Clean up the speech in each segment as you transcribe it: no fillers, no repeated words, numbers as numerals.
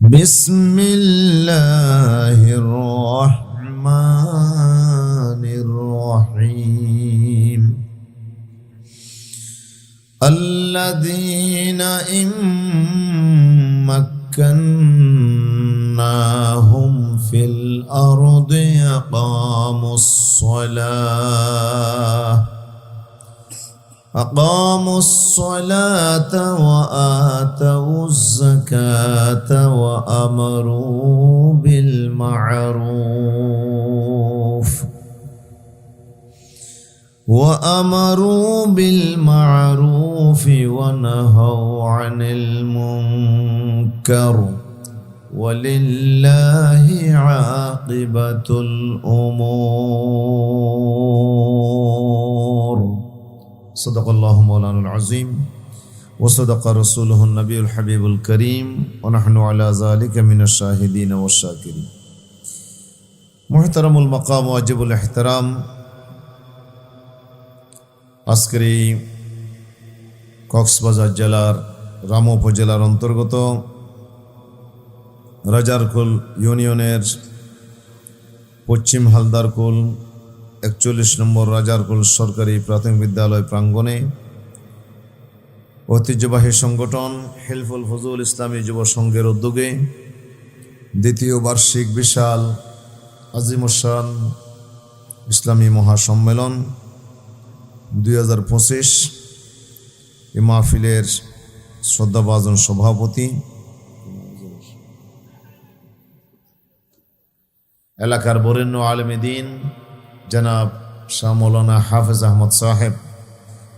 بسم الله الرحمن الرحيم الذين إن مكناهم في الأرض أقاموا الصلاة وآتوا الزكاة وأمروا بالمعروف ونهوا عن المنكر ولله عاقبة الأمور صدق الله مولانا العظيم وصدق رسوله النبي الحبيب الكريم ونحن على ذلك من الشاهدين والشاكرين محترم المقام واجب الاحترام আজকের এই কক্সবাজার জেলার রামু উপজেলার অন্তর্গত রাজারকুল ইউনিয়নের পশ্চিম হালদারকুল 41 নম্বর রাজারকুল সরকারি প্রাথমিক বিদ্যালয় প্রাঙ্গণে ঐতিহ্যবাহী সংগঠন হেলফুল ফজুল ইসলামী যুব সংঘের উদ্যোগে দ্বিতীয় বার্ষিক বিশাল আজিমুসান ইসলামী মহাসম্মেলন 2025 এই মাহফিলের শ্রদ্ধাভাজন সভাপতি এলাকার বরেণ্য আলেম দ্বীন জনাব শাহ মৌলানা হাফেজ আহমদ সাহেব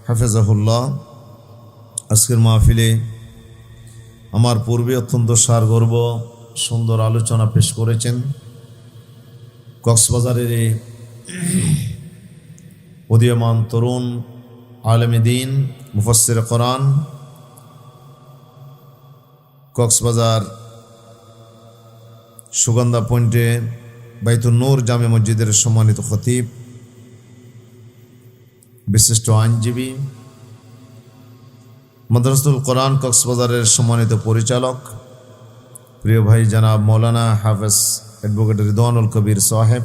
হাফেজাহুল্লাহ আজকের মাহফিলে আমার পূর্বে অত্যন্ত সারগর্ব সুন্দর আলোচনা পেশ করেছেন। কক্সবাজারের এই উদীয়মান তরুণ আলেম দ্বীন মুফাসসির কোরআন কক্সবাজার সুগন্ধা পয়েন্টে বাইতুন নূর জামে মসজিদের সম্মানিত খতিব, বিশিষ্ট আইনজীবী, মাদ্রাসাতুল কোরআন কক্সবাজারের সম্মানিত পরিচালক প্রিয় ভাই জনাব মৌলানা হাফেজ অ্যাডভোকেট রিদওয়ানুল কবির সাহেব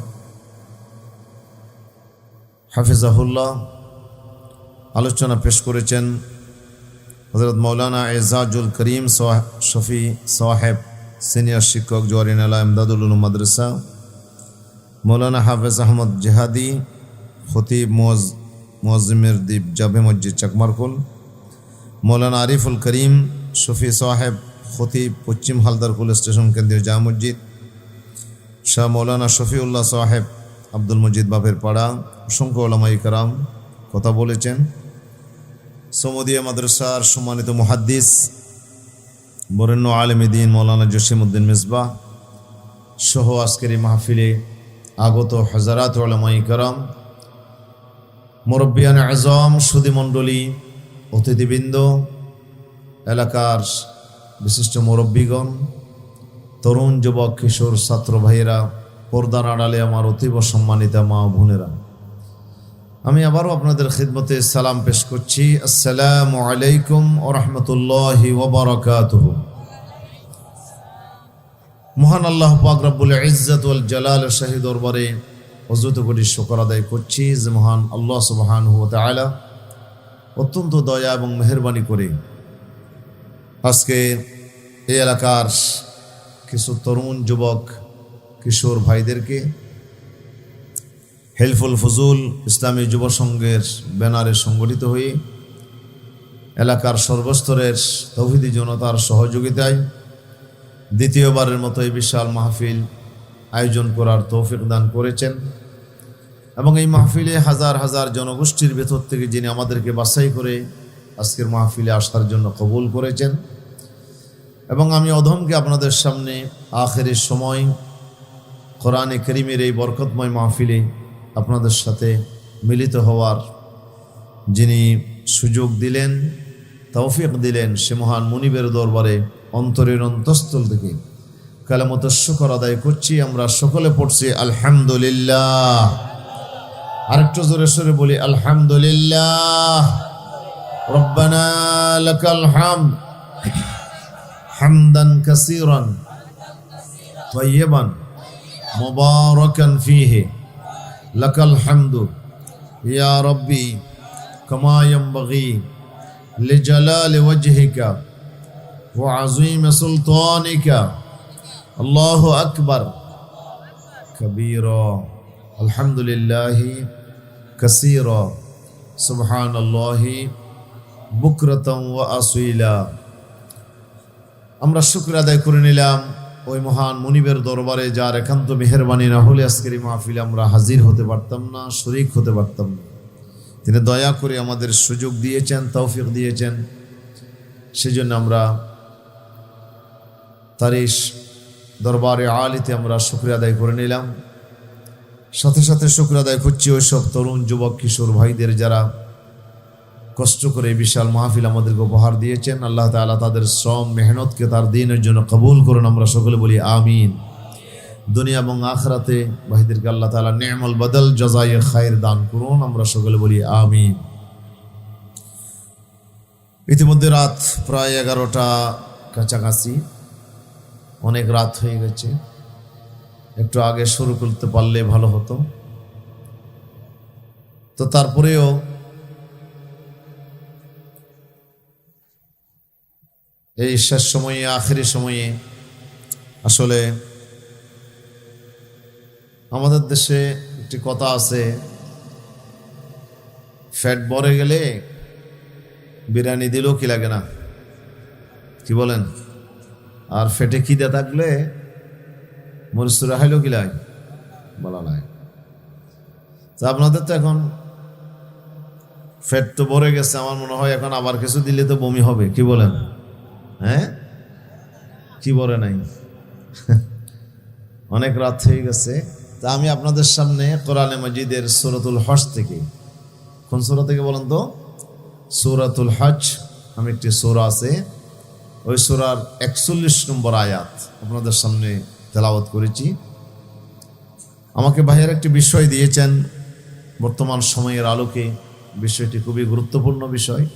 হাফিজাহুল্লাহ আলোচনা পেশ করেছেন। হযরত মৌলানা এজাজুল করিম শফি সাহেব সিনিয়র শিক্ষক জওয়ারিন আলা ইমদাদুল উলুম মাদ্রাসা, মৌলানা হাফেজ আহমদ জেহাদি খতিব মুয়াজ্জিমের দ্বীপ জামে মসজিদ চাকমারকুল, মৌলানা আরিফুল করিম শফি সাহেব খতিব পশ্চিম হালদারকুল স্টেশন কেন্দ্রীয় জামে মসজিদ, শাহ মৌলানা শফিউল্লাহ সাহেব আব্দুল মজিদ বাপের পাড়া, অসংখ্য ওলামায়ে কেরাম কথা বলেছেন। সমদিয়া মাদ্রাসার সম্মানিত মুহাদ্দিস বরেণ্য আলেম দ্বীন মৌলানা জসিমউদ্দিন মিসবাহ সহ আজকের এই মাহফিলে আগত হাজারাত ওলামায়ে কেরাম, মুরব্বিয়ান আযম, সুধীমণ্ডলী, অতিথিবৃন্দ, এলাকার বিশিষ্ট মুরব্বীগণ, তরুণ যুবক কিশোর ছাত্র ভাইয়েরা, পর্দার আড়ালে আমার অতীব সম্মানিতা মা বোনেরা, আমি আবারও আপনাদের খিদমতে সালাম পেশ করছি। আসসালামু আলাইকুম ওয়া রাহমাতুল্লাহি ওয়া বারাকাতুহু। মহান আল্লাহ পাক রব্বুল ইজ্জত ওয়াল জালালের শাহী দরবারে অযুত কোটি শুকর আদায় করছি যে মহান আল্লাহ সুবহানাহু ওয়া তাআলা অত্যন্ত দয়া এবং মেহেরবানি করে আজকে এই এলাকার কিছু তরুণ যুবক কিশোর ভাইদেরকে হেলফুল ফজুল ইসলামী যুব সংঘের ব্যানারে সংগঠিত হয়ে এলাকার সর্বস্তরের তৌহিদি জনতার সহযোগিতায় দ্বিতীয়বারের মতো এই বিশাল মাহফিল আয়োজন করার তৌফিক দান করেছেন এবং এই মাহফিলে হাজার হাজার জনগোষ্ঠীর ভেতর থেকে যিনি আমাদেরকে বাছাই করে আজকের মাহফিলে আসার জন্য কবুল করেছেন এবং আমি অধমকে আপনাদের সামনে আখেরি সময় কোরআনে কারীমের এই বরকতময় মাহফিলে আপনাদের সাথে মিলিত হওয়ার যিনি সুযোগ দিলেন, তৌফিক দিলেন, সে মহান মুনিবের দরবারে অন্তরের অন্তঃস্থল থেকে কালেমাত শুকর আদায় করছি। আমরা সকলে পড়ছি আলহামদুলিল্লাহ। আরেকটু জোরে সরে বলি আলহামদুলিল্লাহ। রব্বানা লাকাল হামদ হামদান কাসীরান طيبا مباركا فيه لك الحمد يا ربي كما ينبغي لجلال وجهك وعظيم سلطانك الله أكبر كبيرا الحمد لله كثيرا سبحان الله بكرة وأصيلا আমরা শুকর আদায় করে নিলাম ওই মহান মুনিবের দরবারে, যার একান্ত মেহেরবানি না হলে আজকের এই মাহফিলে আমরা হাজির হতে পারতাম না, শরীক হতে পারতাম না। তিনি দয়া করে আমাদের সুযোগ দিয়েছেন, তৌফিক দিয়েছেন, সেজন্য আমরা তারই দরবারে আলিতে আমরা শুকর আদায় করে নিলাম। সাথে সাথে শুকর আদায় করছি ওই সব তরুণ যুবক কিশোর ভাইদের যারা কষ্ট করে বিশাল মাহফিল আমাদেরকে উপহার দিয়েছেন। আল্লাহ তাআলা তাদের শ্রম মেহনতকে তার দ্বীনের জন্য কবুল করুন, আমরা সকলে বলি আমিন। দুনিয়া এবং আখিরাতে ভাইদেরকে আল্লাহ তাআলা নেমল বদল জাযায়ে খায়ের দান করুন, আমরা সকলে বলি আমিন। ইতিমধ্যে রাত প্রায় 11টা কাছাকাছি, অনেক রাত হয়ে গেছে। একটু আগে শুরু করতে পারলে ভালো হতো। তো তারপরেও এই শেষ সময়ে, আখেরি সময়ে আসলে আমাদের দেশে একটি কথা আছে, ফ্যাট ভরে গেলে বিরিয়ানি দিলেও কি লাগে না, কি বলেন? আর ফেটে খিদে থাকলে মরিচুরা হাইলেও কি লাগে, বলা নাই। তা আপনাদের তো এখন ফ্যাট তো ভরে গেছে, আমার মনে হয় এখন আবার কিছু দিলে তো বমি হবে, কি বলেন? হ্যাঁ, কি বলে নাই? অনেক রাত হয়ে গেছে। তা আমি আপনাদের সামনে কোরআনে মাজিদের সূরাতুল হজ থেকে, কোন সূরা থেকে বলেন তো? সূরাতুল হজ আমি একটি সূরা আছে, ওই সূরার 41 নম্বর আয়াত আপনাদের সামনে তেলাওয়াত করেছি। আমাকে ভাইয়ের একটি বিষয় দিয়েছেন, বর্তমান সময়ের আলোকে বিষয়টি খুবই গুরুত্বপূর্ণ বিষয়।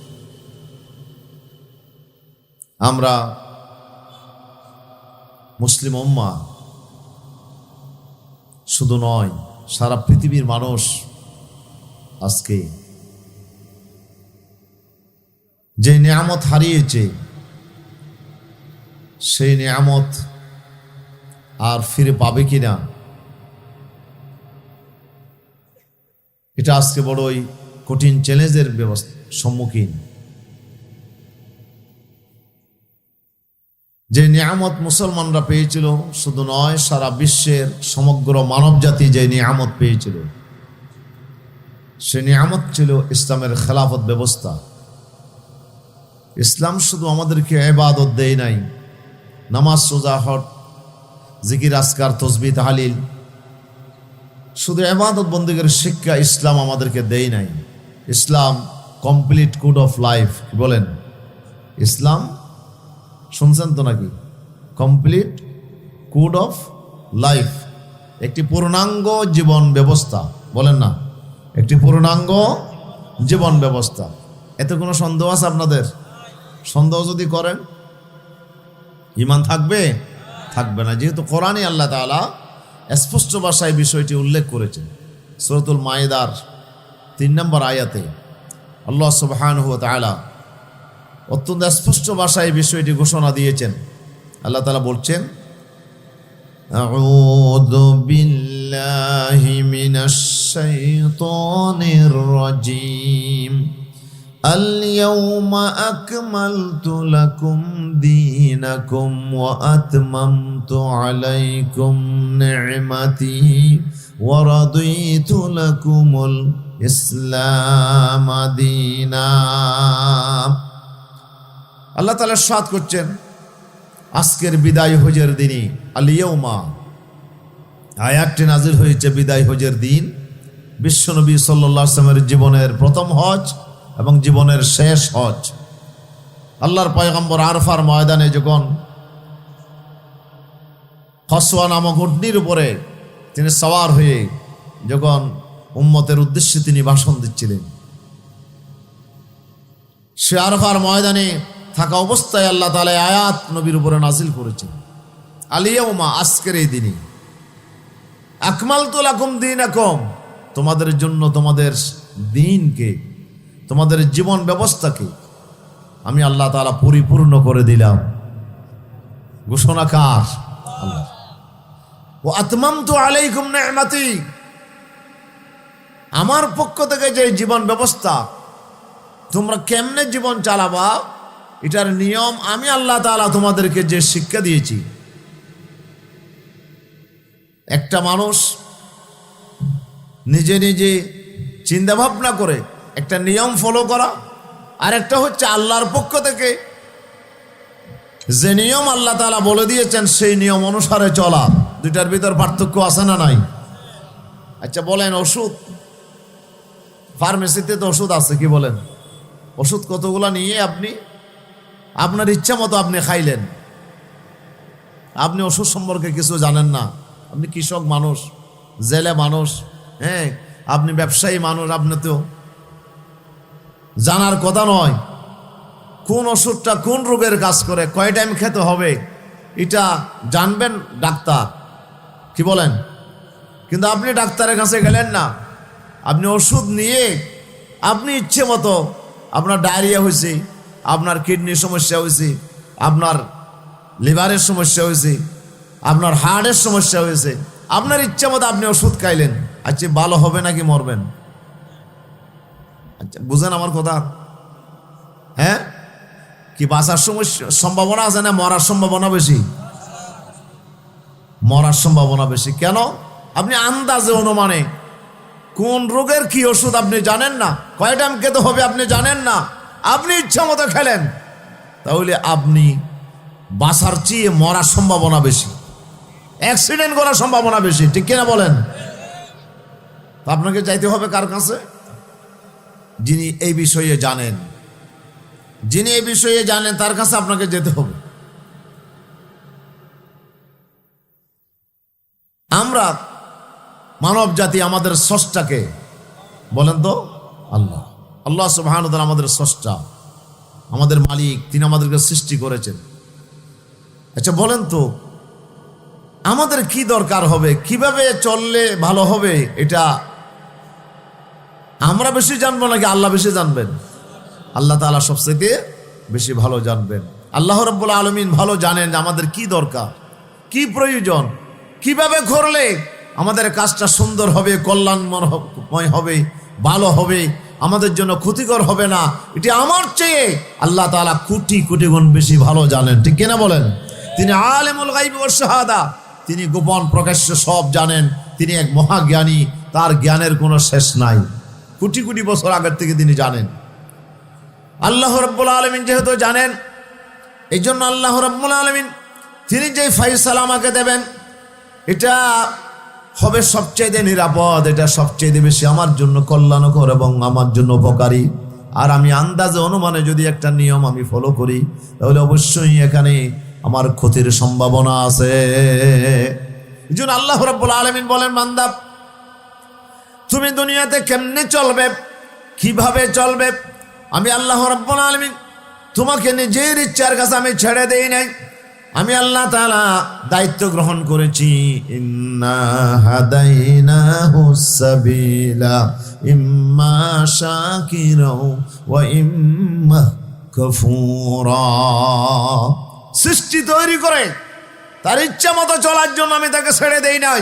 আমরা মুসলিম উম্মাহ শুধু নয়, সারা পৃথিবীর মানুষ আজকে যে নিয়ামত হারিয়েছে, সেই নিয়ামত আর ফিরে পাবে কিনা, এটা আজকে বড়ই কঠিন চ্যালেঞ্জের সম্মুখীন। যে নিয়ামত মুসলমানরা পেয়েছিল শুধু নয়, সারা বিশ্বের সমগ্র মানব জাতি যে নিয়ামত পেয়েছিল, সে নিয়ামত ছিল ইসলামের খেলাফত ব্যবস্থা। ইসলাম শুধু আমাদেরকে ইবাদত দেয় নাই, নামাজ, রোজা, হজ, জিকির, আজকার, তাসবিহ, তাহলিল, শুধু ইবাদত বন্দেগীর শিক্ষা ইসলাম আমাদেরকে দেয় নাই। ইসলাম কমপ্লিট কোড অফ লাইফ, বলেন ইসলাম, শুনছেন তো নাকি? কমপ্লিট কোড অফ লাইফ, একটি পূর্ণাঙ্গ জীবন ব্যবস্থা, বলেন না, একটি পূর্ণাঙ্গ জীবন ব্যবস্থা। এতে কোনো সন্দেহ আছে আপনাদের? সন্দেহ যদি করেন ঈমান থাকবে? থাকবে না, যেহেতু কোরআনে আল্লাহ তাআলা স্পষ্ট ভাষায় বিষয়টি উল্লেখ করেছেন। সূরাতুল মায়েদার 3 নম্বর আয়াতে আল্লাহ সুবহানাহু ওয়া তাআলা অত্যন্ত স্পষ্ট ভাষায় বিষয়টি ঘোষণা দিয়েছেন। আল্লাহ তাআলা বলছেন, আউযু বিল্লাহি মিনাশ শাইতানির রাজীম, আল ইয়াউমা আকমালতু লাকুম দীনাকুম ওয়া আতমামতু আলাইকুম নি'মাতি ওয়া রাদিতু লাকুমুল ইসলাম দীনা। আল্লাহ তাআলা ইরশাদ করছেন, আজকের বিদায় হজের দিনই, আল ইয়াউমা, আয়াতটি নাজিল হয়েছে বিদায় হজের দিন, বিশ্বনবী সাল্লাল্লাহু আলাইহি ওয়াসাল্লামের জীবনের প্রথম হজ এবং জীবনের শেষ হজ। আল্লাহর পয়গম্বর আরফার ময়দানে যখন কসওয়া নামক উটনির উপরে তিনি সওয়ার হয়ে যখন উম্মতের উদ্দেশ্যে তিনি ভাষণ দিচ্ছিলেন, সে আরফার ময়দানে থাকা অবস্থায় আল্লাহ তাআলা আয়াত নবীর উপরে নাজিল করেছেন। আলিয়াউমা, আজকের এই দিনই, আকমালতু লাকুম দীনাকুম, তোমাদের জন্য তোমাদের দিনকে, তোমাদের জীবন ব্যবস্থাকে আমি আল্লাহ তাআলা পরিপূর্ণ করে দিলাম। ঘোষণা কার? আল্লাহ। ওয়া আতমামতু আলাইকুম নি'মাতি, আমার পক্ষ থেকে যে জীবন ব্যবস্থা, তোমরা কেমনে জীবন চালাবা এটার নিয়ম আমি আল্লাহ তাআলা তোমাদেরকে যে শিক্ষা দিয়েছি। একটা মানুষ নিজে নিজে চিন্তা ভাবনা করে একটা নিয়ম ফলো করা, আর একটা হচ্ছে আল্লাহর পক্ষ থেকে যে নিয়ম আল্লাহ তাআলা বলে দিয়েছেন সেই নিয়ম অনুসারে চলা। দুইটার ভিতর পার্থক্য আছে না নাই? আচ্ছা বলেন, ওষুধ ফার্মেসিতে তো ওষুধ আছে, কি বলেন? ওষুধ কতগুলা নিয়ে আপনি আপনার ইচ্ছা মতো আপনি খাইলেন, আপনি ওষুধ সম্পর্কে কিছু জানেন না। আপনি কৃষক মানুষ, জেলে মানুষ, হ্যাঁ আপনি ব্যবসায়ী মানুষ, আপনি তো জানার কথা নয় কোন ওষুধটা কোন রোগের কাজ করে, কয় টাইম খেতে হবে, এটা জানবেন ডাক্তার, কি বলেন? কিন্তু আপনি ডাক্তারের কাছে গেলেন না, আপনি ওষুধ নিয়ে আপনি ইচ্ছে মতো, আপনার ডায়রিয়া হয়েছে, আপনার কিডনির সমস্যা হয়েছে, আপনার লিভারের সমস্যা হয়েছে, আপনার হার্টের সমস্যা হয়েছে, আপনার ইচ্ছা মতো আপনি ওষুধ খাইলেন। আচ্ছা ভালো হবে নাকি মরবেন? আচ্ছা বুঝেন আমার কথা? হ্যাঁ, কি বাঁচার সম্ভাবনা আছে না মরার সম্ভাবনা বেশি? মরার সম্ভাবনা বেশি। কেন? আপনি আন্দাজে অনুমানে কোন রোগের কি ওষুধ আপনি জানেন না, কয় টাইম খেতে হবে আপনি জানেন না, আপনি ইচ্ছা মতো খেলেন, তাহলে আপনি বাঁচার চেয়ে মরার সম্ভাবনা বেশি, অ্যাক্সিডেন্ট করার সম্ভাবনা বেশি, ঠিক কিনা বলেন? আপনাকে যাইতে হবে কার কাছে? যিনি এই বিষয়ে জানেন, যিনি এই বিষয়ে জানেন তার কাছে আপনাকে যেতে হবে। আমরা মানব জাতি, আমাদের স্রষ্টাকে বলেন তো? আল্লাহ। আল্লাহ সুবহানাহু ওয়া তাআলা আমাদের স্রষ্টা, আমাদের মালিক, তিনি আমাদেরকে সৃষ্টি করেছেন। আচ্ছা বলেন তো আমাদের কি দরকার হবে, কিভাবে চললে ভালো হবে, এটা আমরা বেশি জানবো নাকি আল্লাহ বেশি জানবেন? আল্লাহ তাআলা সবচেয়ে বেশি ভালো জানবেন। আল্লাহ রাব্বুল আলামিন ভালো জানেন আমাদের কি দরকার, কি প্রয়োজন, কিভাবে করলে আমাদের কাজটা সুন্দর হবে, কল্যাণময় হবে, ভালো হবে, আমাদের জন্য ক্ষতিকর হবে না। এটি আমার চেয়ে আল্লাহ তাআলা কোটি কোটি গুণ বেশি ভালো জানেন, ঠিক কিনা বলেন? তিনি আলিমুল গায়বি ওয়াশ শাহাদা, তিনি গোপন প্রকাশ্য সব জানেন, তিনি এক মহাজ্ঞানী, তার জ্ঞানের কোনো শেষ নাই। কোটি কোটি বছর আগের থেকে তিনি জানেন। আল্লাহ রাব্বুল আলামিন যেহেতু জানেন, এই জন্য আল্লাহ রাব্বুল আলামিন তিনি যে ফয়সালা আমাকে দেবেন এটা হবে সবচেয়ে নিরাপদ, এটা সবচেয়ে বেশি আমার জন্য কল্যাণকর এবং আমার জন্য উপকারী। আর আমি আন্দাজে অনুমানে যদি একটা নিয়ম আমি ফলো করি তাহলে অবশ্যই এখানে আমার ক্ষতির সম্ভাবনা আছে। এই জন্য আল্লাহ রাব্বুল আলামিন বলেন, বান্দা তুমি দুনিয়াতে কেমনে চলবে, কিভাবে চলবে, আমি আল্লাহ রাব্বুল আলামিন তোমাকে নিজের ইচ্ছার কাছে আমি ছেড়ে দেই নাই। আমি আল্লাহ তাআলা দায়িত্ব গ্রহণ করেছি। ইন্না হাদাইনাহুস সাবিলা ইম্মা শাকিরা ওয়া ইম্মা কাফুরা। সৃষ্টি তৈরি করে তার ইচ্ছা মতো চলার জন্য আমি তাকে ছেড়ে দেই নাই।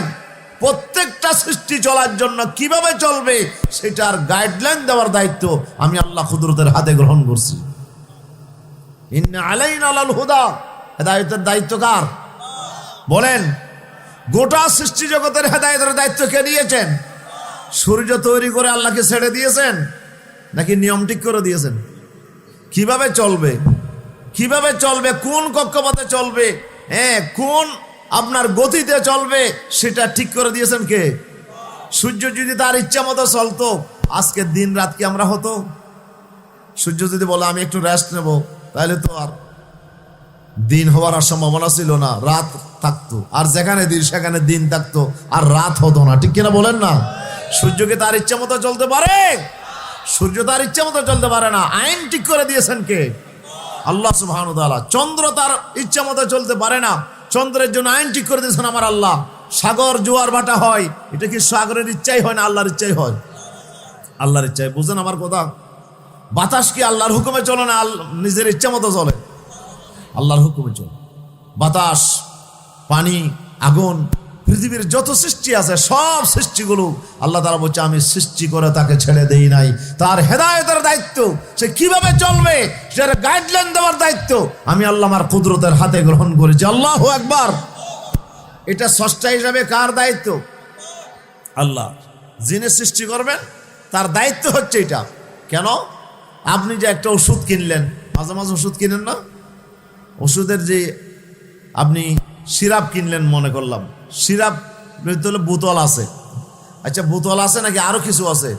প্রত্যেকটা সৃষ্টি চলার জন্য কিভাবে চলবে সেটার গাইডলাইন দেওয়ার দায়িত্ব আমি আল্লাহ কুদরতের হাতে গ্রহণ করছি। ইন্না আলাইনা লাল হুদা, হেদায়েতের দায়িত্ব কার বলেন? গোটা সৃষ্টি জগতের হেদায়েতের দায়িত্ব কে নিয়েছেন? সূর্য তৈরি করে আল্লাহকে ছেড়ে দিয়েছেন নাকি নিয়ম ঠিক করে দিয়েছেন? কিভাবে চলবে, কিভাবে চলবে, কোন কক্ষপথে চলবে, হ্যাঁ কোন আপনার গতিতে চলবে সেটা ঠিক করে দিয়েছেন কে? সূর্য যদি তার ইচ্ছা মতো চলতো আজকে দিন রাত কি আমরা হতো? সূর্য যদি বলে আমি একটু রেস্ট নেব তাহলে তো আর দিন হওয়ার আর সম্ভাবনা ছিল না, রাত থাকতো, আর যেখানে দিন সেখানে দিন থাকতো, আর রাত হতো না, ঠিক কিনা বলেন না? সূর্যকে তার ইচ্ছা মতো চলতে পারে? সূর্য তার ইচ্ছা মতো চলতে পারে না। আইন ঠিক করে দিয়েছেন কে? আল্লাহ সুবহানাহু ওয়া তাআলা। চন্দ্র তার ইচ্ছা মতো চলতে পারে না, চন্দ্রের জন্য আইন ঠিক করে দিয়েছেন আমার আল্লাহ। সাগর জোয়ার ভাটা হয়, এটা কি সাগরের ইচ্ছাই হয় না আল্লাহর ইচ্ছাই হয়? আল্লাহর ইচ্ছাই। বুঝেন আমার কথা? বাতাস কি আল্লাহর হুকুমে চলে না নিজের ইচ্ছা মতো চলে? আল্লাহর হুকুমে চলে। বাতাস, পানি, আগুন, পৃথিবীর যত সৃষ্টি আছে সব সৃষ্টিগুলো আল্লাহ তাআলা বলছে আমি সৃষ্টি করে তাকে ছেড়ে দেই নাই। তার হেদায়েতের দায়িত্ব, সে কিভাবে চলবে সেটার গাইডলাইন দেওয়ার দায়িত্ব আমি আল্লাহ আমার কুদরতের হাতে গ্রহণ করেছি। আল্লাহু আকবার। এটা স্রষ্টা হিসাবে কার দায়িত্ব? আল্লাহ। যিনি সৃষ্টি করবেন তার দায়িত্ব হচ্ছে এটা। কেন? আপনি যে একটা ওষুধ কিনলেন, মাঝে মাঝে ওষুধ কিনেন না? ওষুধের যে আপনি সিরাপ কিনলেন, মনে করলাম সিরাপ ভিতরে বোতল আছে। আচ্ছা, বোতল আছে নাকি আরো কিছু আছে?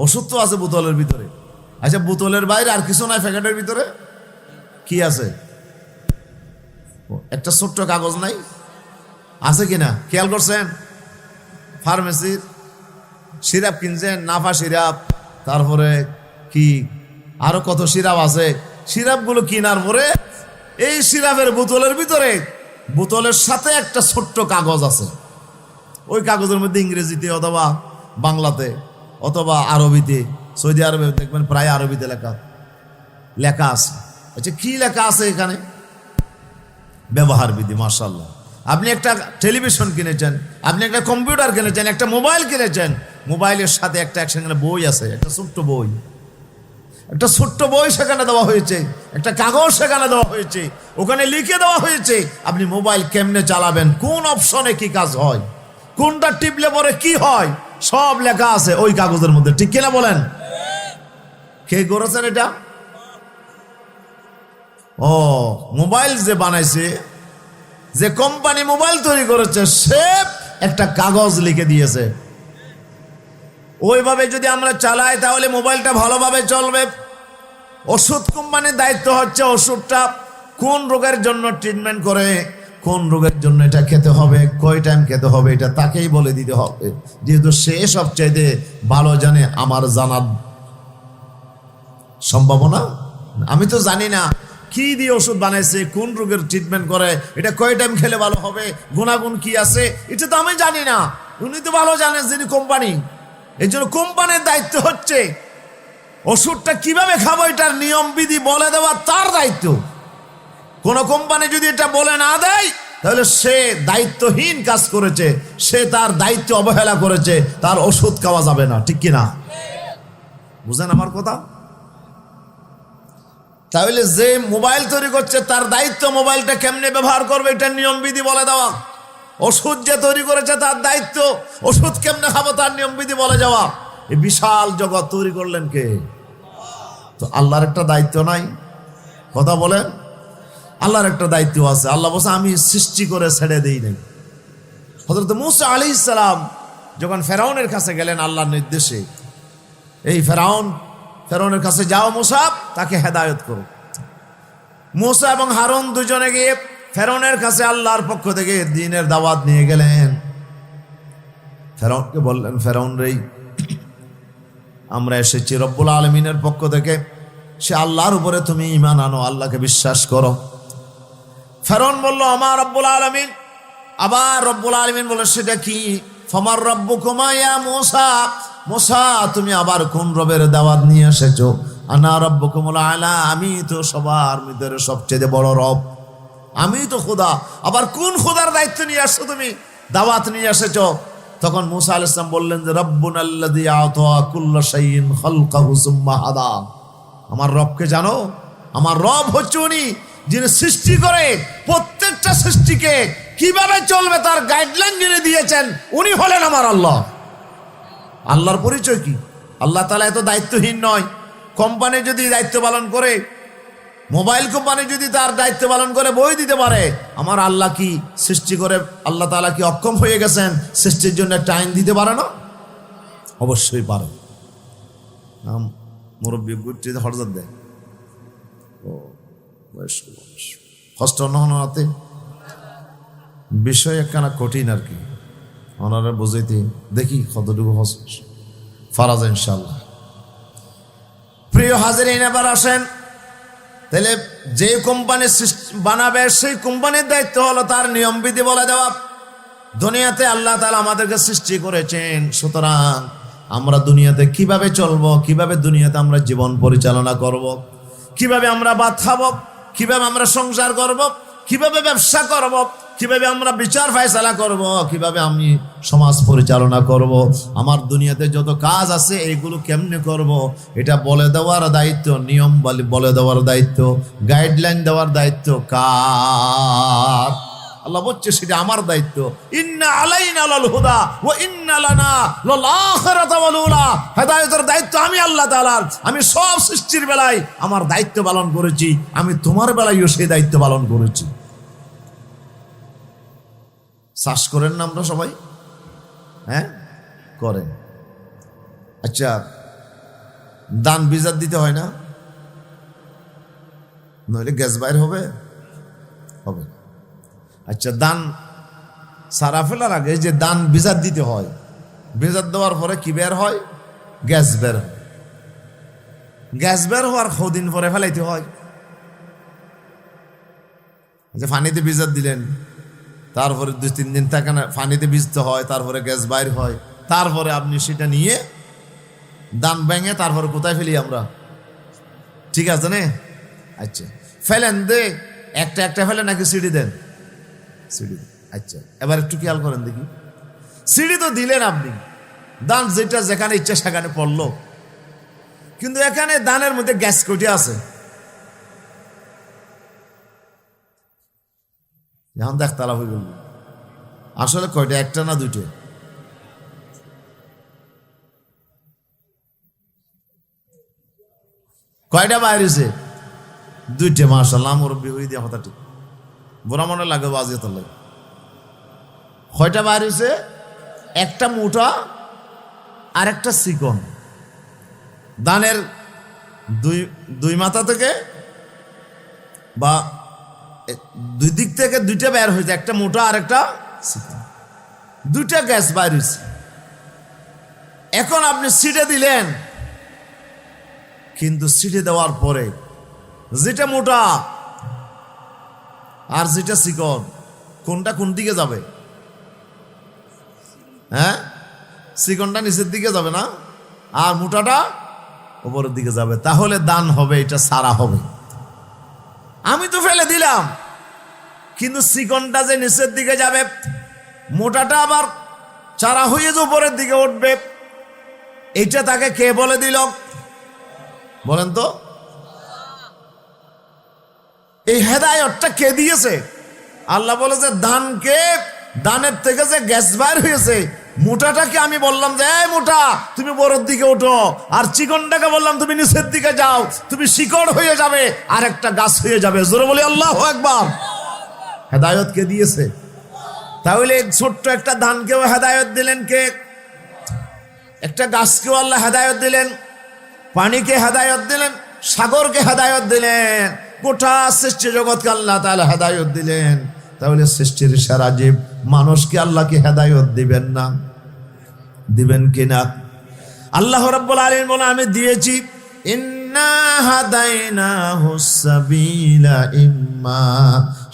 ওষুধ তো আছে বোতলের ভিতরে। আচ্ছা, বোতলের বাইরে আর কিছু নাই? প্যাকেটের ভিতরে কি আছে? একটা ছোট্ট কাগজ নাই? আছে কিনা খেয়াল করছেন? ফার্মেসির সিরাপ কিনছেন, নাফা সিরাপ, তারপরে কি আরো কত সিরাপ আছে। সিরাপগুলো কেনার পরে এই সিরাপের বোতলের ভিতরে, বোতলের সাথে একটা ছোট্ট কাগজ আছে। ওই কাগজের মধ্যে ইংরেজিতে অথবা বাংলাতে অথবা আরবিতে, সৌদি আরবে দেখবেন প্রায় আরবিতে লেখা আছে। আচ্ছা, কি লেখা আছে এখানে? ব্যবহার বিধি। মাশাআল্লাহ। আপনি একটা টেলিভিশন কিনেছেন, আপনি একটা কম্পিউটার কিনেছেন, একটা মোবাইল কিনেছেন, মোবাইলের সাথে একটা একসঙ্গে বই আছে, একটা ছোট্ট বই, একটা ছোট্ট বই সেখানে দেওয়া হয়েছে, একটা কাগজ সেখানে দেওয়া হয়েছে, ওখানে লিখে দেওয়া হয়েছে আপনি মোবাইল কেমনে চালাবেন, কোন অপশনে কি কাজ হয়, কোনটা টিপলে পরে কি হয়, সব লেখা আছে ওই কাগজের মধ্যে। ঠিক কিনা বলেন? কে করেছেন এটা? ও, মোবাইল যে বানাইছে, যে কোম্পানি মোবাইল তৈরি করেছে, সে একটা কাগজ লিখে দিয়েছে। ওইভাবে যদি আমরা চালাই তাহলে মোবাইলটা ভালোভাবে চলবে। ওষুধ কোম্পানির দায়িত্ব হচ্ছে ওষুধটা কোন রোগের জন্য ট্রিটমেন্ট করে, কোন রোগের জন্য এটা খেতে হবে, কয় টাইম খেতে হবে, এটা তাকেই বলে দিতে হবে, যেহেতু সে সবচাইতে ভালো জানে। আমার জানার সম্ভাবনা, আমি তো জানি না কি দিয়ে ওষুধ বানাইছে, কোন রোগের ট্রিটমেন্ট করে, এটা কয় টাইম খেলে ভালো হবে, গুণাগুণ কি আছে, এটা তো আমি জানি না। উনি তো ভালো জানেন, যিনি কোম্পানি। এই জন্য কোম্পানির দায়িত্ব হচ্ছে ওষুধটা কিভাবে খাবো এটার নিয়ম বিধি বলে দেওয়া তার দায়িত্ব। কোন কোম্পানি যদি এটা বলে না দেয় তাহলে সে দায়িত্বহীন কাজ করেছে, সে তার দায়িত্ব অবহেলা করেছে, তার ওষুধ খাওয়া যাবে না। ঠিক কিনা? বুঝেন আমার কথা? তাহলে যে মোবাইল তৈরি করছে তার দায়িত্ব মোবাইলটা কেমনে ব্যবহার করবে এটার নিয়ম বিধি বলে দেওয়া। ওষুধ যে তৈরি করেছে তার দায়িত্ব ওষুধ কেমনে খাবো তার নিয়ম বিধি বলে যাওয়া। এই বিশাল জগৎ তৈরি করলেন কে? তো আল্লাহর একটা দায়িত্ব নাই? কথা বলেন। আল্লাহর একটা দায়িত্ব আছে। আল্লাহ বলছে আমি সৃষ্টি করে ছেড়ে দেই নাই। হযরত মূসা আলাইহিস সালাম যখন ফেরাউনের কাছে গেলেন আল্লাহর নির্দেশে, এই ফেরাউনের কাছে যাও মূসা, তাকে হেদায়েত করো। মূসা এবং হারুন দুজনে গিয়ে ফেরাউনের কাছে আল্লাহর পক্ষ থেকে দ্বীনের দাওয়াত নিয়ে গেলেন। ফেরাউনকে বললেন, ফেরাউন রে, আমরা এসেছি রব্বুল আলামিনের পক্ষ থেকে, সে আল্লাহর উপরে তুমি ঈমান আনো, আল্লাহকে বিশ্বাস করো। ফেরাউন বলল আমার রব্বুল আলামিন। আবার রব্বুল আলামিন বলে সেটা কি? ফামার রব্বুকুমা ইয়া মূসা, মূসা তুমি আবার কোন রবের দাওয়াত নিয়ে এসেছো? আনা রব্বুকুমুল আলা, আমি তো সবার ভিতরে সবচেয়ে বড় রব, আমি তো খোদা। আবার কোন খোদার দায়িত্ব নিয়ে আসছো তুমি, দাওয়াত নিয়ে এসেছো? তখন মূসা আলাইহিস সালাম বললেন যে রব্বুনাল্লাযী আ'তা কুল্লা শাইইন খালকাহু সুম্মা হাদা। আমার রবকে জানো? আমার রব হচ্ছে উনি যিনি সৃষ্টি করে প্রত্যেকটা সৃষ্টিকে কিভাবে চলবে তার গাইডলাইন যিনি দিয়েছেন, উনি হলেন আমার আল্লাহ। আল্লাহর পরিচয় কি? আল্লাহ তাআলা এত দায়িত্বহীন নয়। কোম্পানি যদি দায়িত্ব পালন করে, মোবাইল কোম্পানি যদি তার দায়িত্ব পালন করে বই দিতে পারে, আমার আল্লাহ কি সৃষ্টি করে আল্লাহ তাআলা কি অক্ষম হয়ে গেছেন সৃষ্টির জন্য একটা আইন দিতে পারে না? অবশ্যই পারে। মুরব্বী গুটিতে হরজত দেয়, ও বয়স্ক মানুষ কষ্ট নহনাতে বিষয় একখানা কঠিন আর কি, ওনারা বুঝাইতে দেখি কতটুকু ফারাজ ইনশাআল্লাহ। প্রিয় হাজিরিন, এবার আসেন তাহলে যে কোম্পানি বানাবে সেই কোম্পানির দায়িত্ব হলো তার নিয়মবিধি বলে দেওয়া। দুনিয়াতে আল্লাহ তাআলা আমাদেরকে সৃষ্টি করেছেন, সুতরাং আমরা দুনিয়াতে কিভাবে চলবো, কিভাবে দুনিয়াতে আমরা জীবন পরিচালনা করব, কিভাবে আমরা ভাত খাবো, কিভাবে আমরা সংসার করব, কিভাবে ব্যবসা করব, কিভাবে আমরা বিচার ফায়সালা করব, কিভাবে আমি সমাজ পরিচালনা করব, আমার দুনিয়াতে যত কাজ আছে এইগুলো কেমনে করব, এটা বলে দেওয়ার দায়িত্ব, নিয়ম বলে দেওয়ার দায়িত্ব, গাইডলাইন দেওয়ার দায়িত্ব কার? আল্লাহ বলছে সেটা আমার দায়িত্ব। ইন্না আলাইনা লাল হুদা ওয়া ইন্না লানা লাল আখিরাতা ওয়াল উলা। হেদায়েতের দায়িত্ব আমি আল্লাহ তাআলার। আমি সব সৃষ্টির বেলায় আমার দায়িত্ব পালন করেছি, আমি তোমার বেলায়ও সেই দায়িত্ব পালন করেছি। শ্বাস করেন না আমরা সবাই? হ্যাঁ করেন। আচ্ছা, দান বিজাত দিতে হয় না? নইলে গ্যাস বাইর হবে? হবে। আচ্ছা, দান সারা ফেলার আগে যে দান বিজাত দিতে হয়, বিজাত দেওয়ার পরে কি বের হয়? গ্যাস বের হয়। গ্যাস বের হওয়ার কদিন পরে ফেলাইতে হয়। যে পানিতে বিজাত দিলেন, তারপরে 2-3 দিন থাকে না, পানিতে ভিজতে হয়, তারপরে গ্যাস বাইর হয়, তারপরে আপনি সেটা নিয়ে দান ভেঙে তারপরে কোথায় ফেলি আমরা? ঠিক আছে না? আচ্ছা, ফেলেন দে, একটা একটা ফেলে নাকি সিঁড়ি দেন? সিঁড়ি। আচ্ছা, এবার একটু খেয়াল করেন দেখি, সিঁড়ি তো দিলেন আপনি, দান যেটা যেখানে ইচ্ছা সেখানে পড়লো, কিন্তু এখানে দানের মধ্যে গ্যাস কয়টা আছে? এখন দেখতালা হয়ে গেল, আসলে কয়টা? একটা না দুইটা? কয়টা বাইরেছে? দুইটা। মাশাআল্লাহ, মুরব্বী হয়ে দিয়ে কথা ঠিক, বুড়া মনে লাগে বাজিয়ে তোর লাগে। কয়টা বাইরেছে? একটা মোটা আর একটা চিকন। দানের দুই মাথা থেকে বা দুই দিক থেকে দুইটা বের হয়েছে, একটা মোটা আর একটা চিকন, দুইটা গ্যাস বাইর হয়েছে। এখন আপনি সিটে দিলেন, কিন্তু সিটে দেওয়ার পরে যেটা মোটা আর যেটা চিকন, কোনটা কোন দিকে যাবে? হ্যাঁ, চিকনটা নিচের দিকে যাবে না, আর মোটাটা উপরের দিকে যাবে। তাহলে দান হবে, এটা সারা হবে। আমি তো ফেলে দিলাম, কিন্তু চিকনটা যে নিচের দিকে যাবে, মোটাটা আবার চারা হয়ে যে উপরের দিকে উঠবে, এইটা তাকে কে বলে দিল বলেন তো? এই হেদায়েতটা কে দিয়েছে? আল্লাহ বলে যে দানকে, দানের থেকে যে গ্যাস বাইর হয়েছে, মোটাটাকে আমি বললাম যে এই মোটা তুমি উপরের দিকে ওঠো, আর চিকনটাকে বললাম তুমি নিচের দিকে যাও, তুমি শিকড় হয়ে যাবে আর একটা গাছ হয়ে যাবে। জোরে বলি আল্লাহু আকবার। হেদায়েত কে দিয়েছে? তাহলে ছোট্ট একটা ধানকেও হেদায়েত দিলেন কে? একটা গাছকেও আল্লাহ হেদায়েত দিলেন, পানিকে হেদায়েত দিলেন, সাগরকে হেদায়েত দিলেন, গোটা সৃষ্টি জগৎকে আল্লাহ তাআলা হেদায়েত দিলেন। তাহলে সৃষ্টির সারা জীব মানুষকে আল্লাহকে হেদায়েত দিবেন না? দিবেন কিনা? আল্লাহ রাব্বুল আলামিন বলেন আমি দিয়েছি, ইন্না হাদাইনাহুস সাবিলা ইম্মা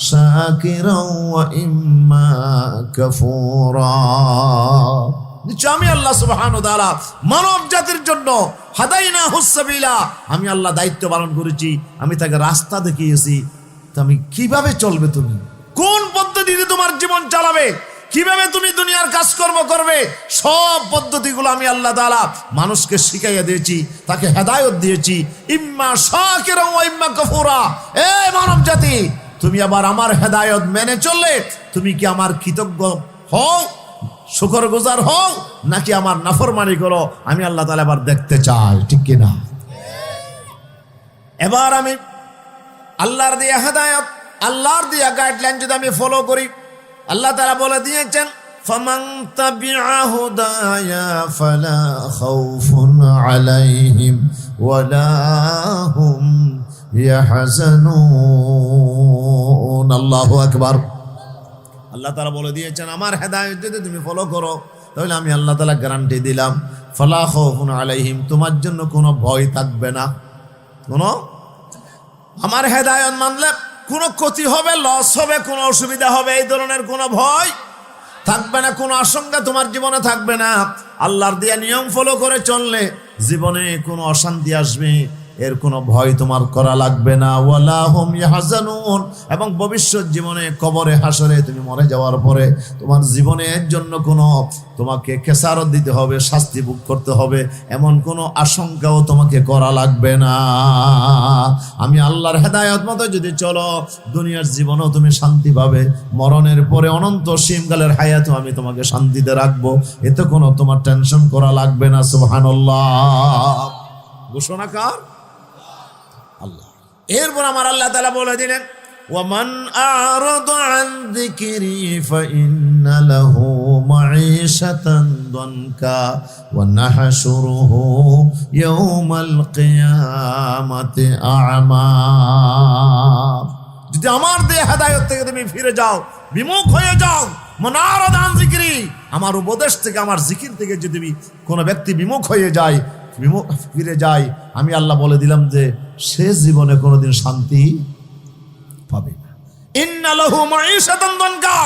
শাকিরাও ওয়া ইম্মা কাফুরা। নিশ্চয় আমি আল্লাহ সুবহানাহু ওয়া তাআলা মানব জাতির জন্য হাদাইনাহুস সাবিলা, আমি আল্লাহ দায়িত্ব পালন করেছি, আমি তাকে রাস্তা দেখিয়েছি। তুমি কিভাবে চলবে, তুমি কোন পদ্ধতিতে তোমার জীবন চালাবে, কিভাবে তুমি দুনিয়ার কাজকর্ম করবে, সব পদ্ধতিগুলো আমি আল্লাহ তাআলা মানুষকে শিখাইয়া দিয়েছি, তাকে হেদায়েত দিয়েছি। ইম্মা শাকিরা ওয়া ইম্মা কাফুরা। এই মানব জাতি, তুমি আবার আমার হেদায়েত মেনে চললে তুমি কি আমার কৃতজ্ঞ হও, শুকরগুজার হও, নাকি আমার নাফরমানি করো? আমি আল্লাহ তাআলা এবার দেখতে চাই, ঠিক কিনা? এবার আমি আল্লাহর দিয়া হেদায়েত, আল্লাহর দিয়া গাইডলাইন যদি আমি ফলো করি, আল্লাহ তাআলা বলে দিয়েছেন ফামান তাবিআ হুদায়া ফালা খাউফুন আলাইহিম ওয়ালা হুম ইয়াহজানুন। আল্লাহু আকবার। আল্লাহ তাআলা বলে দিয়েছেন আমার হেদায়েত যদি তুমি ফলো করো, তাহলে আমি আল্লাহ তাআলা গ্যারান্টি দিলাম ফালা খাউফুন আলাইহিম, তোমার জন্য কোনো ভয় থাকবে না, কোনো আমার হেদায়েত মানলে কোনো ক্ষতি হবে, লস হবে, কোনো অসুবিধা হবে, এই ধরনের কোনো ভয় থাকবে না, কোনো আশঙ্কা তোমার জীবনে থাকবে না। আল্লাহর দেয়া নিয়ম ফলো করে চললে জীবনে কোনো অশান্তি আসবে, এর কোনো ভয় তোমার করা লাগবে না। ওয়ালা হুম ইয়াহজানুন, এবং ভবিষ্যৎ জীবনে কবরে হাসরে তুমি মরে যাওয়ার পরে তোমার জীবনের জন্য কোনো তোমাকে খেসারত দিতে হবে, শাস্তি ভোগ করতে হবে, এমন কোনো আশঙ্কাও তোমাকে করা লাগবে না। আমি আল্লাহর হেদায়েত মতো যদি চলো, দুনিয়ার জীবনেও তুমি শান্তি পাবে, মরণের পরে অনন্ত সীমকালের হায়াতও আমি তোমাকে শান্তিতে রাখবো, এতে কোনো তোমার টেনশন করা লাগবে না। সুবহানাল্লাহ। ঘোষণা কার? আল্লাহ। এরপর আমার আল্লাহ তাআলা বলে দিলেন, ওয়ামান আ'রাদা আন যিকরি ফাইন্না লাহু মাঈশাতান দানকা ওয়া নাহশুরুহু ইয়াওমাল কিয়ামাতি আ'মা। যদি আমার দেয়া হেদায়েত থেকে তুমি ফিরে যাও, বিমুখ হয়ে যাও, মান আ'রাদা আন যিকরি, আমার উপদেশ থেকে, আমার জিকির থেকে যদি কোনো ব্যক্তি বিমুখ হয়ে যায়, ফিরে যায়, আমি আল্লাহ বলে দিলাম যে সে জীবনে কোনোদিন শান্তি পাবে না। ইন্না লাহু মাঈশাতান দানকা,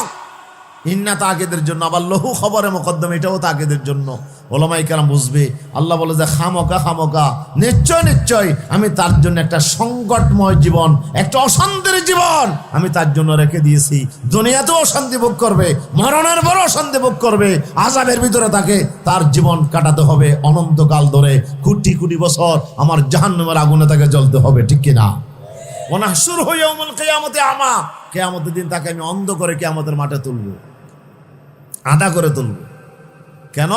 ইন্না তাকিদের জন্য, আবার লহু খবরে মুকদ্দম, এটাও তাকিদের জন্য। উলামায়ে কেরাম বুঝবে, আল্লাহ বলে যে খামোকা নিশ্চয় নিশ্চয় আমি তার জন্য একটা সংকটময় জীবন, একটা অশান্তির জীবন আমি তার জন্য রেখে দিয়েছি। দুনিয়াতেও অশান্তি ভোগ করবে, মরণের পরও অশান্তি ভোগ করবে, আযাবের ভিতরে তাকে তার জীবন কাটাতে হবে অনন্তকাল ধরে, কোটি কোটি বছর আমার জাহান্নামের আগুনে তাকে জ্বলতে হবে, ঠিক কিনা? ওয়া নাহশুরুহু ইয়াওমাল কিয়ামাতি আমা, কিয়ামতের দিন তাকে আমি অন্ধ করে কিয়ামতের মাঠে তুলব, আধা করে তুলব। কেন?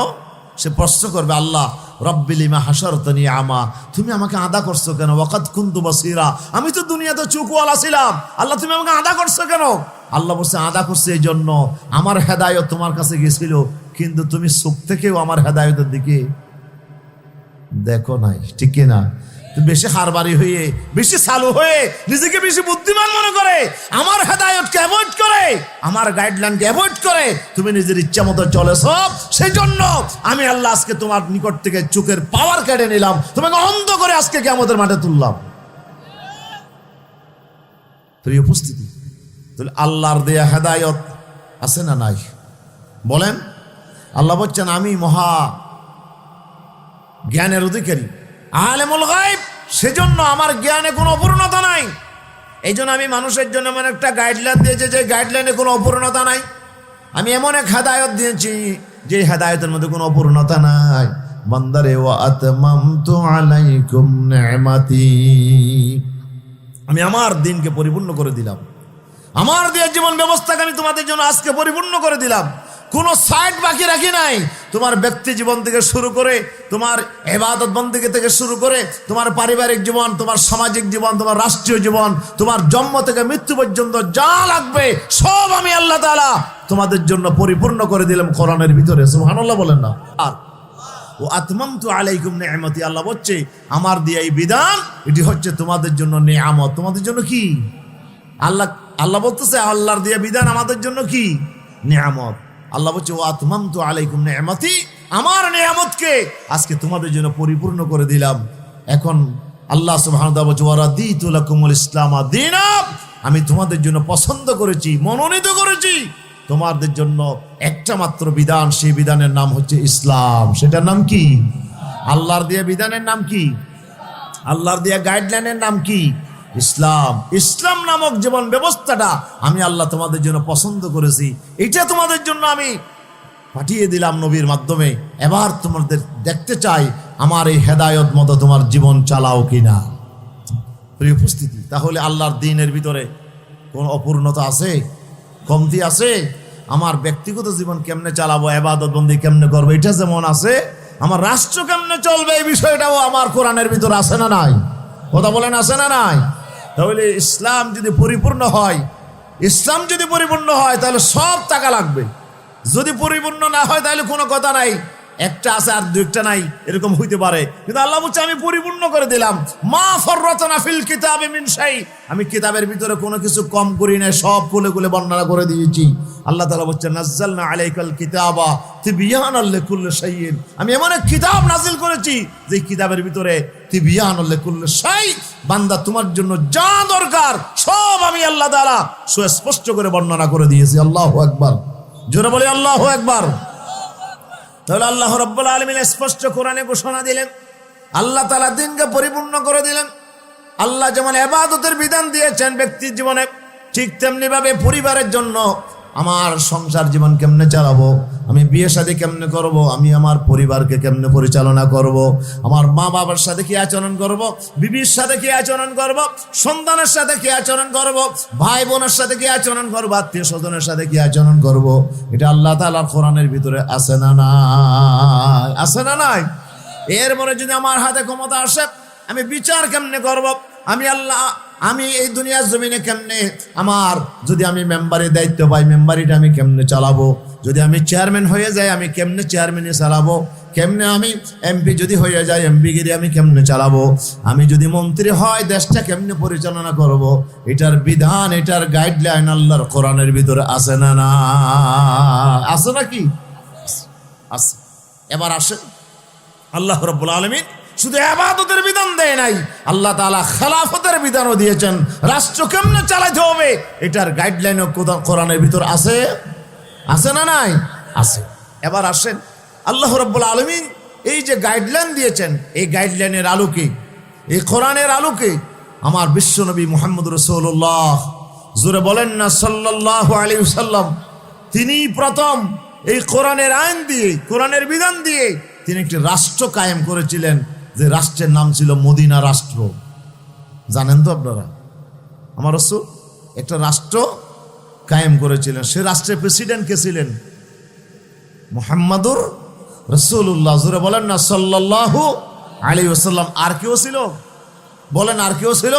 সে প্রশ্ন করবে, আল্লাহ রব্বি লিমা হাশারতানি আমা, তুমি আমাকে আধা করছো কেন? ওয়াকাদ কুনতু বাসীরা, আমি তো দুনিয়াতে চোখওয়ালা ছিলাম, আল্লাহ তুমি আমাকে আধা করছো কেন? আল্লাহ বলছে, আধা করছে এই জন্য আমার হেদায়েত তোমার কাছে গেছিল, কিন্তু তুমি চোখ থেকেও আমার হেদায়েতের দিকে দেখো নাই, ঠিক কিনা? বেশি হারবারি হয়ে, বেশি চালু হয়ে, নিজেকে বেশি বুদ্ধিমান মনে করে, আমার হেদায়েতকে অ্যাভয়েড করে, আমার গাইডলাইনকে অ্যাভয়েড করে তুমি নিজের ইচ্ছা মতো চলেছ, সেই জন্য আমি আল্লাহ আজকে তোমার নিকট থেকে চোখের পাওয়ার কেড়ে নিলাম, তোমাকে অন্ধ করে আজকে কিয়ামতের মাঠে তুললাম। প্রিয় উপস্থিতি, তাহলে আল্লাহর দেয়া হেদায়েত আছে না নাই? বলেন। আল্লাহ বলছেন, আমি মহা জ্ঞানের অধিকারী, আলেমুল গায়ব, সেজন্য আমার জ্ঞানে কোনো অপূর্ণতা নাই। এই জন্য আমি মানুষের জন্য এমন একটা গাইডলাইন দিয়েছি যে গাইডলাইনে কোনো অপূর্ণতা নাই। আমি এমন এক হেদায়েত দিয়েছি যে হেদায়েতের মধ্যে কোনো অপূর্ণতা নাই। বান্দারে, ওয়া আতমামতু আলাইকুম নি'মাতি, আমি আমার দিনকে পরিপূর্ণ করে দিলাম, আমার দেয়া জীবন ব্যবস্থাকে আমি তোমাদের জন্য আজকে পরিপূর্ণ করে দিলাম, কোনো সাইড বাকি রাখি নাই। তোমার ব্যক্তি জীবন থেকে শুরু করে, তোমার ইবাদত বন্দেগী থেকে শুরু করে, তোমার পারিবারিক জীবন, তোমার সামাজিক জীবন, তোমার রাষ্ট্রীয় জীবন, তোমার জন্ম থেকে মৃত্যু পর্যন্ত যা লাগবে সব আমি আল্লাহ তাআলা তোমাদের জন্য পরিপূর্ণ করে দিলাম কোরআনের ভিতরে। সুবহানাল্লাহ বলেন না? আর ও আতমামতু আলাইকুম নি'মাতি, আল্লাহ বলছে আমার দেয়া এই বিধান, এটি হচ্ছে তোমাদের জন্য নিয়ামত। তোমাদের জন্য কি? আল্লাহ বলতেছে আল্লাহর দেয়া বিধান আমাদের জন্য কি? নিয়ামত। আল্লাহ বলছে, ওয়া আতমামতু আলাইকুম নি'মাতি, আমার নিয়ামতকে আজকে তোমাদের জন্য পরিপূর্ণ করে দিলাম। এখন আল্লাহ সুবহানাহু ওয়া তাআলা বলছে, ওয়া রাদিতু লাকুমুল ইসলাম দীনা, আমি তোমাদের জন্য পছন্দ করেছি, মনোনীত করেছি তোমাদের জন্য একটা মাত্র বিধান, সেই বিধানের নাম হচ্ছে ইসলাম। সেটার নাম কি? আল্লাহর দেয়া বিধানের নাম কি? আল্লাহর দেয়া গাইডলাইনের নাম কি? ইসলাম। ইসলাম নামক জীবন ব্যবস্থাটা আমি আল্লাহ তোমাদের জন্য পছন্দ করেছি, এটা তোমাদের জন্য আমি পাঠিয়ে দিলাম নবীর মাধ্যমে। এবার তোমাদের দেখতে চাই আমার এই হেদায়েত মতো তোমার জীবন চালাও কিনা। প্রিয় উপস্থিতি, তাহলে আল্লাহর দ্বীনের ভিতরে কোন অপূর্ণতা আছে? কমতি আছে? আমার ব্যক্তিগত জীবন কেমনে চালাবো, ইবাদত বন্দি কেমনে করবো, এটা যেমন আছে, আমার রাষ্ট্র কেমনে চলবে এই বিষয়টাও আমার কোরআনের ভিতরে আছে না নাই? কথা বলেন, আছে না নাই? তাহলে ইসলাম যদি পরিপূর্ণ হয়, ইসলাম যদি পরিপূর্ণ হয় তাহলে সব টাকা লাগবে, যদি পরিপূর্ণ না হয় তাহলে কোনো কথা নাই, একটা আছে আর দুইটা নাই, এরকম হইতে পারে। কিন্তু আল্লাহ বলছে আমি পরিপূর্ণ করে দিলাম, মা ফাররাতনা ফিল কিতাবি মিন শাই, আমি কিতাবের ভিতরে কোনো কিছু কম করি না, সব খুলে খুলে বর্ণনা করে দিয়েছি। আল্লাহ তাআলা বলছে, নাযালনা আলাইকাল কিতাবা তিবয়ানাল লিকুল্লি শাইইন, আমি এমন এক কিতাব নাজিল করেছি যে কিতাবের ভিতরে তিবিয়ানুল লিকুল্লি শাই, বান্দা তোমার জন্য যা দরকার সব আমি আল্লাহ তাআলা সুস্পষ্ট করে বর্ণনা করে দিয়েছি। আল্লাহু আকবার, জোরে বলি আল্লাহু আকবার। তাহলে আল্লাহ রাব্বুল আলামিন স্পষ্ট কোরআনে ঘোষণা দিলেন, আল্লাহ তাআলা দিনকে পরিপূর্ণ করে দিলেন। আল্লাহ যেমন ইবাদতের বিধান দিয়েছেন ব্যক্তির জীবনে, ঠিক তেমনি ভাবে পরিবারের জন্য আমার সংসার জীবন কেমনে চালাবো, আমি বিয়ে শাদী কেমনে করব, আমি আমার পরিবারকে কেমনে পরিচালনা করব, আমার মা বাবার সাথে কি আচরণ করব, বিবির সাথে কি আচরণ করব, সন্তানের সাথে কি আচরণ করব, ভাই বোনের সাথে কি আচরণ করব, আত্মীয় স্বজনের সাথে কি আচরণ করব, এটা আল্লাহ তাআলার কোরআনের ভিতরে আছে না নাই? আছে না নাই? এর পরে যদি আমার হাতে ক্ষমতা আসে, আমি বিচার কেমনে করব, আমি এই দুনিয়ার জমিনে কেমনে আমার, যদি আমি মেম্বারের দায়িত্ব পাই মেম্বারিটা আমি কেমনে চালাবো, যদি আমি চেয়ারম্যান হয়ে যাই আমি কেমনে চেয়ারম্যানই চালাবো, কেমনে আমি এমপি যদি হয়ে যাই এমপিগিরি আমি কেমনে চালাবো, আমি যদি মন্ত্রী হয় দেশটা কেমনে পরিচালনা করব, এটার বিধান, এটার গাইডলাইন আল্লাহর কোরআনের ভিতরে আছে না? না আছে নাকি? আছে। এবার আসে আল্লাহ রাব্বুল আলামিন শুধু ইবাদতের বিধান দেয় নাই, আল্লাহ তাআলা খেলাফতের বিধানও দিয়েছেন। রাষ্ট্র কেমনে চালাতে হবে এটার গাইডলাইনও কোরআনের ভিতর আছে। আছে না নাই? আছে। এবার আসেন আল্লাহ রাব্বুল আলামিন এই যে গাইডলাইন দিয়েছেন, এই গাইডলাইনের আলোকে, এই কোরআনের আলোকে আমার বিশ্বনবী মুহাম্মদ রাসূলুল্লাহ, জোরে বলেন না সাল্লাল্লাহু আলাইহি ওয়াসাল্লাম, তিনি প্রথম এই কোরআনের আইন দিয়ে, কোরআনের বিধান দিয়ে তিনি একটি রাষ্ট্র কায়েম করেছিলেন, যে রাষ্ট্রের নাম ছিল মদিনা রাষ্ট্র। জানেন তো আপনারা, আমার রাসূল একটা রাষ্ট্র কায়েম করেছিলেন। সে রাষ্ট্রের প্রেসিডেন্ট কে ছিলেন? মুহাম্মাদুর রাসূলুল্লাহ, জোরে বলেন না সাল্লাল্লাহু আলাইহি ওয়াসাল্লাম। আর কেউ ছিল? বলেন আর কেউ ছিল?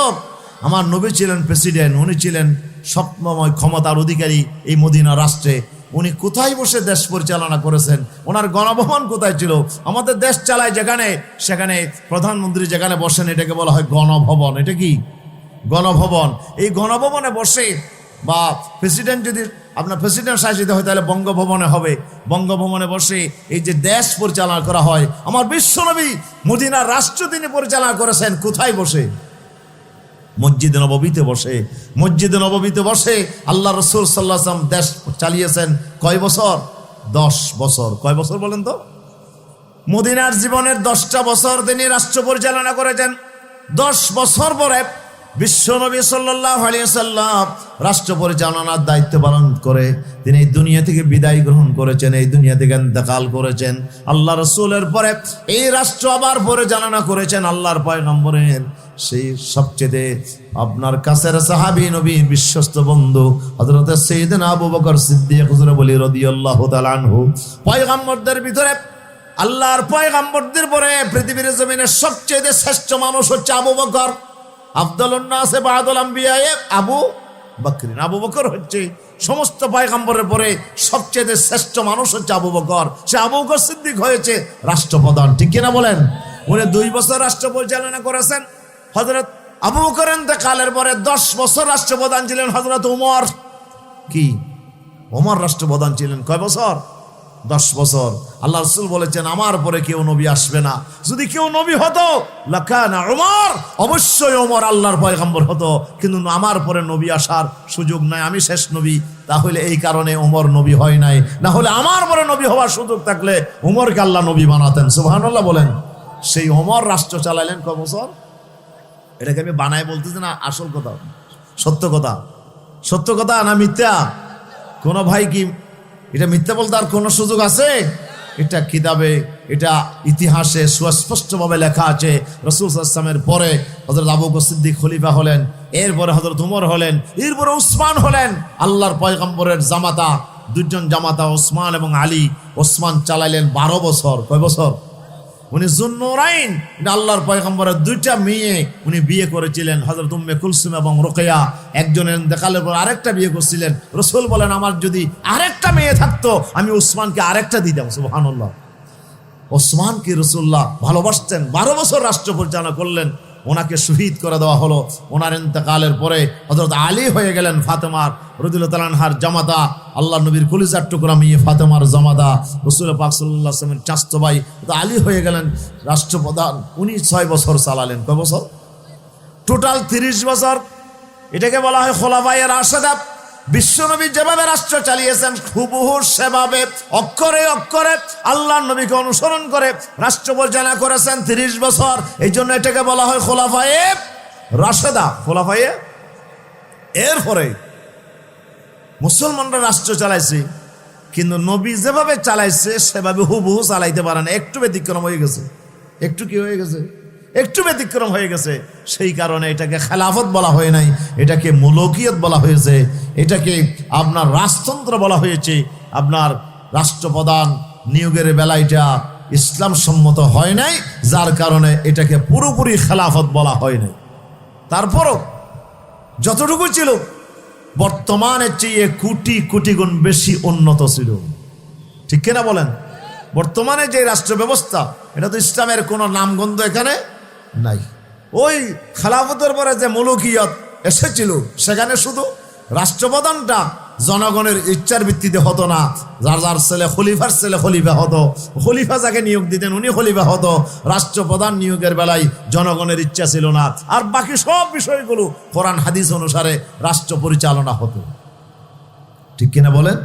আমার নবী ছিলেন প্রেসিডেন্ট, উনি ছিলেন সবময় ক্ষমতার অধিকারী এই মদিনা রাষ্ট্রে। উনি কোথায় বসে দেশ পরিচালনা করেছেন, ওনার গণভবন কোথায় ছিল? আমাদের দেশ চালায় যেখানে, সেখানে প্রধানমন্ত্রী যেখানে বসেন এটাকে বলা হয় গণভবন। এটা কি? গণভবন। এই গণভবনে বসে, বা প্রেসিডেন্ট যদি আপনার প্রেসিডেন্ট শাসিত হয় তাহলে বঙ্গভবনে হবে, বঙ্গভবনে বসে এই যে দেশ পরিচালনা করা হয়। আমার বিশ্বনবী মদিনার রাষ্ট্র তিনি পরিচালনা করেছেন কোথায় বসে? মসজিদে নববীতে বসে। মসজিদে নববীতে বসে আল্লাহ রাসূল সাল্লাল্লাহু আলাইহি ওয়াসাল্লাম দেশ চালিয়েছেন কয় বছর? 10 বছর। কয় বছর বলেন তো? মদিনার জীবনের 10টা বছর তিনি রাষ্ট্র পরিচালনা করেছেন। 10 বছর পরে বিশ্বনবী সাল্লাল্লাহু আলাইহি ওয়াসাল্লাম রাষ্ট্র পরিচালনার দায়িত্ব পালন করে তিনি এই দুনিয়া থেকে বিদায় গ্রহণ করেছেন, এই দুনিয়া থেকে ইন্তেকাল করেছেন। আল্লাহ রাসূলের পরে এই রাষ্ট্র আবার পরিচালনা করেছেন আল্লাহর পয়গম্বরের সেই সবচেয়ে আপনার কাছের সাহাবী, নবী, বিশ্বস্ত বন্ধু হযরত সাইয়েদনা আবু বকর সিদ্দিক হুজুরে বলি রাদিয়াল্লাহু তাআলা আনহু। পয়গম্বরদের ভিতরে, আল্লাহর পয়গম্বরদের পরে পৃথিবীর জমিনে সবচেয়ে শ্রেষ্ঠ মানুষ হচ্ছে আবু বকর। আফদালুন নাস বা'দাল আম্বিয়া আবু বকর। আবু বকর হচ্ছে সমস্ত পয়গম্বরের পরে সবচেয়ে শ্রেষ্ঠ মানুষ হচ্ছে আবু বকর। সে আবু বকর সিদ্দিক হয়েছে রাষ্ট্রপ্রধান, ঠিক কিনা বলেন? উনি 2 বছর রাষ্ট্র পরিচালনা করেছেন। হযরত আবু বকর ইন্তেকালের পরে 10 বছর রাষ্ট্রপ্রধান ছিলেন হযরত ওমর। কি? ওমর রাষ্ট্রপ্রধান ছিলেন কয় বছর? 10 বছর। আল্লাহ রাসূল বলেছেন আমার পরে কেউ নবী আসবে না। যদি কেউ নবী হতো লাকানা ওমর, অবশ্যই ওমর আল্লাহর পয়গম্বর হতো, কিন্তু আমার পরে নবী আসার সুযোগ নাই, আমি শেষ নবী। তাহলে এই কারণে ওমর নবী হয় নাই, না হলে আমার পরে নবী হওয়ার সুযোগ থাকলে ওমরকে আল্লাহ নবী বানাতেন। সুবহানাল্লাহ বলেন। সেই ওমর রাষ্ট্র চালাইলেন কয় বছর? এটাকে আমি বানায় বলতেছি না, আসল কথা, সত্য কথা। সত্য কথা না মিথ্যা? কোন ভাই কি এটা মিথ্যা বলতে আর কোনো সুযোগ আছে? এটা কিতাবে, এটা ইতিহাসে সুস্পষ্টভাবে লেখা আছে। রাসূল সাল্লাল্লাহু আলাইহি ওয়াসাল্লামের পরে হযরত আবু বকর সিদ্দিক খলিফা হলেন, এরপরে হযরত ওমর হলেন, এরপরে উসমান হলেন। আল্লাহর পয়গম্বরের জামাতা, 2 জন জামাতা ওসমান এবং আলী। ওসমান চালাইলেন 12 বছর। কয় বছর? উনি যুন্নুরাইন, আল্লাহর পয়গম্বরের 2টা মেয়ে উনি বিয়ে করেছিলেন, হযরত উম্মে কুলসুম এবং রুকাইয়া। একজনের ইন্তেকালের পর আরেকটা বিয়ে করেছিলেন। রাসূল বলেন আমার যদি আরেকটা মেয়ে থাকতো আমি উসমানকে আরেকটা দিতাম। সুবহানাল্লাহ। ওসমানকে রাসূলুল্লাহ ভালোবাসতেন। 12 বছর রাষ্ট্র পরিচালনা করলেন। ওনাকে শহীদ করে দেওয়া হলো। ওনার ইন্তেকালের পরে হযরত আলী হয়ে গেলেন ফাতেমার রাদিয়াল্লাহু তাআলা আনহার জামাতা, আল্লাহ নবীর কলিজার টুকরা মেয়ে ফাতেমার জামাতা, রাসূল পাক সাল্লাল্লাহু আলাইহি ওয়াসাল্লামের চাচতো ভাই আলী হয়ে গেলেন রাষ্ট্রপ্রধান। উনি 6 বছর চালালেন। কয় বছর? টোটাল 30 বছর। এটাকে বলা হয় খোলাফায়ে রাশেদা। বিশ্বনবী যেভাবে রাষ্ট্র চালিয়েছেন হুবহু সেভাবে অক্ষরে অক্ষরে আল্লাহর নবীকে অনুসরণ করে রাষ্ট্র পরিচালনা করেছেন 30 বছর। এই জন্য এটাকে বলা হয় খোলাফায়ে রাশেদা। খোলাফায়ে। এরপরে মুসলমানরা রাষ্ট্র চালাইছে, কিন্তু নবী যেভাবে চালাইছে সেভাবে হুবহু চালাইতে পারে না। একটু ব্যতিক্রম হয়ে গেছে। একটু কি হয়ে গেছে? একটু ব্যতিক্রম হয়ে গেছে। সেই কারণে এটাকে খেলাফত বলা হয় নাই, এটাকে মুলকিয়ত বলা হয়েছে, এটাকে আপনার রাজতন্ত্র বলা হয়েছে। আপনার রাষ্ট্রপ্রধান নিয়োগের বেলা এটা ইসলাম সম্মত হয় নাই, যার কারণে এটাকে পুরোপুরি খেলাফত বলা হয় নাই। তারপরও যতটুকু ছিল বর্তমানের চেয়ে কোটি কোটি গুণ বেশি উন্নত ছিল। ঠিক কিনা বলেন? বর্তমানে যে রাষ্ট্র ব্যবস্থা, এটা তো ইসলামের কোনো নামগন্ধ এখানে নাই। ওই খেলাফতের পরে যে মুলকিয়ত এসেছিল সেখানে শুধু রাষ্ট্রপ্রধানটা জনগণের ইচ্ছার ভিত্তিতে হতো না। যার যার ছেলে খলিফার ছেলে খলিফা হতো, খলিফা যাকে নিয়োগ দিতেন উনি খলিফা হতো। রাষ্ট্রপ্রধান নিয়োগের বেলায় জনগণের ইচ্ছা ছিল না, আর বাকি সব বিষয়গুলো কোরআন হাদিস অনুসারে রাষ্ট্র পরিচালনা হতো। ঠিক কিনা বলেন?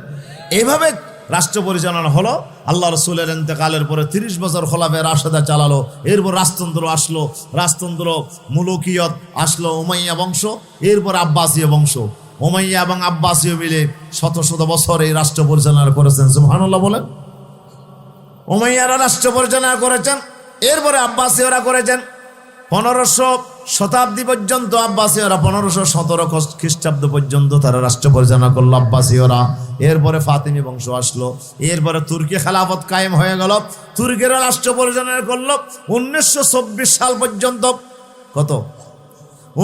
এইভাবে রাষ্ট্র পরিচালনা হলো। আল্লাহ রসুলের ইন্তেকালের পরে 30 বছর খোলাফায়ে রাশেদা চালালো। এরপর রাজতন্ত্র আসলো, রাজতন্ত্র মুলকিয়ত আসলো উমাইয়া বংশ, এরপর আব্বাসীয় বংশ। উমাইয়া এবং আব্বাসীয় মিলে শত শত বছর এই রাষ্ট্র পরিচালনা করেছেন। সুবহানাল্লাহ বলেন। উমাইয়ারা রাষ্ট্র পরিচালনা করেছেন, এরপরে আব্বাসীয়রা করেছেন 1500 শতাব্দী পর্যন্ত। আব্বাসীয়রা 1517 খ্রিস্টাব্দ পর্যন্ত তারা রাষ্ট্র পরিচালনা করলো আব্বাসীয়রা। এরপরে ফাতিমি বংশ আসলো, এরপরে তুর্কি খেলাফত কায়েম হয়ে গেল। তুর্কিরা রাষ্ট্র পরিচালনা করলো 1924 সাল পর্যন্ত। কত?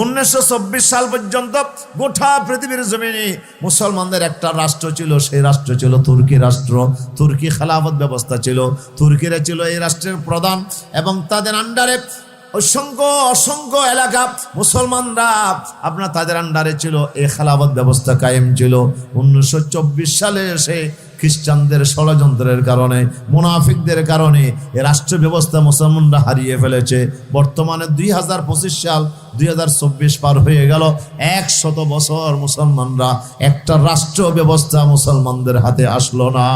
1924 সাল পর্যন্ত গোটা পৃথিবীর জমিনে মুসলমানদের একটা রাষ্ট্র ছিল, সেই রাষ্ট্র ছিল তুর্কি রাষ্ট্র। তুর্কি খেলাফত ব্যবস্থা ছিল, তুর্কিরা ছিল এই রাষ্ট্রের প্রধান, এবং তাদের আন্ডারে অসংখ্য অসংখ্য এলাকা মুসলমানরা আপনার তাদের আন্ডারে ছিল। এই খেলাফত ব্যবস্থা কায়েম ছিল। 1924 সালে এসে খ্রিস্টানদের ষড়যন্ত্রের কারণে, মুনাফিকদের কারণে এই রাষ্ট্র ব্যবস্থা মুসলমানরা হারিয়ে ফেলেছে। বর্তমানে 2025 সাল, 2024 পার হয়ে গেল। 100 বছর মুসলমানরা একটা রাষ্ট্র ব্যবস্থা মুসলমানদের হাতে আসলো না,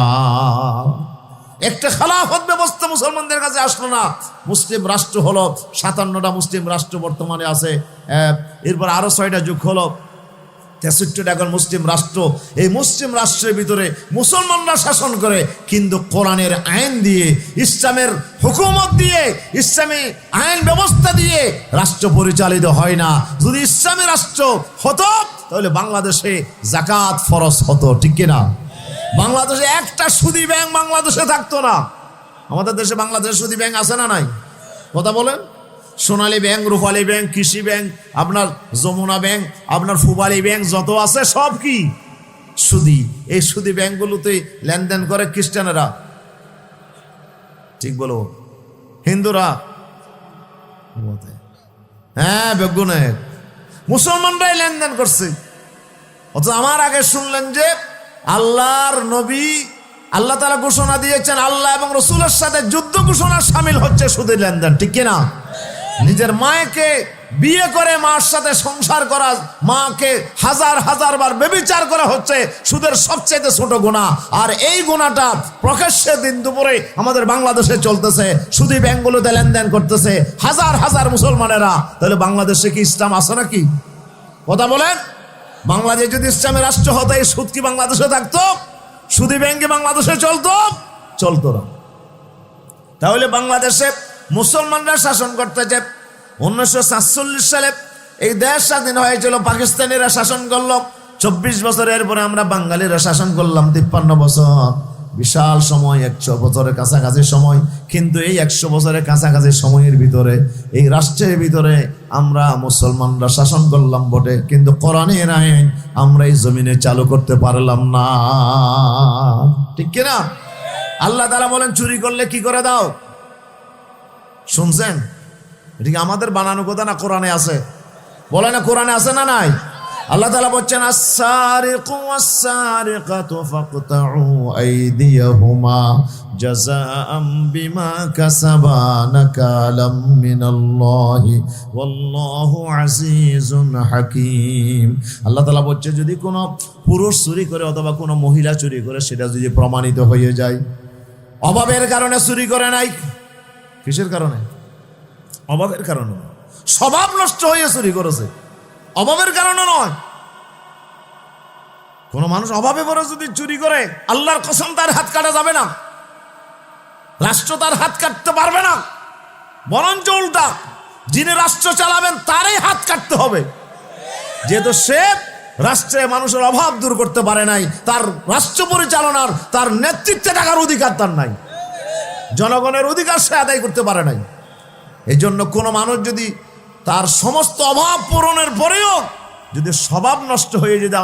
একটা খেলাফত ব্যবস্থা মুসলমানদের কাছে আসলো না। মুসলিম রাষ্ট্র হলো 57টা মুসলিম রাষ্ট্র বর্তমানে আছে। এরপর আরো 6টা যুগ হলো 63টা এখন মুসলিম রাষ্ট্র। এই মুসলিম রাষ্ট্রের ভিতরে মুসলমানরা শাসন করে, কিন্তু কোরআনের আইন দিয়ে, ইসলামের হুকুমত দিয়ে, ইসলামী আইন ব্যবস্থা দিয়ে রাষ্ট্র পরিচালিত হয় না। যদি ইসলামী রাষ্ট্র হতো তাহলে বাংলাদেশে যাকাত ফরজ হতো। ঠিক কিনা? বাংলাদেশে একটা সুদী ব্যাংক বাংলাদেশে থাকতো না। আমাদের দেশে বাংলাদেশে সুদী ব্যাংক আছে না নাই? কথা বলেন। সোনালী ব্যাংক, রূপালী ব্যাংক, কৃষি ব্যাংক, আপনার যমুনা ব্যাংক, আপনার ফুবালী ব্যাংক যত আছে সব কি সুদী। এই সুদী ব্যাংকগুলোতে লেনদেন করে খ্রিস্টানেরা, ঠিক বলো, হিন্দুরা, হ্যাঁ বেগুনে মুসলমানরাই লেনদেন করছে। অথচ আমার আগে শুনলেন যে আল্লাহর নবী, আল্লাহ তাআলা ঘোষণা দিয়েছেন আল্লাহ এবং রসুলের সাথে যুদ্ধ ঘোষণা শামিল হচ্ছে সুদের লেনদেন। ঠিক কিনা? নিজের মাকে বিয়ে করে মার সাথে সংসার করা, মাকে হাজার হাজার বার ব্যভিচার করা হচ্ছে সুদের সবচেয়ে ছোট গুনাহ। আর এই গুনাহটা প্রকাশ্যে দিন দুপুরে আমাদের বাংলাদেশে চলতেছে। সুদী ব্যাংকগুলোতে লেনদেন করতেছে হাজার হাজার মুসলমানেরা। তাহলে বাংলাদেশে কি ইসলাম আছে নাকি? কথা বলেন। বাংলাদেশ যদি ইসলামের রাষ্ট্র হতো এই সুদ কি বাংলাদেশে থাকতো? সুদী ব্যাংকে বাংলাদেশে চলতো না। তাহলে বাংলাদেশে মুসলমানরা শাসন করতেছে। 1947 সালে এই দেশ স্বাধীন হয়েছিল, পাকিস্তানিরা শাসন করলো 24 বছরের পরে আমরা বাঙালিরা শাসন করলাম 53 বছর। বিশাল সময়, 100 বছরের কাছাকাছি সময়। কিন্তু এই 100 বছরের কাছাকাছি সময়ের ভিতরে এই রাষ্ট্রের ভিতরে আমরা মুসলমানরা শাসন করলাম বটে, কিন্তু কোরআনের আইন আমরা এই জমিনে চালু করতে পারলাম না। ঠিক কিনা? আল্লাহ তাআলা বলেন চুরি করলে কি করে দাও? শুনছেন? এটা কি আমাদের বানানো কথা না কোরআনে আছে? বলে না কোরআনে আছে না নাই? আল্লাহ তাআলা বলছেন আস-সারিকু ওয়াস-সারিকাতু ফাকতাউ আইদিয়াহুমা জাযাআম বিমা কাসাবা নাকালাম মিনাল্লাহি ওয়াল্লাহু আজিজুন হাকীম। আল্লাহ তাআলা বলছে যদি কোনো পুরুষ চুরি করে অথবা কোনো মহিলা চুরি করে, সেটা যদি প্রমাণিত হয়ে যায়, অভাবের কারণে চুরি করে নাই, কিসের কারণে? অভাবের কারণে। স্বভাব নষ্ট হয়ে চুরি করেছে, অভাবের কারণে নয়। কোন মানুষ অভাবে পড়ে যদি চুরি করে, আল্লাহর কসম তার হাত কাটা যাবে না, রাষ্ট্র তার হাত কাটতে পারবে না, বরঞ্চ উল্টা যিনি রাষ্ট্র চালাবেন তারই হাত কাটতে হবে। যেহেতু সে রাষ্ট্রে মানুষের অভাব দূর করতে পারে নাই, তার রাষ্ট্র পরিচালনার, তার নেতৃত্বে থাকার অধিকার তার নাই, জনগণের অধিকার সে আদায় করতে পারে নাই। এই জন্য কোনো মানুষ যদি তার সমস্ত অভাব পূরণের পরেও যদি স্বভাব নষ্ট হয়ে যদি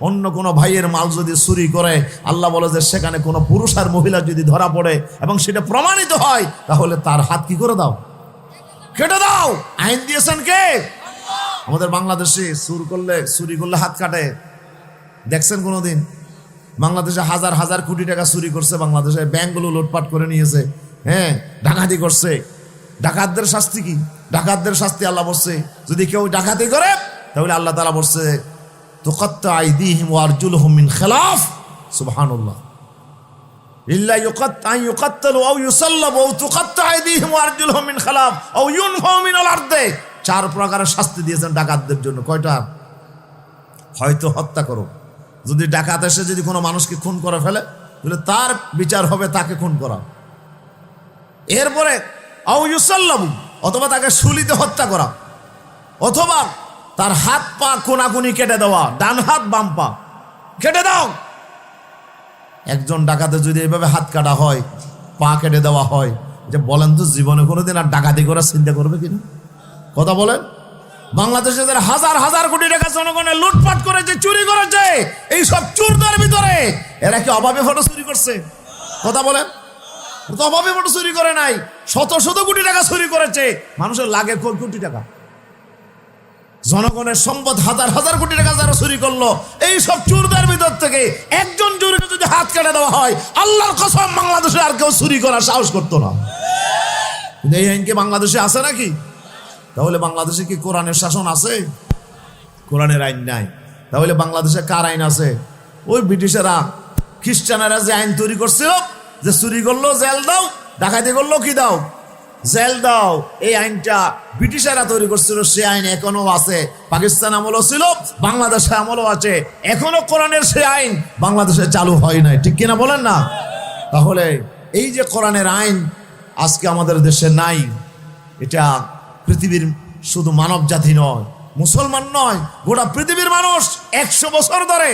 অন্য কোনো ভাইয়ের মাল যদি চুরি করে, আল্লাহ বলে যে সেখানে কোনো পুরুষ আর মহিলা যদি ধরা পড়ে এবং সেটা প্রমাণিত হয়, তাহলে তার হাত কি করে দাও? কেটে দাও। আইন দিয়েছেন কে? আমাদের বাংলাদেশে চুরি করলে হাত কাটে। দেখছেন কোনোদিন? বাংলাদেশে হাজার হাজার কোটি টাকা চুরি করছে, বাংলাদেশে ব্যাংকগুলো লুটপাট করে নিয়েছে, হ্যাঁ, ডাকাতি করছে। ডাকাতদের শাস্তি কি? ডাকাতদের শাস্তি আল্লাহ বলছে যদি কেউ ডাকাতি করে তাহলে আল্লাহ তাআলা বলছে তুকাত্তা আইদিহিম ওয়া আরজুলুহুম মিন খিলাফ। সুবহানাল্লাহ। ইল্লা ইউকাত্তালু আও ইউসাল্লাবু আও তুকাত্তা আইদিহিম ওয়া আরজুলুহুম মিন খিলাফ আও ইউনফাউ মিনাল আরদে। 4 প্রকারের শাস্তি দিয়েছেন ডাকাতদের জন্য। কয়টা? হয়তো হত্যা করো, যদি ডাকাত এসে যদি কোনো মানুষকে খুন করে ফেলে তাহলে তার বিচার হবে তাকে খুন করা। এরপরে আও ইউসাল্লাবু, অথবা তাকে শুলিতে হত্যা করা, অথবা তার হাত পা কোনাকুনি কেটে দেওয়া, ডান হাত বাম পা কেটে দাও। একজন ডাকাতের যদি এইভাবে হাত কাটা হয়, পা কেটে দেওয়া হয়, যে বলেন তো জীবনে কোনোদিন আর ডাকাতি করার চিন্তা করবে কিনা? কথা বলেন। বাংলাদেশে যারা হাজার হাজার কোটি টাকা জনগণের লুটপাট করেছে, চুরি করেছে, এই সব চোরদের ভিতরে এরা কি অভাবে ফটো চুরি করছে? কথা বলেন। তো অভাবে ফটো চুরি করে নাই, শত শত কোটি টাকা চুরি করেছে। মানুষের লাগে কোটি টাকা, জনগণের সম্পদ হাজার হাজার কোটি টাকা যারা চুরি করলো, এই সব চোরদের ভিতর থেকে একজন চোরকে যদি হাত কেটে দেওয়া হয়, আল্লাহর কসম বাংলাদেশে আর কেউ চুরি করার সাহস করতো না। কিন্তু এই আইন কি বাংলাদেশে আছে নাকি? তাহলে বাংলাদেশে কি কোরআনের শাসন আছে? কোরআনের আইন নাই। তাহলে বাংলাদেশে কার আইন আছে? ওই ব্রিটিশেরা, খ্রিস্টানেরা যে আইন তৈরি করছিল, যে চুরি করলো জেল দাও, ডাকাতি করলো কি দাও? জেল দাও। এই আইনটা ব্রিটিশেরা তৈরি করছিল, সে আইন এখনো আছে। পাকিস্তান আমলও ছিল, বাংলাদেশে আমলও আছে, এখনো কোরআনের সে আইন বাংলাদেশে চালু হয় নাই। ঠিক কিনা বলেন না? তাহলে এই যে কোরআনের আইন আজকে আমাদের দেশে নাই, এটা পৃথিবীর শুধু মানব জাতি নয়, মুসলমান নয়, গোটা পৃথিবীর মানুষ 100 বছর ধরে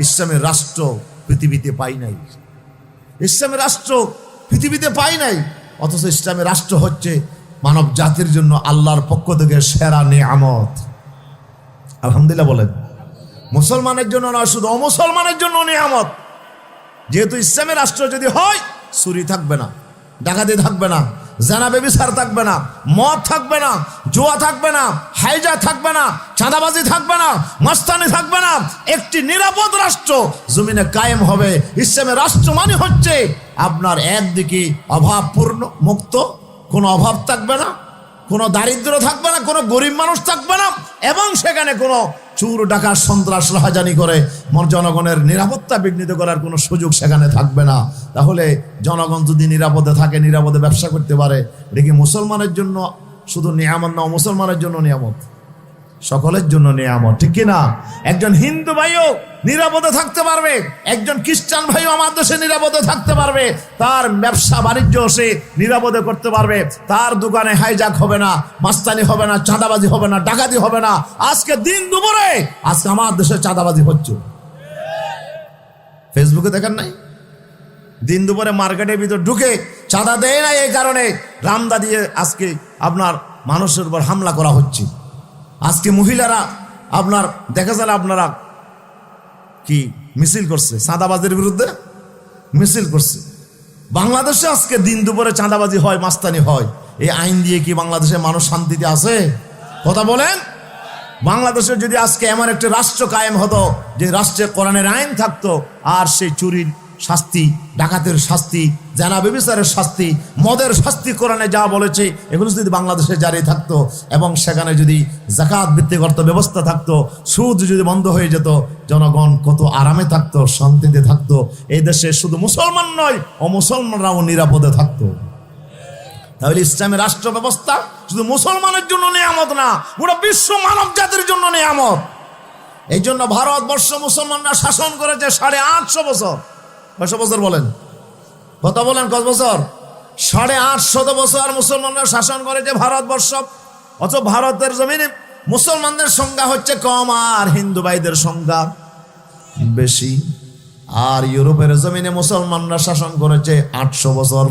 ইসলামের রাষ্ট্র পৃথিবীতে পাই নাই। ইসলামের রাষ্ট্র পৃথিবীতে পাই নাই, অথচ ইসলামের রাষ্ট্র হচ্ছে মানব জাতির জন্য আল্লাহর পক্ষ থেকে সেরা নিয়ামত। আলহামদুলিল্লাহ বলেন। মুসলমানের জন্য নয়, শুধু অমুসলমানের জন্য নিয়ামত। যেহেতু ইসলামের রাষ্ট্র যদি হয়, চুরি থাকবে না, ডাকাতি থাকবে না, জানা বেবিচার থাকবে না, মদ থাকবে না, জুয়া থাকবে না, হাইজা থাকবে না, চাঁদাবাজি থাকবে না, মাস্তানি থাকবে না। একটি নিরাপদ রাষ্ট্র জমিনে কায়েম হবে। ইসলামের রাষ্ট্র মানে হচ্ছে আপনার একদিকে অভাবপূর্ণ মুক্ত, কোনো অভাব থাকবে না, কোনো দারিদ্র থাকবে না, কোনো গরিব মানুষ থাকবে না, এবং সেখানে কোনো চোর ডাকাত সন্ত্রাস রাহাজানি করে জনগণের নিরাপত্তা বিঘ্নিত করার কোনো সুযোগ সেখানে থাকবে না। তাহলে জনগণ যদি নিরাপদে থাকে, নিরাপদে ব্যবসা করতে পারে, এটা কি মুসলমানের জন্য শুধু নিয়ামত না, মুসলমানের জন্য নিয়ামত, সকলের জন্য নিয়ামত। ঠিক কিনা? একজন হিন্দু ভাইও নিরাপদে থাকতে পারবে, একজন খ্রিস্টান ভাইও আমার দেশে নিরাপদে থাকতে পারবে, তার ব্যবসা বাণিজ্য সে নিরাপদে করতে পারবে, তার দোকানে হাইজাক হবে না, মাস্তানি হবে না, চাঁদাবাজি হবে না, ডাকাতি হবে না। আজকে দিন দুপুরে আজকে আমার দেশে চাঁদাবাজি হচ্ছে, ফেসবুকে দেখেন নাই? দিন দুপুরে মার্কেটের ভিতর ঢুকে চাঁদা দেয় না, এই কারণে রামদা দিয়ে আজকে আপনার মানুষের উপর হামলা করা হচ্ছে। আজকে মহিলারা আপনার দেখা যায়, আপনারা কি মিছিল করছে, চাঁদাবাজির বিরুদ্ধে মিছিল করছে। বাংলাদেশে আজকে দিন দুপুরে চাঁদাবাজি হয়, মাস্তানি হয়, এই আইন দিয়ে কি বাংলাদেশের মানুষ শান্তিতে আছে? কথা বলেন। বাংলাদেশে যদি আজকে এমন একটা রাষ্ট্র কায়েম হতো যে রাষ্ট্রে কোরআনের আইন থাকতো, আর সেই চুরির শাস্তি, ডাকাতের শাস্তি, জানা ব্যভিচারের শাস্তি, মদের শাস্তি কোরআনে যা বলেছে এগুলো যদি বাংলাদেশে জারি থাকতো, এবং সেখানে যদি যাকাত ভিত্তিক অর্থ ব্যবস্থা থাকতো, সুদ যদি বন্ধ হয়ে যেত, জনগণ কত আরামে থাকতো, শান্তিতে থাকতো। এই দেশে শুধু মুসলমান নয়, অমুসলমানরাও নিরাপদে থাকতো। তাহলে ইসলামের রাষ্ট্র ব্যবস্থা শুধু মুসলমানের জন্য নিয়ামত না, পুরো বিশ্ব মানব জাতির জন্য নিয়ামত। এই জন্য ভারতবর্ষ মুসলমানরা শাসন করেছে 850 বছর। কত বছর বলেন? কথা বলেন, কত বছর? 850 বছর মুসলমানরা শাসন করেছে ভারতবর্ষ। অথচ ভারতের জমিনে মুসলমানদের সংখ্যা হচ্ছে কম, আর হিন্দু ভাইদের সংখ্যা বেশি। আর ইউরোপের জমিনে মুসলমানরা শাসন করেছে 800 বছর।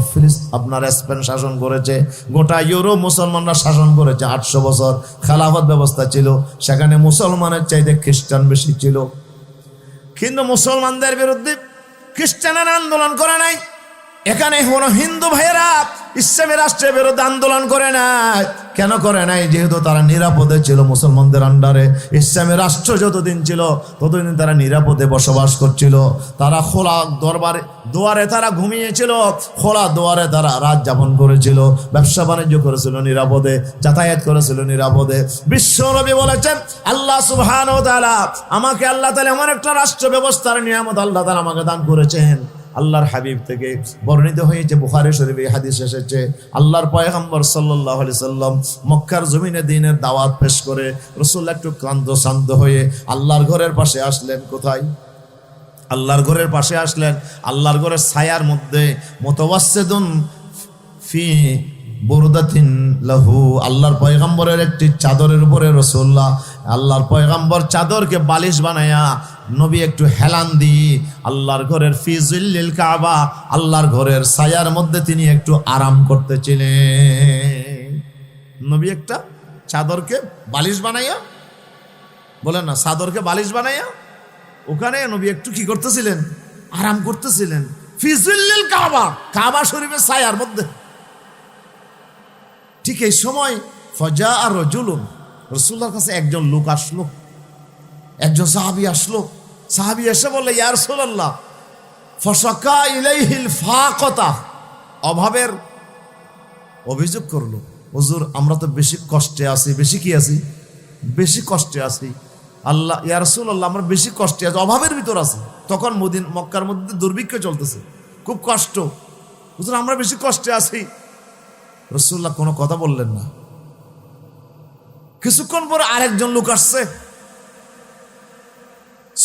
আপনার স্পেন শাসন করেছে, গোটা ইউরোপ মুসলমানরা শাসন করেছে 800 বছর। খেলাফত ব্যবস্থা ছিল, সেখানে মুসলমানের চাইতে খ্রিস্টান বেশি ছিল। কিন্তু মুসলমানদের বিরুদ্ধে খ্রিস্টানেরা আন্দোলন করে নাই। এখানে কোনো হিন্দু ভাইয়েরা ইসলামী রাষ্ট্রের বিরুদ্ধে আন্দোলন করে নাই। কেন করে নাই? যেহেতু তারা নিরাপদে ছিল মুসলমানদের আন্ডারে। ইসলামী রাষ্ট্র যতদিন ছিল ততদিন তারা নিরাপদে বসবাস করছিল। তারা খোলা দুয়ারে তারা ঘুমিয়েছিল, খোলা দুয়ারে তারা রাত যাপন করেছিল, ব্যবসা বাণিজ্য করেছিল নিরাপদে, যাতায়াত করেছিল নিরাপদে। বিশ্বনবী বলেছেন, আল্লাহ সুবহানাহু ওয়া তাআলা আমাকে, আল্লাহ তাআলা এমন একটা রাষ্ট্র ব্যবস্থার নিয়ামত আল্লাহ তাআলা আমাকে দান করেছেন। আল্লাহর হাবিব থেকে বর্ণিত হয়েছে, বুখারী শরীফে হাদিস এসেছে, আল্লাহর পয়গম্বর সাল্লাল্লাহু আলাইহি সাল্লাম মক্কার জমিনে দ্বীনের দাওয়াত পেশ করে রাসূলুল্লাহ একটু শান্ত হয়ে আল্লাহর ঘরের পাশে আসলেন। কোথায়? আল্লাহর ঘরের পাশে আসলেন। আল্লাহর ঘরের ছায়ার মধ্যে মুতাওয়াসসিদুন ফি বুরদাতিন লাহু, আল্লাহর পয়গম্বরের একটি চাদরের উপরে রাসূলুল্লাহ, আল্লাহর পয়গম্বর চাদরকে বালিশ বানায়া নবী একটু হেলান দিয়ে আল্লাহর ঘরের ফি জিল্লিল কাবা, আল্লাহর ঘরের ছায়ার মধ্যে তিনি একটু আরাম করতেছিলেন। নবী একটা চাদরকে বালিশ বানাইয়া, বলেন না, চাদরকে বালিশ বানাইয়া ওখানে নবী একটু কি করতেছিলেন? আরাম করতেছিলেন। ফি জিল্লিল কাবা, কাবা শরীফের ছায়ার মধ্যে। ঠিক এই সময় ফাজা আর রাজুলুন, রাসূলুল্লাহর কাছে একজন লোক আসলো, একজন সাহাবী আসলো। সাহাবী এসে বলল, ইয়া রাসূলুল্লাহ, ফাশাকা ইলাইহিল ফাকাতা, অভাবের অভিযোগ করলো। হুজুর, আমরা তো বেশি কষ্টে আছি। বেশি কি আছি? বেশি কষ্টে আছি। আল্লাহ, ইয়া রাসূলুল্লাহ, আমরা বেশি কষ্টে আছি, অভাবের ভিতর আছি। তখন মক্কার মধ্যে দুর্ভিক্ষ চলতেছে, খুব কষ্ট। হুজুর, আমরা বেশি কষ্টে আছি। রাসূলুল্লাহ কোনো কথা বললেন না। কিছুক্ষণ পর আরেকজন লোক আসছে।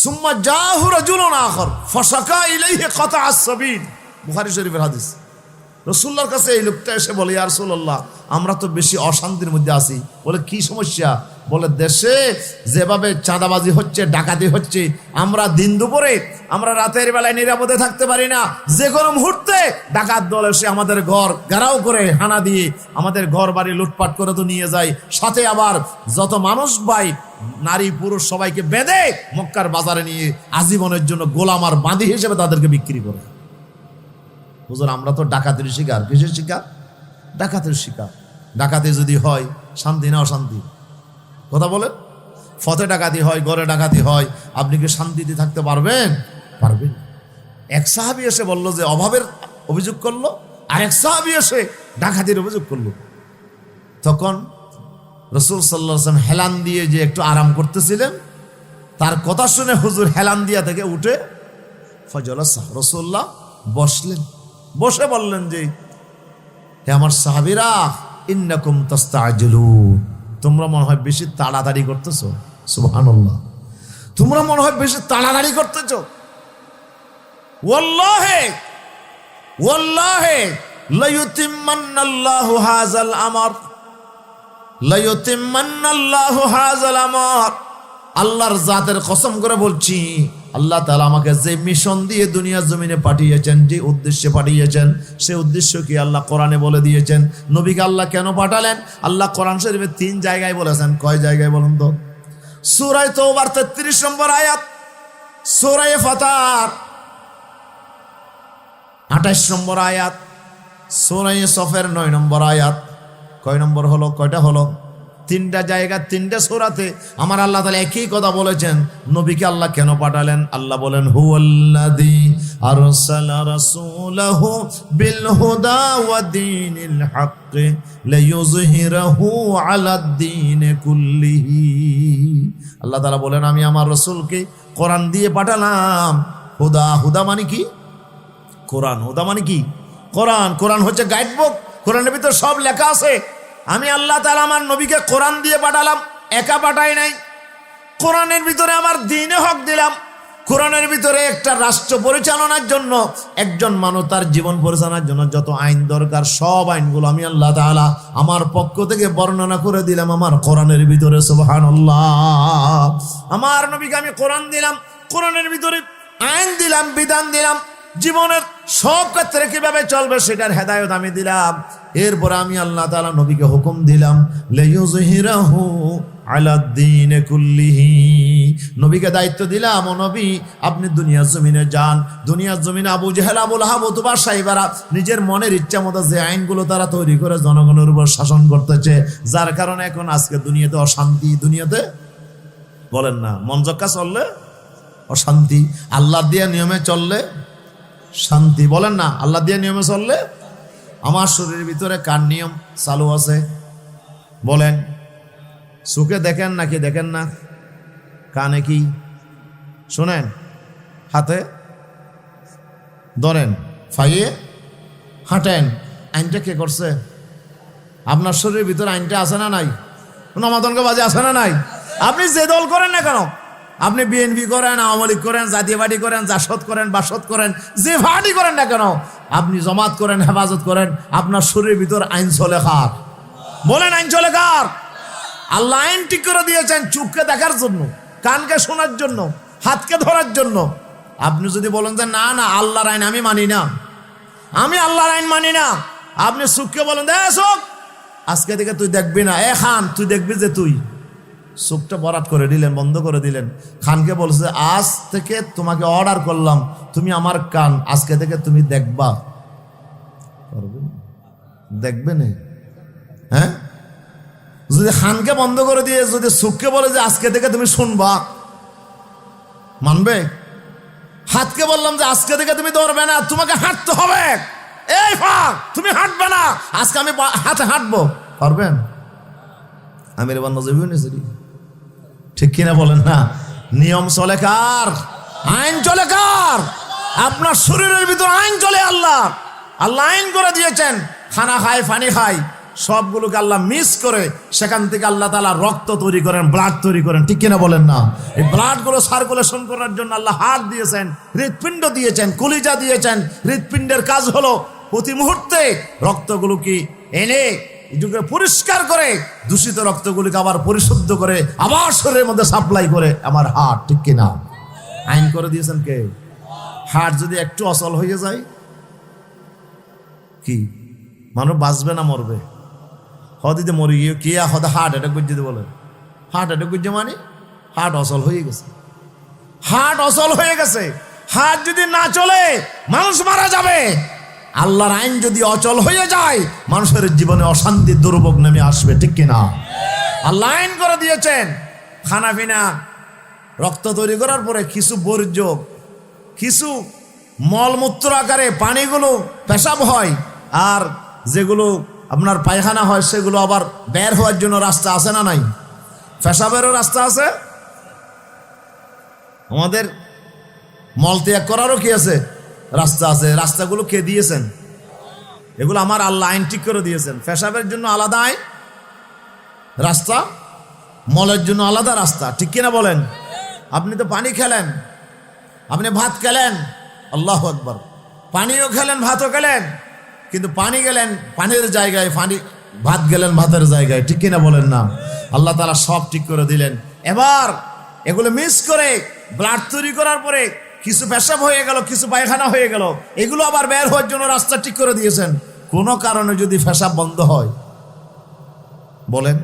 সুম্মা জাহু রাজুলুন আখর ফাশাকা ইলাইহি কাতা আস-সাবিল, বুখারী শরীফের হাদিস। রাসূলুল্লাহর কাছে এই লোকটা এসে বলে, ইয়া রাসূলুল্লাহ, আমরা তো বেশি অশান্তির মধ্যে আছি। বলে, কি সমস্যা? বলে, দেশে যেভাবে চাঁদাবাজি হচ্ছে, ডাকাতি হচ্ছে, আমরা দিন দুপুরে, আমরা রাতের বেলায় নিরাপদে থাকতে পারি না। যে কোনো মুহূর্তে ডাকাত দল এসে আমাদের ঘর ঘেরাও করে হানা দিয়ে আমাদের ঘর বাড়ি লুটপাট করে তো নিয়ে যায়। সাথে আবার যত মানুষ ভাই, নারী পুরুষ সবাইকে বেঁধে মক্কার বাজারে নিয়ে আজীবনের জন্য গোলাম আর বাঁধি হিসেবে তাদেরকে বিক্রি করে। হুজুর, আমরা তো ডাকাতির শিকার। কিসের শিকার? ডাকাতির শিকার। ডাকাতি যদি হয়, শান্তি না অশান্তি? কথা বলেন। ফতে ডাকাতি হয়, ঘরে ডাকাতি হয়, আপনি কি শান্তিতে থাকতে পারবেন? পারবেন। এক সাহাবী এসে বলল যে অভাবের অভিযোগ করলো, আর এক সাহাবী এসে ডাকাতির অভিযোগ করলো। তখন রাসূল সাল্লাল্লাহু আলাইহি ওয়াসাল্লাম হেলান দিয়ে যে একটু আরাম করতেছিলেন, তার কথা শুনে হুজুর হেলান দিয়া থেকে উঠে ফাজলাসা, রাসূলুল্লাহ বসলেন। বসে বললেন যে, হে আমার সাহাবীরা, ইন্নাকুম তাস্তাজিলুন, তোমরা মনে হয় বেশি তাড়াতাড়ি করতেছো। সুবহানাল্লাহ, তোমরা মনে হয় বেশি তাড়াতাড়ি করতেছো। ওয়াল্লাহি ওয়াল্লাহি লাইউতিম্মান্নাল্লাহু হাযাল আমর, লাইউতিম্মান্নাল্লাহু হাযাল আমর, আল্লাহর জাতের কসম করে বলছি, আল্লাহ তাআলা আমাকে যে মিশন দিয়ে দুনিয়ার জমিনে পাঠিয়েছেন, যে উদ্দেশ্যে পাঠিয়েছেন, সেই উদ্দেশ্য কি আল্লাহ কোরআনে বলে দিয়েছেন। নবীকে আল্লাহ কেন পাঠালেন? আল্লাহ কোরআন শরীফে 3 জায়গায় বলেছেন। কয় জায়গায় বলুন তো? সূরা তাওবার 33 নম্বর আয়াত, সূরা ফাতার 28 নম্বর আয়াত, সূরা সফের 9 নম্বর আয়াত, কয় নম্বর হলো? কয়টা হলো? তিনটা জায়গা, তিনটা সূরাতে আমার আল্লাহ তাআলা একই কথা বলেছেন। নবীকে আল্লাহ কেন পাঠালেন? আল্লাহ বলেন, হুয়াল্লাযী আরসালা রাসূলাহু বিল হুদা ওয়া দীনিল হাক্কি লিইয়ুযহিরাহু আলাদ-দীনি কুল্লিহি। আল্লাহ তাআলা বলেন, আমি আমার রাসূলকে কোরআন দিয়ে পাঠালাম। হুদা, হুদা মানে কি? কোরআন। হুদা মানে কি? কোরআন। কোরআন হচ্ছে গাইড বুক। কোরআনের ভিতর সব লেখা আছে। আমি আল্লাহ তাআলা আমার নবীকে কোরআন দিয়ে পাঠালাম, একা পাঠাই নাই। কোরআনের ভিতরে আমার দ্বীনে হক দিলাম। কোরআনের ভিতরে একটা রাষ্ট্র পরিচালনার জন্য, একজন মানুষ তার জীবন পরিচালনার জন্য যত আইন দরকার, সব আইনগুলো আমি আল্লাহ তাআলা আমার পক্ষ থেকে বর্ণনা করে দিলাম আমার কোরআনের ভিতরে। সুবহানাল্লাহ। আমার নবীকে আমি কোরআন দিলাম, কোরআনের ভিতরে আইন দিলাম, বিধান দিলাম, জীবনের সব ক্ষেত্রে কিভাবে চলবে সেটার হেদায়েত আমি দিলাম। এরপরে আমি আল্লাহ তাআলা নবীকে হুকুম দিলাম, লিইয়ুযহিরাহু আলাদ-দীনি কুল্লিহি। নবীকে দায়িত্ব দিলাম, ও নবী আপনি দুনিয়ার জমিনে যান। দুনিয়ার জমিনে আবু জেহেল, আবু লাহাব, উতবা, সাইবারা নিজের মনের ইচ্ছা মতো যে আইনগুলো তারা তৈরি করে জনগণের উপর শাসন করতেছে, যার কারণে এখন আজকে দুনিয়াতে অশান্তি। দুনিয়াতে বলেন না, মন জক্কা চললে অশান্তি, আল্লাহ দিয়ে নিয়মে চললে শান্তি। বলেন না, আল্লাহ দিয়ে নিয়মে চললে। আমার শরীরের ভিতরে কার নিয়ম চালু আছে? বলেন। চোখে দেখেন নাকি দেখেন না? কানে কি শোনেন? হাতে ধরেন, ফাইয়ে হাঁটেন। আইনটা কে করছে? আপনার শরীরের ভিতরে আইনটা আছে না নাই? নমাতনকে বাজে আছে না নাই? আপনি যে দল করেন না কেন, আপনি বিএনপি করেন, আওয়ামী লীগ করেন, জাতীয় পার্টি করেন, জাসদ করেন, বাসদ করেন, যে পার্টি করেন না কেন, আপনি জমাত করেন, হেফাজত করেন, আপনার শরীরের ভিতর আইন চলে কার? বলেন, আইন চলে কার? আল্লাহ আইন ঠিক করে দিয়েছেন চোখকে দেখার জন্য, কানকে শোনার জন্য, হাতকে ধরার জন্য। আপনি যদি বলেন যে না না আল্লাহর আইন আমি মানি না, আমি আল্লাহর আইন মানি না, আপনি চোখকে বলেন দে চোখ আজকে থেকে তুই দেখবি না, এ খান তুই দেখবি যে তুই, চোখটা বরাট করে দিলেন, বন্ধ করে দিলেন। খানকে বলছে আজ থেকে তোমাকে অর্ডার করলাম, তুমি আমার কান আজকে থেকে তুমি দেখবা। দেখবে না? হ্যাঁ, যদি খানকে বন্ধ করে দিয়ে যদি চোখকে বলে যে আজকে থেকে তুমি শুনবা, মানবে? হাতকে বললাম যে আজকে থেকে তুমি ধরবে না, তোমাকে হাঁটতে হবে, এই তুমি হাঁটবে না, আজকে আমি হাতে হাঁটবো, পারবেন? আমির বান্দা যাবি, ঠিক কিনা বলেন না? নিয়ম চলে কার? আইন চলে কার? আপনার শরীরের ভিতর আইন চলে আল্লাহ। আল্লাহ আইন করে দিয়েছেন, খানা খায়, পানি খায়, সবগুলোকে আল্লাহ মিস করে সেখান থেকে আল্লাহ তাআলা রক্ত তৈরি করেন, ব্লাড তৈরি করেন, ঠিক কিনা বলেন না? এই ব্লাড গুলো সার্কুলেশন করার জন্য আল্লাহ হার্ট দিয়েছেন, হৃৎপিণ্ড দিয়েছেন, কলিজা দিয়েছেন। হৃৎপিণ্ডের কাজ হলো প্রতি মুহূর্তে রক্তগুলোকে এনে পরিষ্কার করে দূষিত রক্তগুলিকে আবার পরিশুদ্ধ করে আবার শরীরের মধ্যে সাপ্লাই করে আমার হার্ট, ঠিক কিনা? আইন করে দিয়েছেন কে? হার্ট যদি একটু অচল হয়ে যায় কি মানুষ বাঁচবে না মরবে? হদিতে মরে গিয়ে কে হদা হার্ট অ্যাটাক করছে বলে, হার্ট অ্যাটাক করছে মানে হার্ট অচল হয়ে গেছে। হার্ট অচল হয়ে গেছে। হার্ট যদি না চলে মানুষ মারা যাবে। আল্লাহর আইন যদি অচল হয়ে যায় মানুষের জীবনে অশান্তি, দুর্ভোগ নেমে আসবে, ঠিক কিনা? আল্লাহ আইন করে দিয়েছেন, খানা পিনা রক্ত তৈরি করার পরে কিছু বর্জ্য, কিছু মলমূত্র আকারে পানিগুলো পেশাব হয়, আর যেগুলো আপনার পায়খানা হয় সেগুলো আবার বের হওয়ার জন্য রাস্তা আছে না নাই? পেশাবেরও রাস্তা আছে, আমাদের মল ত্যাগ করারও কি আছে? রাস্তা আছে। রাস্তাগুলো কে দিয়েছেন? এগুলো আমার আল্লাহ আইন ঠিক করে দিয়েছেন। পেশাবের জন্য আলাদা আইন রাস্তা, মলের জন্য আলাদা রাস্তা, ঠিক কিনা বলেন? আপনি তো পানি খেলেন, আপনি ভাত খেলেন, আল্লাহু আকবার, পানিও খেলেন, ভাতও খেলেন, কিন্তু পানি গেলেন পানির জায়গায়, পানি ভাত গেলেন ভাতের জায়গায়, ঠিক কিনা বলেন না? আল্লাহ তাআলা সব ঠিক করে দিলেন। এবার এগুলো মিক্স করে ব্লাড তৈরি করার পরে কিছু পেশাব হয়ে গেল, কিছু পায়খানা হয়ে গেল, এগুলো আবার বের হওয়ার জন্য রাস্তা ঠিক করে দিয়েছেন। কোনো কারণে যদি পেশাব বন্ধ হয়, বলেন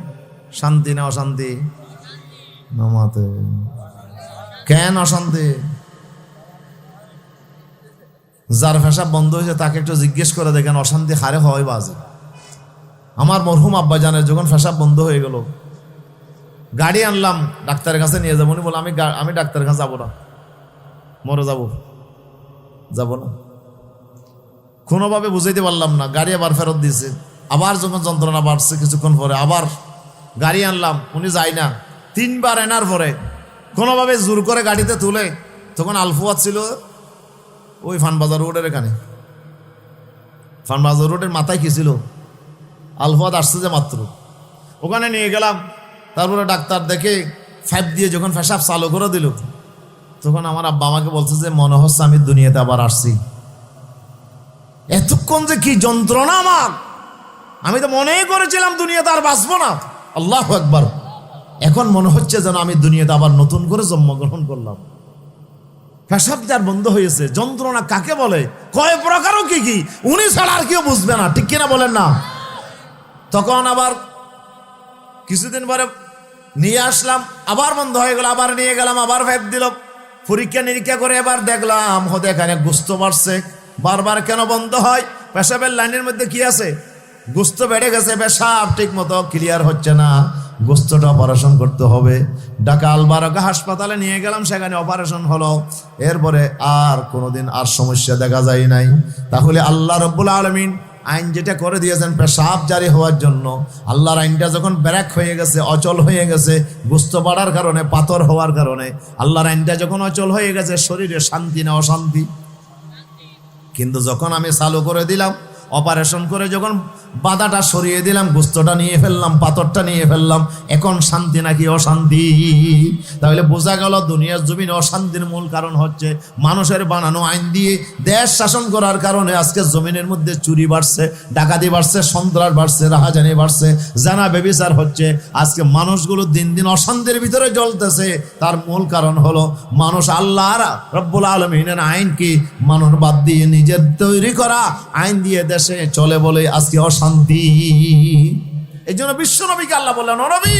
শান্তি না অশান্তি? নামাতে কেন অশান্তি? যার পেশাব বন্ধ হয়েছে তাকে একটু জিজ্ঞেস করে দেখেন অশান্তি হারে হয় বাজে। আমার মরহুম আব্বাজানের যখন পেশাব বন্ধ হয়ে গেল, গাড়ি আনলাম ডাক্তারের কাছে নিয়ে যাবো। উনি বলে আমি ডাক্তারের কাছে যাবো না, মরে যাব না। কোনোভাবে বুঝাইতে পারলাম না, গাড়ি আবার ফেরত দিয়েছে। আবার যখন যন্ত্রণা বাড়ছে কিছুক্ষণ পরে আবার গাড়ি আনলাম, উনি যায় না। 3 বার এনার পরে কোনোভাবে জোর করে গাড়িতে তুলে, তখন আলফুয়াত ছিল ওই ফানবাজার রোডের এখানে, ফানবাজার রোডের মাথায় কি ছিল, আলফাদ আসছে যে মাত্র, ওখানে নিয়ে গেলাম। তারপরে ডাক্তার দেখে 5 দিয়ে যখন পেশাব চালু করে দিল, তখন আমার আব্বা আমাকে বলছে যে মনে হচ্ছে আমি দুনিয়াতে আবার আসছি। এতক্ষণ যে কি যন্ত্রণা আমার, আমি তো মনেই করেছিলাম দুনিয়াতে আর বাঁচবো না। আল্লাহু আকবার। এখন মনে হচ্ছে যেন আমি দুনিয়াতে আবার নতুন করে জন্মগ্রহণ করলাম। পেশাব যার বন্ধ হয়েছে, যন্ত্রণা কাকে বলে, কয় প্রকারও কি কি, উনি ছাড়া আর কেউ বুঝবে না, ঠিক কিনা বলেন না? তখন আবার কিছুদিন পরে নিয়ে আসলাম, আবার বন্ধ হয়ে গেল, আবার নিয়ে গেলাম, আবার 5 দিল। পরীক্ষা নিরীক্ষা করে এবার দেখলাম হতে এখানে গোস্ত বাড়ছে। বারবার কেন বন্ধ হয়? পেশাবের লাইনের মধ্যে কি আছে? গোস্ত বেড়ে গেছে, পেশাব ঠিক মতো ক্লিয়ার হচ্ছে না, গোস্তটা অপারেশন করতে হবে। ঢাকা আলবারকা হাসপাতালে নিয়ে গেলাম, সেখানে অপারেশন হলো। এরপরে আর কোনোদিন আর সমস্যা দেখা যায় নাই। তাহলে আল্লাহ রাব্বুল আলামিন আইন যেটা করে দিয়েছেন পেশাব জারি হওয়ার জন্য, আল্লাহর আইনটা যখন ব্রেক হয়ে গেছে, অচল হয়ে গেছে, গোস্ত বাড়ার কারণে, পাথর হওয়ার কারণে, আল্লাহর আইনটা যখন অচল হয়ে গেছে, শরীরে শান্তি না অশান্তি? কিন্তু যখন আমি চালু করে দিলাম, অপারেশন করে যখন বাধাটা সরিয়ে দিলাম, গোস্তটা নিয়ে ফেললাম, পাথরটা নিয়ে ফেললাম, এখন শান্তি নাকি অশান্তি? তাহলে বোঝা গেল দুনিয়ার জমিনে অশান্তির মূল কারণ হচ্ছে মানুষের বানানো আইন দিয়ে দেশ শাসন করার কারণে আজকে জমিনের মধ্যে চুরি বাড়ছে, ডাকাতি বাড়ছে, সন্ত্রাস বাড়ছে, রাহাজানি বাড়ছে, জানা ব্যভিচার হচ্ছে। আজকে মানুষগুলো দিন দিন অশান্তির ভিতরে জ্বলতেছে। তার মূল কারণ হলো মানুষ আল্লাহর রব্বুল আলামিনের আইন কি মানুষ বাদ দিয়ে নিজের তৈরি করা আইন দিয়ে দেশে চলে বলে আজকে অশান্তি। এই জন্য বিশ্ব নবীকে আল্লাহ বললেন, ও নবী,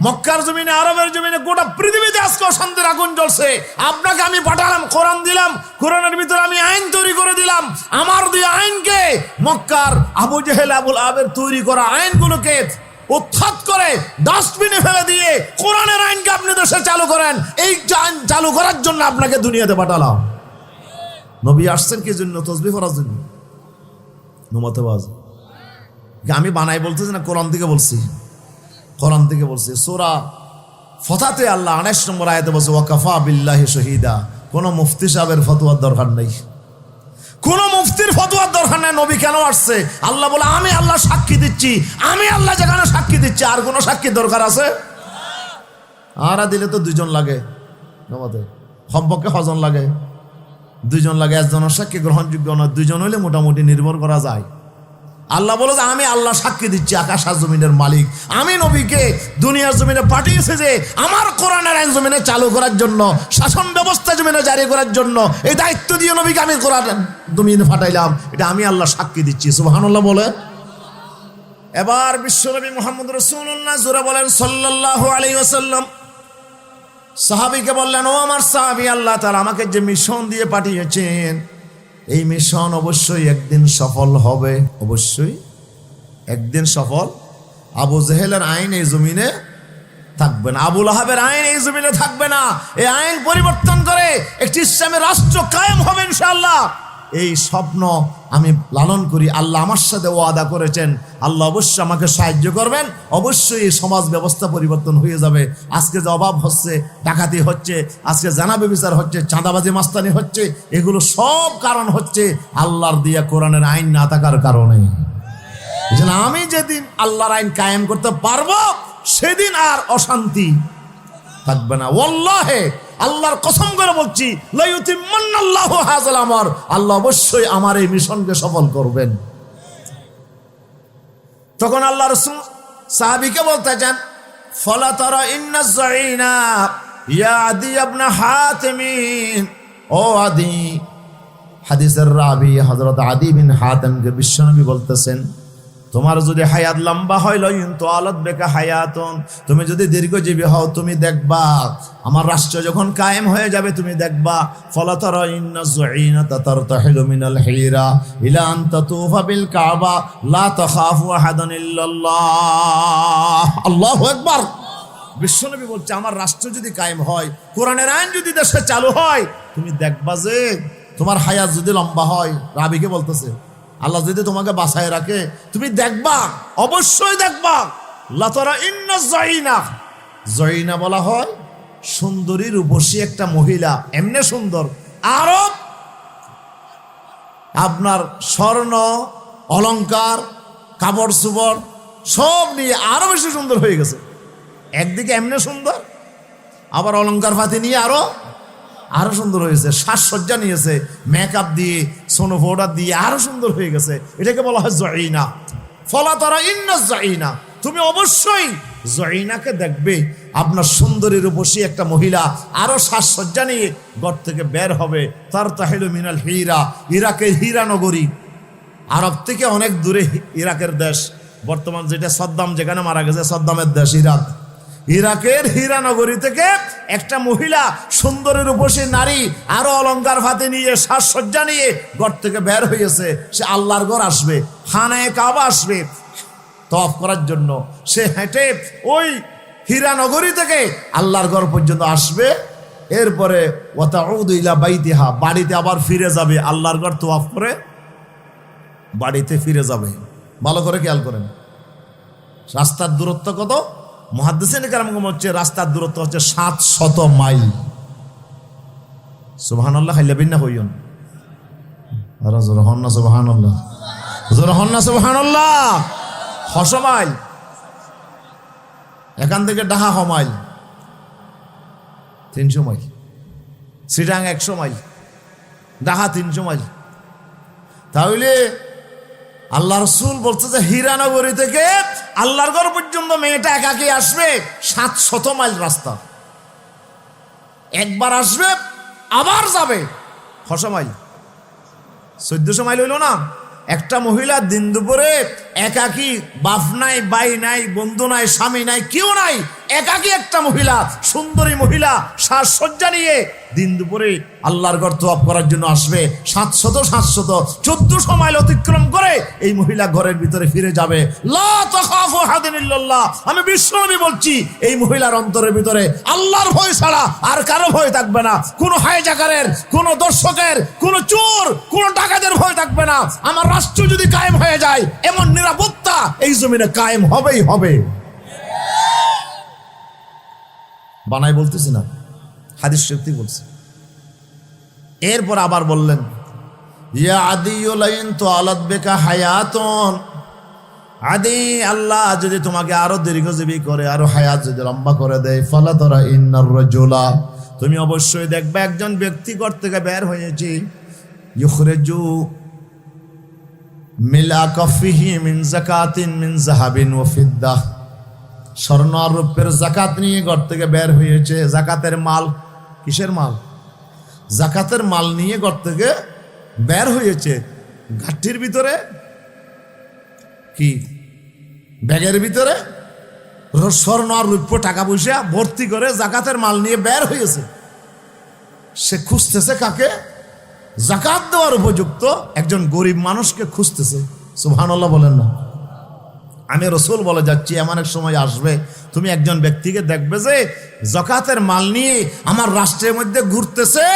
মক্কার জমিনে, আরবের জমিনে, গোটা পৃথিবীতে আজকে অশান্তির আগুন জ্বলছে। আপনাকে আমি পাঠালাম, কোরআন দিলাম, কোরআনের ভিতরে আমি আইন তৈরি করে দিলাম। আমার দুই আইনকে, মক্কার আবু জেহেল, আবুল আবের তৈরি করা আইনগুলোকে উৎখাত করে ডাস্টবিনে ফেলে দিয়ে কোরআনের আইনকে আপনি দেশে চালু করেন। এই আইন চালু করার জন্য আপনাকে দুনিয়াতে পাঠালাম। নবী আসছেন কি জন্য? তসবিহ পড়ার জন্য, নুমাতবাজ। আমি বানাই বলতেছি না, কোরআন থেকে বলছি, কোরআন থেকে বলছি। সূরা ফতহাতে আল্লাহ 29 নম্বর আয়াতে বলছে, ওয়াকাফা বিল্লাহি শহীদা। কোন মুফতি সাহেবের ফতোয়ার দরকার নেই, কোন মুফতির ফতোয়ার দরকার নেই। নবী কেন আসছে? আল্লাহ বলে, আমি আল্লাহ সাক্ষী দিচ্ছি, আমি আল্লাহ যেখানে সাক্ষী দিচ্ছি, আর কোন সাক্ষীর দরকার আছে? আর দিলে তো 2 জন লাগে, সম্পর্কে কজন লাগে? 2 জন লাগে। একজনের সাক্ষী গ্রহণযোগ্য নয়, 2 জন হইলে মোটামুটি নির্ভর করা যায়। আল্লাহ বলে যে আমি আল্লাহ সাক্ষী দিচ্ছি, আকাশ আর জমিনের মালিক। আমি নবীকে দুনিয়ার জমিনে পাঠিয়েছে যে আমার কোরআনের আইন জমিনে চালু করার জন্য, শাসন ব্যবস্থা জমিনে জারি করার জন্য। এই দায়িত্ব দিয়ে নবীকে আমি কোরআন জমিনে পাঠাইলাম, এটা আমি আল্লাহ সাক্ষী দিচ্ছি। সুবহানাল্লাহ বলে। এবার বিশ্বনবী মুহাম্মদ রাসূলুল্লাহ জোরে বলেন সাল্লাল্লাহু আলাইহি ওয়াসাল্লাম। সাহাবীকে বললেন, ও আমার সাহাবী, আল্লাহ তাআলা আমাকে যে মিশন দিয়ে পাঠিয়েছেন, এই মিশন অবশ্যই একদিন সফল হবে, অবশ্যই একদিন সফল। আবু জেহেলের আইন এই জমিনে থাকবে না, আবু লাহাবের আইন এই জমিনে থাকবে না। এই আইন পরিবর্তন করে একটি ইসলামী রাষ্ট্র কায়েম হবে ইনশাআল্লাহ। এই স্বপ্ন আমি লালন করি। আল্লাহ আমার সাথে ওয়াদা করেছেন, আল্লাহ অবশ্যই আমাকে সাহায্য করবেন। অবশ্যই এই সমাজ ব্যবস্থা পরিবর্তন হয়ে যাবে। আজকে যে অভাব হচ্ছে, ডাকাতি হচ্ছে, আজকে জানা ব্যভিচার হচ্ছে, চাঁদাবাজি মাস্তানি হচ্ছে, এগুলো সব কারণ হচ্ছে আল্লাহর দিয়া কোরআনের আইন না থাকার কারণে। আমি যেদিন আল্লাহর আইন কায়েম করতে পারবো, সেদিন আর অশান্তি থাকবে না। ওয়াল্লাহে, আল্লাহর কসম করে বলছি, লা ইউতিম্মান্নাল্লাহু হাযাল আমর, আল্লাহ অবশ্যই আমার এই মিশনকে সফল করবেন। তখন আল্লাহ রাসূল সাহাবীকে বলতে চান, ফালা তারা ইন্নাজ যাইনা ইয়া আদি ইবনে হাতিম। ও আদি, হাদিসের রাবি হযরত আদি বিন হাতিমকে বিশ্বনবী বলতেছেন, তোমার যদি হায়াত লম্বা হয় লইন তো আলত বেকা হায়াতন, তুমি যদি দীর্ঘজীবী হও তুমি দেখবা আমার রাষ্ট্র যখন কায়েম হয়ে যাবে তুমি দেখবা ফলাতারা ইন্না যুইনাতা তারতাহিলু মিনাল হিরা ইলা আন তাতুফা বিল কাবা লা তাখাফু আহাদান ইল্লাল্লাহ। আল্লাহু আকবার। বিশ্বনবী বলছে আমার রাষ্ট্র যদি কায়েম হয়, কোরআনের আইন যদি দেশে চালু হয়, তুমি দেখবা যে তোমার হায়াত যদি লম্বা হয়, রাবিকে বলতেছে আল্লাহ যদি তোমাকে বাঁচায় রাখে তুমি দেখবা, অবশ্যই দেখবা লাতারা ইন্না যুইনা। যুইনা বলা হয় সুন্দরী রূপসী একটা মহিলা, এমনি সুন্দর, আরো আপনার স্বর্ণ অলংকার কাপড় চোপড় সব নিয়ে আরো বেশি সুন্দর হয়ে গেছে। একদিকে এমনি সুন্দর, আবার অলংকার ফাতি নিয়ে আরো সুন্দর হয়েছে, সাজসজ্জা নিয়েছে, মেকআপ দিয়ে সোনো পাউডার দিয়ে আরো সুন্দর হয়ে গেছে। এটাকে বলা হয় যুইনা। ফলাতারা ইন্না যুইনা, তুমি অবশ্যই যুইনাকে দেখবে। আপনার সুন্দরী রূপসী একটা মহিলা আরো সাজসজ্জা নিয়ে ঘর থেকে বের হবে। তারতাহিলু মিনাল হিরা, ইরাকের হীরা নগরী, আরব থেকে অনেক দূরে ইরাকের দেশ, বর্তমান যেটা সাদ্দাম যেখানে মারা গেছে সাদ্দামের দেশ ইরাক, ইরাকের হীরানগরী থেকে একটা মহিলা সুন্দরী রূপসী নারী আরো অলংকার ফাতে নিয়ে সাজসজ্জা নিয়ে ঘর থেকে বের হয়েছে। সে আল্লাহর ঘর আসবে, খানায়ে কাবা আসবে তওয়াফ করার জন্য। সে হেঁটে ওই হীরানগরী থেকে আল্লাহর ঘর পর্যন্ত আসবে। এরপরে ওয়াতাউদু ইলা বাইতিহা, বাড়িতে আবার ফিরে যাবে, আল্লাহর ঘর তওয়াফ করে বাড়িতে ফিরে যাবে। ভালো করে খেয়াল করেন রাস্তার দূরত্ব কত। মুহাদ্দিসিন কেরাম হচ্ছে রাস্তার দূরত্ব হচ্ছে 700 মাইল। সুবহানাল্লাহ, হাইলাবিন না হইয়ন, আর জোরে হন না সুবহানাল্লাহ, জোরে হন না সুবহানাল্লাহ। 600 মাইল, এখান থেকে Dhaka mile 300 mile, Sittang 100 mile, Dhaka 300 mile. তাহলে আল্লাহ রসুল বলছে যে হীরানগরী থেকে আল্লাহর ঘর পর্যন্ত মেয়েটা একাকি আসবে, 700 মাইল রাস্তা। একবার আসবে আবার যাবে 600 মাইল, 1400 মাইল হইল না। একটা মহিলা দিন দুপুরে একাকি, বাপ নাই, ভাই নাই, বন্ধু নাই, স্বামী নাই, কেউ নাই, একাকি একটা মহিলা, সুন্দরী মহিলা সাজসজ্জা নিয়ে দিন দুপুরে আল্লাহর ঘর তওয়াফ করার জন্য আসবে। 1400 মাইল অতিক্রম করে এই মহিলা ঘরের ভিতরে ফিরে যাবে। লা তাখাফু আহাদান ইল্লাল্লাহ। আমি বিশ্বনবী বলছি এই মহিলার অন্তরের ভিতরে আল্লাহর ভয় ছাড়া আর কারো ভয় থাকবে না। কোনো হাইজাকারের, কোনো দর্শকের, কোনো চোর, কোনো ডাকাতের ভয় থাকবে না। আমার রাষ্ট্র যদি কায়েম হয়ে যায় এমন নিরাপত্তা এই জমিনে কায়েম হবেই হবে। বানাই বলতেছি না, হাদিস শক্তি বলছে। এরপর আবার বললেন ইয়া আদিউলাইন তো আলাদ বেকা হায়াতন। আদি, আল্লাহ যদি তোমাকে আরো দীর্ঘজীবী করে, আরো হায়াত যদি লম্বা করে দেয়, ফালাতারা ইন্নার রাজুলা, তুমি অবশ্যই দেখবে একজন ব্যক্তি ঘর থেকে বের হয়েছে, ইউখরিজু মিলা কাফিহি মিন যাকাতিন মিন যাহাবিন ওয়া ফিদ্দাহ, স্বর্ণ আর রূপের যাকাত নিয়ে ঘর থেকে বের হয়েছে। যাকাতের মাল, কিসের মাল? যাকাতের মাল নিয়ে ঘর থেকে বের হয়েছে। ঘাটটির ভিতরে কি, ব্যাগের ভিতরে স্বর্ণ আর রূপ্য টাকা পয়সা ভর্তি করে যাকাতের মাল নিয়ে বের হয়েছে। সে খুঁজতেছে কাকে? যাকাত দেওয়ার উপযুক্ত একজন গরিব মানুষকে খুঁজতেছে। সুবহানাল্লাহ বলেন না। আমি রসুল বলে যাচ্ছি এমন এক সময় আসবে তুমি একজন ব্যক্তিকে দেখবে যে যাকাতের মাল নিয়ে আমার রাষ্ট্রের মধ্যে ঘুরতেছে,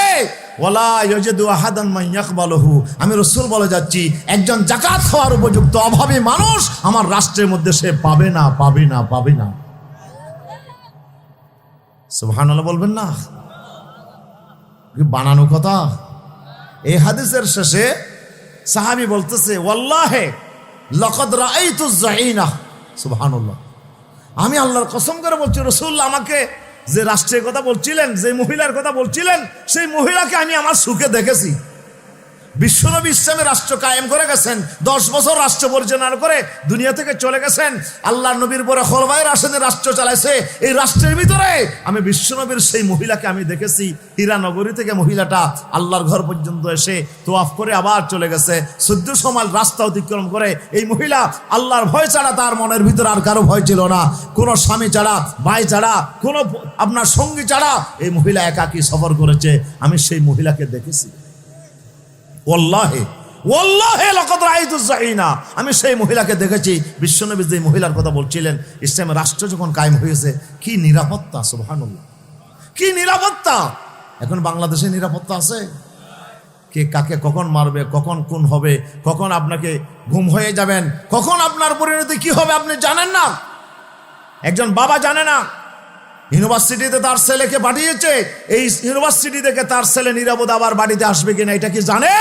ওয়ালা ইয়াজিদু আহাদান মান ইয়াকবালুহু। আমি রসুল বলে যাচ্ছি একজন যাকাত খাওয়ার উপযুক্ত অভাবী মানুষ আমার রাষ্ট্রের মধ্যে সে পাবে না, পাবে না, পাবে না। সুবহানাল্লাহ বলবেন না, বানানো কথা। এই হাদিসের শেষে সাহাবী বলতেছে ওয়াল্লাহি লাকাদ রাআইতু যাইনা। সুবহানাল্লাহ, আমি আল্লাহর কসম করে বলছি রাসূলুল্লাহ আমাকে যে রাষ্ট্রের কথা বলছিলেন, যে মহিলার কথা বলছিলেন, সেই মহিলাকে আমি আমার চোখে দেখেছি। বিশ্বনবী ইসলামের রাষ্ট্র কায়েম করে গেছেন, 10 বছর রাষ্ট্র পরিচালনা করে দুনিয়া থেকে চলে গেছেন। আল্লাহ নবীর পরে খোলাফায়ে রাশিদিন রাষ্ট্র চালাইছে। এই রাষ্ট্রের ভিতরে আমি বিশ্বনবীর সেই মহিলাকে আমি দেখেছি, হীরানগরী থেকে মহিলাটা আল্লাহর ঘর পর্যন্ত এসে তোয়াফ করে আবার চলে গেছে। 1400 মাইল রাস্তা অতিক্রম করে এই মহিলা আল্লাহর ভয় ছাড়া তার মনের ভিতরে আর কারো ভয় ছিল না, কোনো স্বামী ছাড়া, ভাই ছাড়া, কোনো আপনার সঙ্গী ছাড়া এই মহিলা একাকী সফর করেছে। আমি সেই মহিলাকে দেখেছি, ওয়াল্লাহি ওয়াল্লাহি লাকাদ রাআইতু যাইনা, আমি সেই মহিলাকে দেখেছি। বিশ্বনবী যে মহিলার কথা বলছিলেন, ইসলামের রাষ্ট্র যখন কায়েম হয়েছে, কি নিরাপত্তা, সুবহানাল্লাহ, কি নিরাপত্তা। এখন বাংলাদেশে নিরাপত্তা আছে? কে কাকে কখন মারবে, কখন কোন হবে, কখন আপনাকে গুম হয়ে যাবেন, কখন আপনার পরিণতি কি হবে আপনি জানেন না। একজন বাবা জানে না, ইউনিভার্সিটিতে তার ছেলেকে পাঠিয়েছে, এই ইউনিভার্সিটি থেকে তার ছেলে নিরাপদ আবার বাড়িতে আসবে কিনা এটা কি জানে?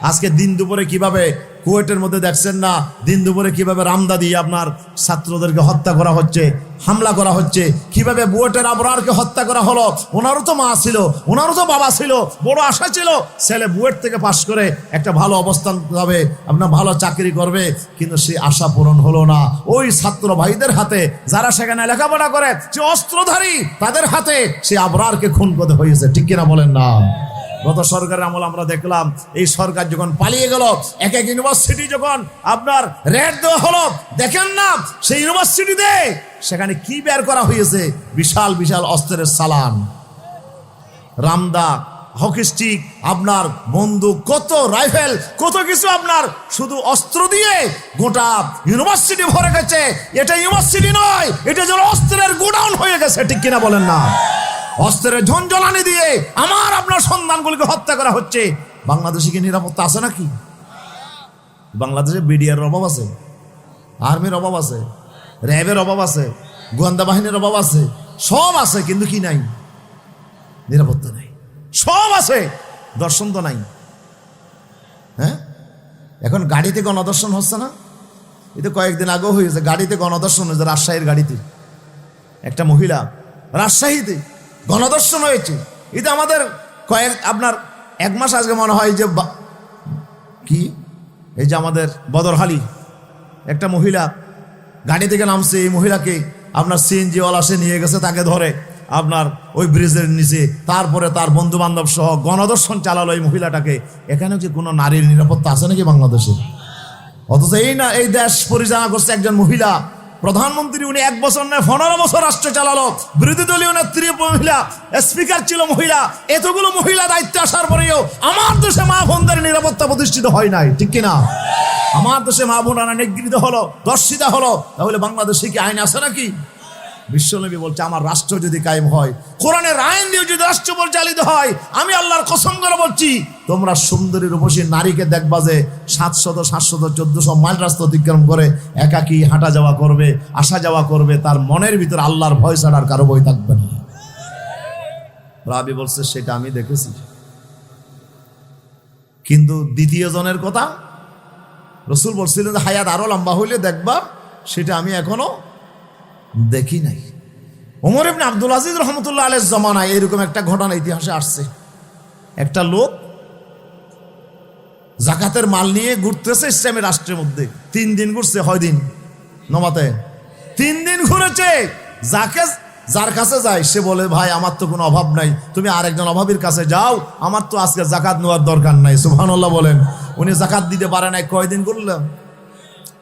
আজকে দিন দুপুরে কিভাবে কুয়েটের মধ্যে দেখছেন না, দিন দুপুরে কিভাবে রামদা দিয়ে আপনার ছাত্রদেরকে হত্যা করা হচ্ছে, হামলা করা হচ্ছে, কিভাবে বুয়েটের আবরারকে হত্যা করা হলো। ওনারও তো মা ছিল, ওনারও তো বাবা ছিল, বড় আশা ছিল ছেলে বুয়েট থেকে পাশ করে একটা ভালো অবস্থান পাবে, আপনার ভালো চাকরি করবে, কিন্তু সেই আশা পূরণ হলো না। ওই ছাত্র ভাইদের হাতে, যারা সেখানে লেখাপড়া করে, যে অস্ত্রধারী, তাদের হাতে সে আবরারকে খুন করতে হয়েছে, ঠিক কিনা বলেন না? গত সরকারের আমল আমরা দেখলাম, এই সরকার যখন পালিয়ে গেল, এক এক ইউনিভার্সিটি যখন আপনার রেড দেওয়া হলো, দেখেন না সেই ইউনিভার্সিটিতে সেখানে কি বের করা হয়েছে, বিশাল বিশাল অস্ত্রের চালান, রামদা, হকি স্টিক, আপনার বন্দুক, কত রাইফেল, কত কিছু আপনার শুধু অস্ত্র দিয়ে গোটা ইউনিভার্সিটি ভরে গেছে। এটা ইউনিভার্সিটি নয়, এটা যেন অস্ত্রের গোডাউন হয়ে গেছে, ঠিক কিনা বলেন না? অস্ত্রের ঝনঝনানি দিয়ে আমার আপনার সন্তানগুলিকে হত্যা করা হচ্ছে। বাংলাদেশে কি নিরাপত্তা আছে নাকি? বাংলাদেশে বিডিআর অভাব আছে, আর্মির অভাব আছে, র্যাবের অভাব আছে, গোয়েন্দা বাহিনীর অভাব আছে, সব আছে, কিন্তু কি নাই? নিরাপত্তা নাই। সব আছে, দর্শন তো নাই। হ্যাঁ, এখন গাড়িতে গণদর্শন হচ্ছে না? এটা কয়েকদিন আগেও হয়েছে, গাড়িতে গণদর্শন হয়েছে, রাজশাহীর গাড়িতে একটা মহিলা, রাজশাহীতে গণদর্শন হয়েছে। এটা আমাদের আপনার 1 মাস আজকে মনে হয় যে কি, এই যে আমাদের বদরহালি একটা মহিলা গাড়ি থেকে নামছে, এই মহিলাকে আপনার সিএনজি ওয়ালা সে নিয়ে গেছে, তাকে ধরে আপনার ওই ব্রিজের নিচে, তারপরে তার বন্ধু বান্ধব সহ গণদর্শন চালালো এই মহিলাটাকে। এখানে কি কোনো নারীর নিরাপত্তা আছে নাকি বাংলাদেশে? অথচ এই দেশ পরিচালনা করছে একজন মহিলা প্রধানমন্ত্রী, উনি 1 বছর নয় 15 বছর রাষ্ট্র চালালো। বিরোধী দলীয় নেত্রী মহিলা, স্পিকার ছিল মহিলা। এতগুলো মহিলা দায়িত্বে আসার পরেও আমার দেশে মা বোনদের নিরাপত্তা প্রতিষ্ঠিত হয় নাই, ঠিক কিনা? আমার দেশে মা বোনেরা নিগৃহীত হলো, দর্শিতা হলো। তাহলে বাংলাদেশে কি আইন আছে নাকি? বিশ্বনবী বলছে, আমার রাষ্ট্র যদি কায়েম হয়, কোরআনের আইন দিয়ে যদি রাষ্ট্র পরিচালিত হয়, আমি আল্লাহর কসম করে বলছি, তোমরা সুন্দরী রূপসী নারীকে দেখবা যে 700, 700, 1400 মাইল রাস্তা অতিক্রম করে একাকী হাঁটা যাওয়া করবে, আসা যাওয়া করবে, তার মনের ভিতরে আল্লাহর ভয় ছাড়া আর কারো ভয় থাকবে না। রাবি বলছে, সেটা আমি দেখেছি, কিন্তু দ্বিতীয় জনের কথা রসুল বলছিলেন যে হায়াত আরো লম্বা হইলে দেখবা, সেটা আমি এখনো দেখি নাই। ওমর ইবনে আব্দুল আজিজ রহমতুল্লাহ আলাইহির জামানায় এরকম একটা ঘটনা ইতিহাসে আসছে। একটা লোক জাকাতের মাল নিয়ে ঘুরতেছে ইসলামী রাষ্ট্রের মধ্যে। 3 দিন ঘুরছে, 6 দিন নমাতে 3 দিন ঘুরেছে। যার কাছে যায় সে বলে, ভাই আমার তো কোনো অভাব নাই, তুমি আরেকজন অভাবীর কাছে যাও, আমার তো আজকে জাকাত নেওয়ার দরকার নাই। সুবহানাল্লাহ বলেন। উনি জাকাত দিতে পারে নাই। কয়দিন ঘুরলাম?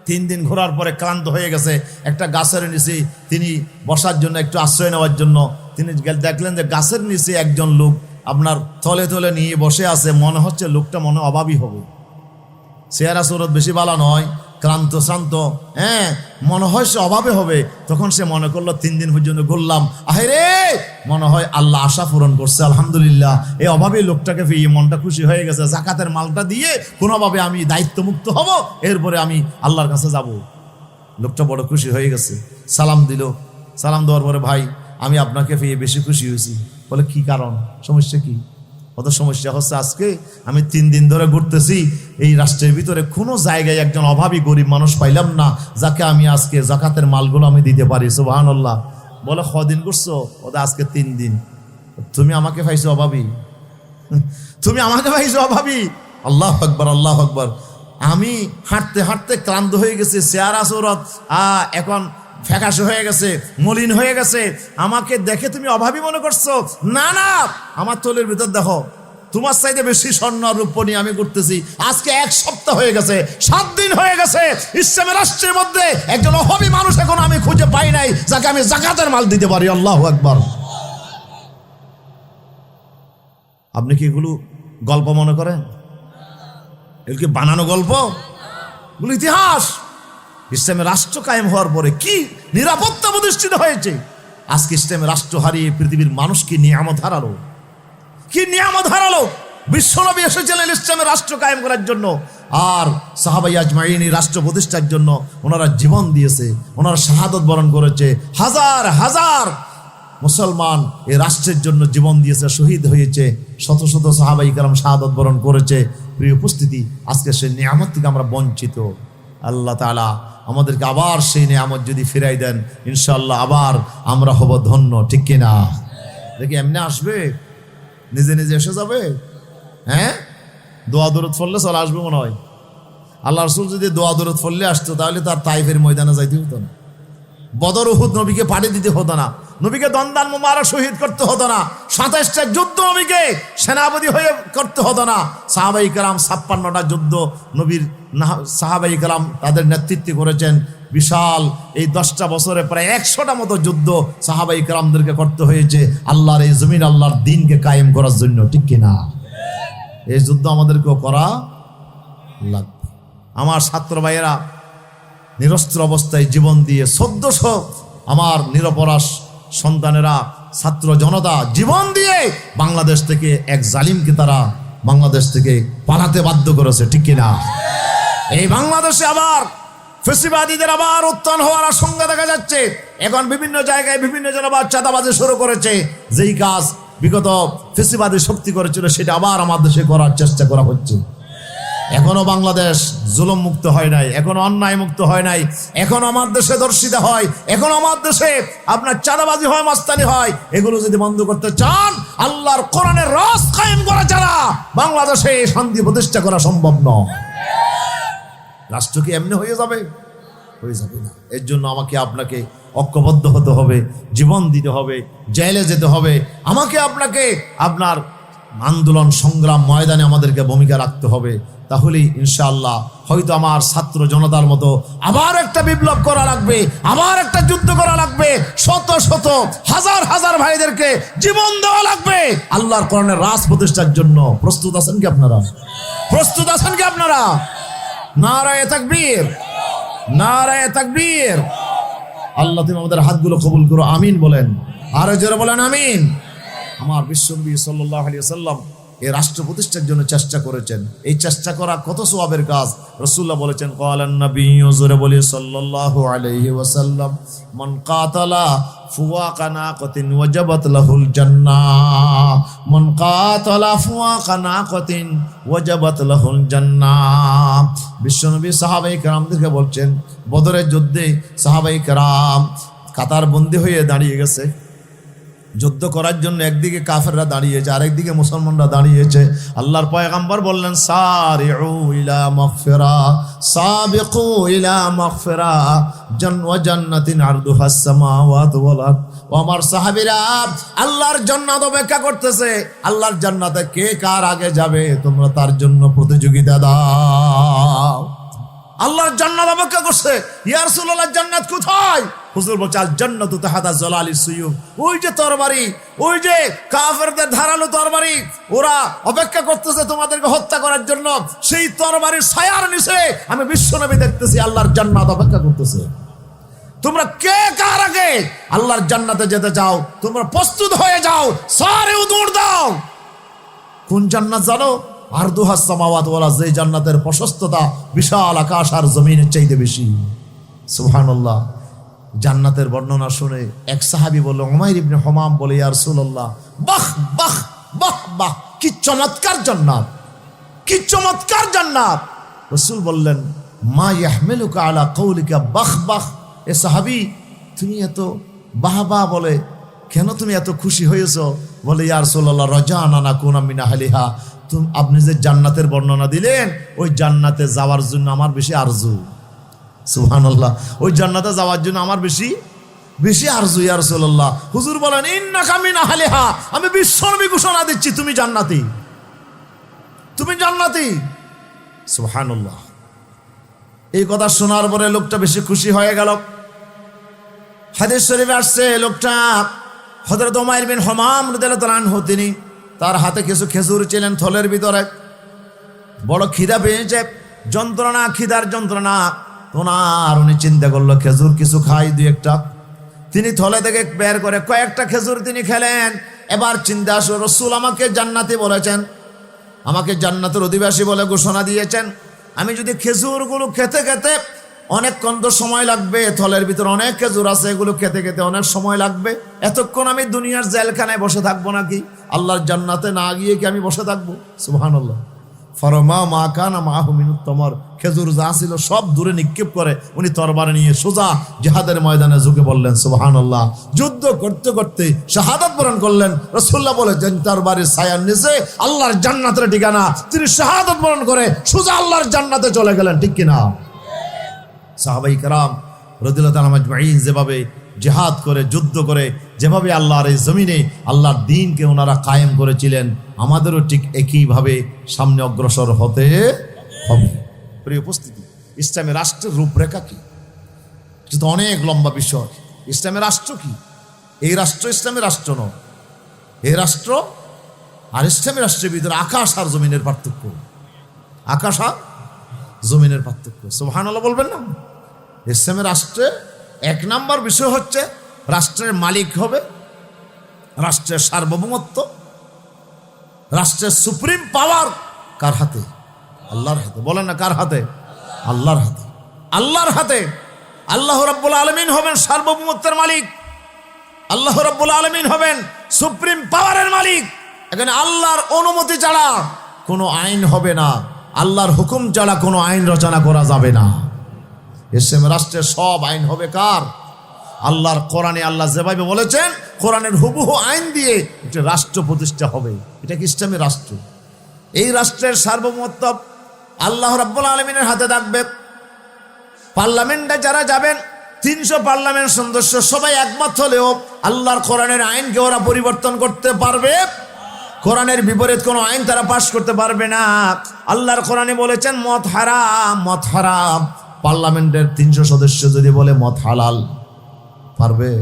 3 দিন ঘোরার পরে ক্লান্ত হয়ে গেছে। একটা গাছের নিচে তিনি বসার জন্য, একটু আশ্রয় নেওয়ার জন্য তিনি দেখলেন যে গাছের নিচে একজন লোক আপনার তলে তলে নিয়ে বসে আছে। মনে হচ্ছে লোকটা মনে অভাবী হবে, চেহারা সুরত বেশি ভালো নয়, ক্লান্ত শ্রান্ত, হ্যাঁ, মনে হয় সে অভাবে হবে। তখন সে মনে করলো 3 দিন পর্যন্ত ঘুরলাম, আরে মনে হয় আল্লাহ আশা পূরণ করছে, আলহামদুলিল্লাহ, এই অভাবী লোকটাকে পেয়ে মনটা খুশি হয়ে গেছে। জাকাতের মালটা দিয়ে কোনোভাবে আমি দায়িত্বমুক্ত হব, এরপরে আমি আল্লাহর কাছে যাব। লোকটা বড় খুশি হয়ে গেছে, সালাম দিল। সালাম দেওয়ার পরে, ভাই আমি আপনাকে পেয়ে বেশি খুশি হয়েছি। বলে, কি কারণ, সমস্যা কি? কত সমস্যা হচ্ছে, আজকে আমি 3 দিন ধরে ঘুরতেছি, এই রাষ্ট্রের ভিতরে কোনো জায়গায় একজন অভাবী গরিব মানুষ পাইলাম না যাকে আমি আজকে জাকাতের মালগুলো আমি দিতে পারি। সুবহানাল্লাহ। বলে, কদিন করছো? ওদের আজকে 3 দিন। তুমি আমাকে পাইছো অভাবী? তুমি আমাকে পাইছো অভাবী? আল্লাহু আকবার, আল্লাহু আকবার। আমি হাঁটতে হাঁটতে ক্লান্ত হয়ে গেছি, চেহারা সুরত এখন ফ্যাকাশে হয়ে গেছে, মলিন হয়ে গেছে। আমাকে দেখে তুমি অভাবী মনে করছো? না না, আমার তোলের ভিতর দেখো, তোমার চাইতে বেশি স্বর্ণ আর রূপ নিয়ে আমি করতেছি। আজকে 1 সপ্তাহ হয়ে গেছে, 7 দিন হয়ে গেছে, ইসলামের রাষ্ট্রের মধ্যে একজন অভাবী মানুষ এখন আমি খুঁজে পাই নাই যাকে আমি যাকাতের মাল দিতে পারি। আল্লাহু আকবার। আপনি কি এগুলো গল্প মনে করেন? এগুলো কি বানানো গল্প? এগুলো ইতিহাস। ইসলামের রাষ্ট্র কায়েম হওয়ার পরে কি নিরাপত্তা প্রতিষ্ঠিত হয়েছে। আজকে ইসলামের রাষ্ট্র হারিয়ে পৃথিবীর মানুষ কি নিয়ামত হারালো, কি নিয়ামত হারালো। বিশ্বনবী এসেছিলেন ইসলামের রাষ্ট্র কায়েম করার জন্য, আর সাহাবাই আজমাইন এই রাষ্ট্র প্রতিষ্ঠার জন্য ওনারা জীবন দিয়েছে, ওনারা শাহাদত বরণ করেছে। হাজার হাজার মুসলমান এই রাষ্ট্রের জন্য জীবন দিয়েছে, শহীদ হয়েছে। শত শত সাহাবাই কেরাম শাহাদত বরণ করেছে। প্রিয় উপস্থিতি, আজকে সেই নিয়ামত থেকে আমরা বঞ্চিত। আল্লাহ তাআলা আমাদেরকে আবার সেই নিয়ামত যদি ফিরাই দেন, ইনশাআল্লাহ আবার আমরা হব ধন্য, ঠিক কিনা? দেখি এমনি আসবে, নিজে নিজে এসে যাবে? হ্যাঁ, দোয়া দরুদ পড়লে চলে আসবে মনে হয়। আল্লাহ রাসূল যদি দোয়া দরুদ পড়লে আসতো, তাহলে তার তাইফের ময়দানে যাইতে হতো না, বদর উহুদ নবীকে পাড়ি দিতে হতো না, নবীকে দন্দান মোবারক শহীদ করতে হতো না, 27টা যুদ্ধ নবীকে সেনাপতি হয়ে করতে হতো না। সাহাবাই কেরাম 56টা যুদ্ধ নবীর সাহাবাই কেরাম তাদের নেতৃত্বে করেছেন। বিশাল এই 10টা বছরে প্রায় 100টা মতো যুদ্ধ সাহাবাই কেরামদেরকে করতে হয়েছে আল্লাহর এই জমিন, আল্লাহর দ্বীনকে কায়েম করার জন্য, ঠিক কিনা? এই যুদ্ধ আমাদেরকেও করা লাগবে। আমার ছাত্র ভাইয়েরা নিরস্ত্র অবস্থায় জীবন দিয়ে 1400 আমার নিরপরাশ সন্তানেরা, ছাত্র জনতা জীবন দিয়ে বাংলাদেশ থেকে এক জালিমকে তারা বাংলাদেশ থেকে পালাতে বাধ্য করেছে, ঠিক কিনা? এই বাংলাদেশে আবার ফেসিবাদীদের আবার উত্থান হওয়ার আশঙ্কা দেখা যাচ্ছে। এখন বিভিন্ন জায়গায় বিভিন্ন জন আবার চাঁদাবাজি শুরু করেছে। যেই কাজ বিগত ফেসিবাদী শক্তি করেছিল, সেটা আবার আমার দেশে করার চেষ্টা করা হচ্ছে। এখনো বাংলাদেশ জুলুম মুক্ত হয় নাই, এখনো অন্যায় মুক্ত হয় নাই, এখনো আমার দেশে ধর্ষিত হয়, এখনো আমার দেশে আপনার চাঁদাবাজি হয়, মাস্তানি হয়। এগুলো যদি বন্ধ করতে চান, আল্লাহর কোরআনের রাজ কায়েম করা ছাড়া বাংলাদেশে শান্তি প্রতিষ্ঠা করা সম্ভব নয়। রাষ্ট্র কি এমনি হয়ে যাবে? হয়ে যাবে না। এর জন্য আমাকে আপনাকে ঐক্যবদ্ধ হতে হবে, জীবন দিতে হবে, জেলে যেতে হবে। আমাকে আপনাকে আপনার আন্দোলন সংগ্রাম ময়দানে আমাদেরকে ভূমিকা রাখতে হবে। তাহলেই ইনশাআল্লাহ হয়তো আমার ছাত্র জনতার মতো আবার একটা বিপ্লব করা লাগবে, আবার একটা যুদ্ধ করা লাগবে, শত শত হাজার হাজার ভাইদেরকে জীবন দেওয়া লাগবে আল্লাহর কোরআনের রাজ প্রতিষ্ঠার জন্য। প্রস্তুত আছেন কি আপনারা? প্রস্তুত আছেন কি আপনারা? নারায়ে তাকবীর, নারায়ে তাকবীর। আল্লাহ তুমি আমাদের হাতগুলো কবুল করো, আমিন বলেন। আরো জোরে বলেন আমিন। আমার বিশ্বনবী সাল্লাল্লাহু আলাইহি ওয়াসাল্লাম এই রাষ্ট্র প্রতিষ্ঠার জন্য চেষ্টা করেছেন। এই চেষ্টা করা কত সওয়াবের কাজ। রাসূলুল্লাহ বলেছেন, ক্বালান নাবিয়্যু জোরে বলি সাল্লাল্লাহু আলাইহি ওয়াসাল্লাম, মান কাতালা ফুওয়াকা নাকাতিন ওয়াজাবাত লাহুল জান্নাহ, মান কাতালা ফুওয়াকা নাকাতিন ওয়াজাবাত লাহুল জান্নাহ। বিশ্বনবী সাহাবায়ে কেরামদেরকে বলছেন, বদরের যুদ্ধে সাহাবায়ে কেরাম কাতারবন্দি হয়ে দাঁড়িয়ে গেছে যুদ্ধ করার জন্য। একদিকে কাফেররা দাঁড়িয়েছে, আরেকদিকে মুসলমানরা দাঁড়িয়েছে। আল্লাহর পয়গম্বর বললেন, সারিউ ইলা মাগফিরা, সাবিকু ইলা মাগফিরা ওয়া জান্নাতিন আরদুহাস সামাওয়াতু ওয়াল আরদ। ও আমার সাহাবীরা, আল্লাহর জান্নাত অপেক্ষা করতেছে। আল্লাহর জান্নাতে কে কার আগে যাবে, তোমরা তার জন্য প্রতিযোগিতা দাও। আল্লাহর জান্নাত অপেক্ষা করছে। ইয়া রাসূলুল্লাহ, জান্নাত কোথায়? হুজুর বলছে, আল জান্নাতু তাহাতা জালালিস সুয়ুফ। ওই যে তরবারি, ওই যে কাফেরদের ধারালো তরবারি, ওরা অপেক্ষা করতেছে তোমাদেরকে হত্যা করার জন্য। সেই তরবারির ছায়ার নিচে আমি বিশ্বনবী দেখতেছি আল্লাহর জান্নাত অপেক্ষা করতেছে। তোমরা কে কার আগে আল্লাহর জান্নাতে যেতে চাও, তোমরা প্রস্তুত হয়ে যাও, সারে দৌড় দাও। কোন জান্নাত জানো? আরদুহাস সামাওয়াত ওয়াল আরদ। যে জান্নাতের প্রশস্ততা বিশাল আকাশ আর জমিনের চাইতে বেশি। সুবহানাল্লাহ। জান্নাতের বর্ণনা শুনে এক সাহাবী বলল, উমাইর ইবনে হুমাম বলে, ইয়া রাসূলুল্লাহ, বাহ বাহ বাহ বাহ, কি চমৎকার জান্নাত, কি চমৎকার জান্নাত। রাসূল বললেন, মা ইয়াহমিলুকা আলা কওলিকা বাহ বাহ। এ সাহাবী, তুমি এত বাহ বাহ বলে কেন, তুমি এত খুশি হয়েছো? বলে, ইয়া রাসূলুল্লাহ, রাজানা নাকুনা মিন আহলিহা। আপনি যে জান্নাতের বর্ণনা দিলেন, ওই জান্নাতে যাওয়ার জন্য আমার বেশি আরজু। সুবহানাল্লাহ, ওই জান্নাতে যাওয়ার জন্য আমার বেশি বেশি আরজু ইয়া রাসূলুল্লাহ। হুজুর বলেন ইন্নাকা মিন আহলিহা, আমি বিশ্বনবী ঘোষণা দিচ্ছি তুমি জান্নাতি, তুমি জান্নাতি। সুবহানাল্লাহ। এই কথা শোনার পরে লোকটা বেশি খুশি হয়ে গেল। হাদিস শরীফে আসছে, লোকটা হযরত উমাইর বিন হামাম রাদিয়াল্লাহু তাআলা আনহু, তিনি তার হাতে কিছু খেজুর ছিলেন থলের ভিতরে। বড় খিদা পেয়েছে, যন্ত্রণা, খিদার যন্ত্রণা ওনার। উনি চিন্তা করলো খেজুর কিছু খাই দুই একটা। তিনি থলে থেকে বের করে কয়েকটা খেজুর তিনি খেলেন। এবার চিন্তা আসলো, রাসূল আমাকে জান্নাতি বলেছেন, আমাকে জান্নাতের অধিবাসী বলে ঘোষণা দিয়েছেন। আমি যদি খেজুরগুলো খেতে খেতে অনেকক্ষণ তো সময় লাগবে, থলের ভিতরে অনেক খেজুর আছে, এগুলো খেতে খেতে অনেক সময় লাগবে। এতক্ষণ আমি দুনিয়ার জেলখানায় বসে থাকবো নাকি? আল্লাহর জান্নাতে না গিয়ে কি আমি বসে থাকবো? সুবহানাল্লাহ। ফরমা মা কানা মাহু মিনুত তমর, খেজুর যা ছিল সব দূরে নিক্ষেপ করে উনি তরবারি নিয়ে সোজা জিহাদের ময়দানে ঝুঁকে পড়লেন। সুবহানাল্লাহ। যুদ্ধ করতে করতে শাহাদাত বরণ করলেন। রাসূলুল্লাহ বলেছেন তরবারির ছায়ার নিচে আল্লাহর জান্নাতের ঠিকানা। তিনি শাহাদাত বরণ করে সোজা আল্লাহর জান্নাতে চলে গেলেন, ঠিক কিনা? সাহাবায়ে কেরাম রাদিয়াল্লাহু তাআলা আজমাইন যেভাবে জিহাদ করে, যুদ্ধ করে, যেভাবে আল্লাহর এই জমিনে আল্লাহর দ্বীনকে ওনারা কায়েম করেছিলেন, আমাদেরও ঠিক একইভাবে সামনে অগ্রসর হতে হবে। প্রিয় উপস্থিতি, ইসলামের রাষ্ট্রের রূপরেখা কি? এটা তো অনেক লম্বা বিষয়। ইসলামের রাষ্ট্র কি? এই রাষ্ট্র ইসলামের রাষ্ট্র নয়। এই রাষ্ট্র আর ইসলামের রাষ্ট্রের ভিতরে আকাশ আর জমিনের পার্থক্য। আকাশ আর জমিনের পার্থক্য। সুবহানাল্লাহ বলবেন না? ইসলামের রাষ্ট্রে এক নাম্বার বিষয় হচ্ছে রাষ্ট্রের মালিক হবে, রাষ্ট্রের সার্বভৌমত্ব, রাষ্ট্রের সুপ্রিম পাওয়ার কার হাতে? আল্লাহর হাতে। বলেন না কার হাতে? আল্লাহর হাতে। আল্লাহর হাতে। আল্লাহ রাব্বুল আলামিন হবেন সার্বভৌমত্বের মালিক, আল্লাহ রাব্বুল আলামিন হবেন সুপ্রিম পাওয়ারের মালিক। এখানে আল্লাহর অনুমতি ছাড়া কোনো আইন হবে না, আল্লাহর হুকুম ছাড়া কোনো আইন রচনা করা যাবে না। ইসলাম রাষ্ট্রের সব আইন হবে কার? আল্লাহর। কোরআনে আল্লাহ যেভাবে বলেছেন, কোরআনের হুবহু আইন দিয়ে একটা রাষ্ট্র প্রতিষ্ঠা হবে। এটা কি ইসলামী রাষ্ট্র? এই রাষ্ট্রের সার্বভৌমত্ব আল্লাহ রাব্বুল আলামিনের হাতে থাকবে। পার্লামেন্টে যারা যাবেন, 300 পার্লামেন্ট সদস্য সবাই একমত হলেও আল্লাহর কোরআনের আইনকে ওরা পরিবর্তন করতে পারবে? কোরআনের বিপরীত কোনো আইন তারা পাশ করতে পারবে না। আল্লাহর কোরআনে বলেছেন মদ হারাম, মদ হারাম। পার্লামেন্টের 300 সদস্য যদি বলে মদ হালাল, পারবে?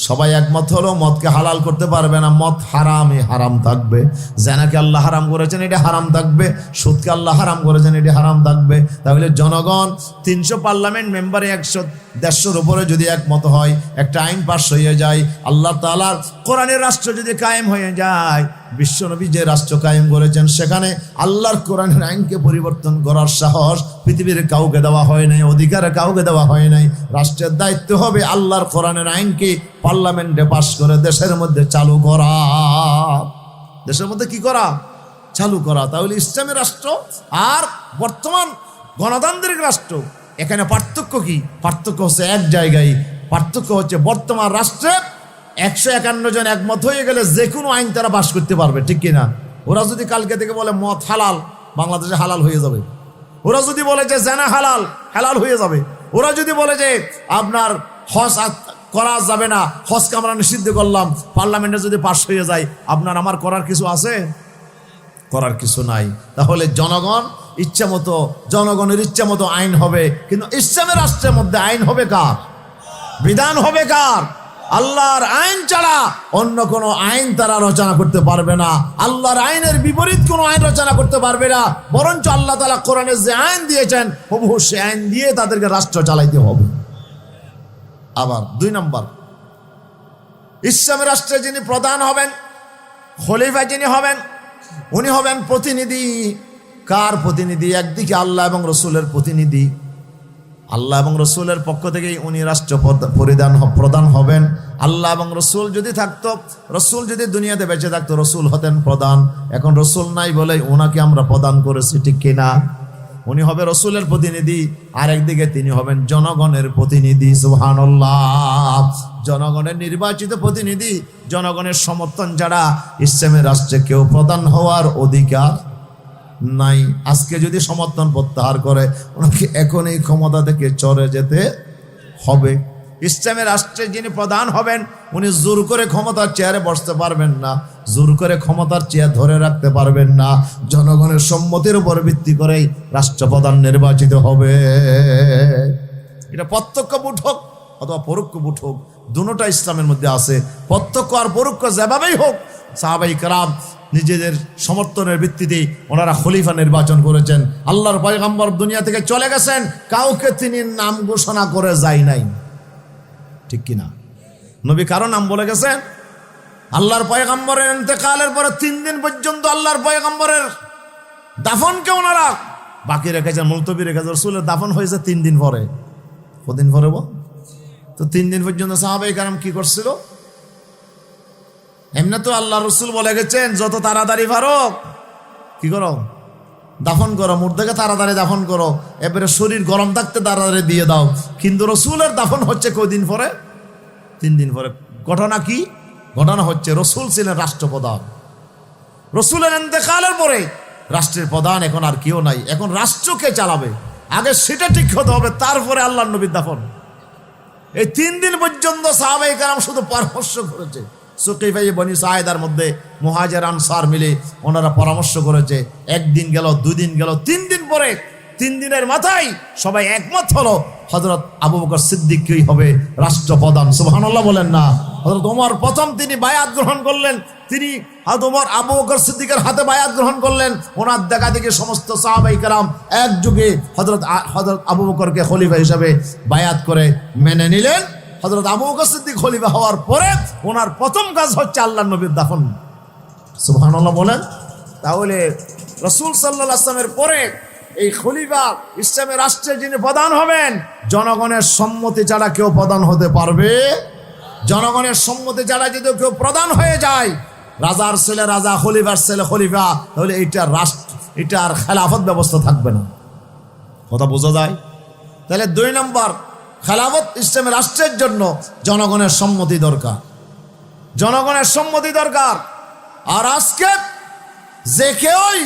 সবাই একমত হলেও মদকে হালাল করতে পারবে না। মদ হারামই হারাম থাকবে। জেনাকে আল্লাহ হারাম করেছেন, এটা হারাম থাকবে। সুদকে আল্লাহ হারাম করেছেন, এটা হারাম থাকবে। তাহলে জনগণ 300 পার্লামেন্ট মেম্বারে 100-150-র উপরে যদি একমত হয়, একটা আইন পাশ হয়ে যায়, আল্লাহ তাআলার কোরআনের রাষ্ট্র যদি কায়েম হয়ে যায়, বিশ্বনবী যে রাষ্ট্র কায়েম করেছেন সেখানে আল্লাহর কোরআনের আইনকে পরিবর্তন করার সাহস পৃথিবীর কাউকে দেওয়া হয় নাই, অধিকার কাউকে দেওয়া হয় নাই। রাষ্ট্রের দায়িত্ব হবে আল্লাহর কোরআনের আইনকে পার্লামেন্টে পাশ করে দেশের মধ্যে চালু করা। দেশের মধ্যে কি করা? চালু করা। তাহলে ইসলামী রাষ্ট্র আর বর্তমান গণতান্ত্রিক রাষ্ট্র, এখানে পার্থক্য কি? পার্থক্য হচ্ছে এক জায়গায়। পার্থক্য হচ্ছে বর্তমান রাষ্ট্রে 151 জন একমত হয়ে গেলে যে কোনো আইন তারা পাশ করতে পারবে, ঠিক কিনা? ওরা যদি কালকে থেকে বলে মদ হালাল, বাংলাদেশে হালাল হয়ে যাবে। ওরা যদি বলে যে জেনা হালাল, হালাল হয়ে যাবে। ওরা যদি বলে যে আপনার হজ করা যাবে না, হজকে আমরা নিষিদ্ধ করলাম, পার্লামেন্টে যদি পাশ হয়ে যায়, আপনার আমার করার কিছু আছে? করার কিছু নাই। তাহলে জনগণ ইচ্ছা মতো, জনগণের ইচ্ছা মতো আইন হবে। কিন্তু ইসলামের রাষ্ট্রের মধ্যে আইন হবে কার? বিধান হবে কার? আল্লাহর আইন ছাড়া অন্য কোনো আইন তারা রচনা করতে পারবে না। আল্লাহর আইনের বিপরীত কোনো আইন রচনা করতে পারবে না। বরঞ্চ আল্লাহ তাআলা কোরআনে যে আইন দিয়েছেন, হুবহু সে আইন দিয়ে তাদেরকে রাষ্ট্র চালাইতে হবে। আবার 2 নম্বর, ইসলামী রাষ্ট্রে যিনি প্রধান হবেন, খলিফা যিনি হবেন, উনি হবেন প্রতিনিধি। কার প্রতিনিধি? একদিকে আল্লাহ এবং রসুলের প্রতিনিধি। আল্লাহ এবং রসুলের পক্ষ থেকেই উনি রাষ্ট্র প্রধান হবেন। আল্লাহ এবং রসুল যদি থাকতো, রসুল যদি দুনিয়াতে বেঁচে থাকতো, রসুল হতেন প্রধান। এখন রসুল নাই বলে ওনাকে আমরা প্রদান করেছি, ঠিক কিনা? উনি হবে রসুলের প্রতিনিধি, আর একদিকে তিনি হবেন জনগণের প্রতিনিধি। সুবহানাল্লাহ। জনগণের নির্বাচিত প্রতিনিধি, জনগণের সমর্থন ছাড়া ইসলামের রাষ্ট্রে কেউ প্রধান হওয়ার অধিকার নাই। আজকে যদি সমর্থন প্রত্যাহার করে, ওনাকে এখন এই ক্ষমতা থেকে চলে যেতে হবে। ইসলামের রাষ্ট্রে যিনি প্রধান হবেন, উনি জোর করে ক্ষমতার চেয়ারে বসতে পারবেন না, জোর করে ক্ষমতার চেয়ার ধরে রাখতে পারবেন না। জনগণের সম্মতির উপর ভিত্তি করেই রাষ্ট্রপ্রধান নির্বাচিত হবে। এটা প্রত্যক্ষ ভোট হোক অথবা পরোক্ষ ভোট হোক, দুটোটা ইসলামের মধ্যে আছে। প্রত্যক্ষ আর পরোক্ষ যেভাবেই হোক, সাহাবাই কেরাম নিজেদের সমর্থনের ভিত্তিতে ওনারা খলিফা নির্বাচন করেছেন। আল্লাহর পয়গম্বর দুনিয়া থেকে চলে গেছেন, কাউকে তিনি নাম ঘোষণা করে যায় নাই, ঠিক কিনা? নবী কারো নাম বলে গেছেন? আল্লাহর পয়গম্বরের ইন্তেকালের পরে 3 দিন পর্যন্ত আল্লাহর পয়গম্বরের দাফনকে ওনারা বাকি রেখেছেন, মুলতবি রেখেছেন। রাসূলের দাফন হয়েছে 3 দিন পরে। কদিন পরে? তো 3 দিন পর্যন্ত সাহাবায়ে কেরাম কি করছিল? এমনি তো আল্লাহ রসুল বলে গেছেন, যত তাড়াতাড়ি পারো কি করো, দাফন করো, মুর্দাকে তাড়াতাড়ি দাফন করো, এবারে শরীর গরম থাকতে তাড়াতাড়ি দিয়ে দাও। কিন্তু রসুলের দাফন হচ্ছে কয়দিন পরে? 3 দিন পরে। ঘটনা কি? ঘটনা হচ্ছে রসুল ছিলেন রাষ্ট্রপ্রধান। রসুলের ইন্তেকালের পরে রাষ্ট্রের প্রধান এখন আর কেউ নাই। এখন রাষ্ট্রকে চালাবে, আগে সেটা ঠিক হতে হবে, তারপরে আল্লাহর নবীর দাফন। এই 3 দিন পর্যন্ত সাহাবায়ে কেরাম শুধু পরামর্শ করেছে। সুকাইফা বনি সাঈদার মধ্যে মুহাজির আনসার মিলে ওনারা পরামর্শ করেছে। 1 দিন গেল, 2 দিন গেল, 3 দিন পরে, 3 দিনের মাথায় সবাই একমত হলো হযরত আবু বকর সিদ্দিকই হবে রাষ্ট্রপ্রধান। সুবহানাল্লাহ বলেন না? হযরত ওমর প্রথম তিনি বায়াত গ্রহণ করলেন, তিনি হযরত ওমর আবু বকর সিদ্দিকের হাতে বায়াত গ্রহণ করলেন। ওনার দেখা দেখি সমস্ত সাহাবায়ে কেরাম একযোগে হযরত আবু বকরকে খলিফা হিসেবে বায়াত করে মেনে নিলেন। হযরত আবু বকর সিদ্দিক খলিফা হওয়ার পরে ওনার প্রথম কাজ হচ্ছে আল্লাহর নবীর দাফন। সুবহানাল্লাহ বলেন। তাহলে রাসূল সাল্লাল্লাহু আলাইহি ওয়াসাল্লামের পরে এই খলিফা ইসলামের রাষ্ট্রের যিনি প্রধান হবেন, জনগণের সম্মতি ছাড়া কেউ প্রধান হতে পারবে? জনগণের সম্মতি ছাড়া যদি কেউ প্রধান হয়ে যায়, রাজার ছেলে রাজা, খলিফার ছেলে খলিফা, তাহলে এইটা রাষ্ট্র, এটা আর খেলাফত ব্যবস্থা থাকবে না। কথা বোঝা যায়? তাহলে 2 নম্বর, খেলাফত ইসলামের রাষ্ট্রের জন্য জনগণের সম্মতি দরকার, জনগণের সম্মতি দরকার। আর আজকে যে কেউই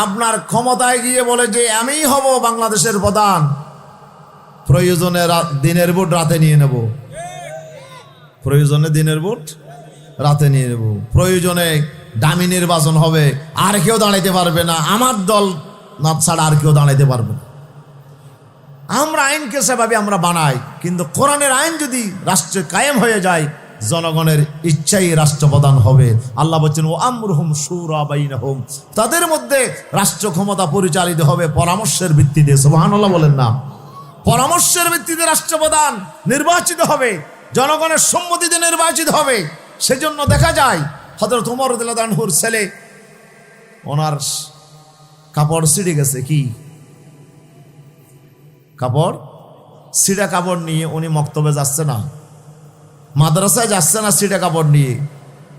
আপনার ক্ষমতায় গিয়ে বলে যে আমিই হব বাংলাদেশের প্রধান, প্রয়োজনে দিনের ভোট রাতে নিয়ে নেব, প্রয়োজনে দিনের ভোট রাতে নিয়ে নেব, প্রয়োজনে দামি নির্বাচন হবে, আর কেউ দাঁড়াইতে পারবে না, আমার দল না ছাড়া আর কেউ দাঁড়াইতে পারবে না। আমরা আইনকে সেভাবে আমরা বানাই, কিন্তু কোরআনের আইন যদি রাষ্ট্রে কায়েম হয়ে যায়, জনগণের ইচ্ছাই রাষ্ট্রপ্রধান হবে। আল্লাহ বলছেন ও আমরুহুম শুরা বাইনাহুম, তাদের মধ্যে রাষ্ট্র ক্ষমতা পরিচালিত হবে পরামর্শের ভিত্তিতে। সুবহানাল্লাহ বলেন না? পরামর্শের ভিত্তিতে রাষ্ট্রপ্রধান নির্বাচিত হবে, জনগণের সম্মতিতে নির্বাচিত হবে। সেজন্য দেখা যায় হযরত ওমর রাদিয়াল্লাহু আনহুর ছেলে, ওনার কাপড় ছিঁড়ে গেছে, কি কাপড়? ছিঁড়া কাপড় নিয়ে উনি মক্তবে যাচ্ছে না, মাদ্রাসায় যাচ্ছে না ছিঁড়া কাপড় নিয়ে।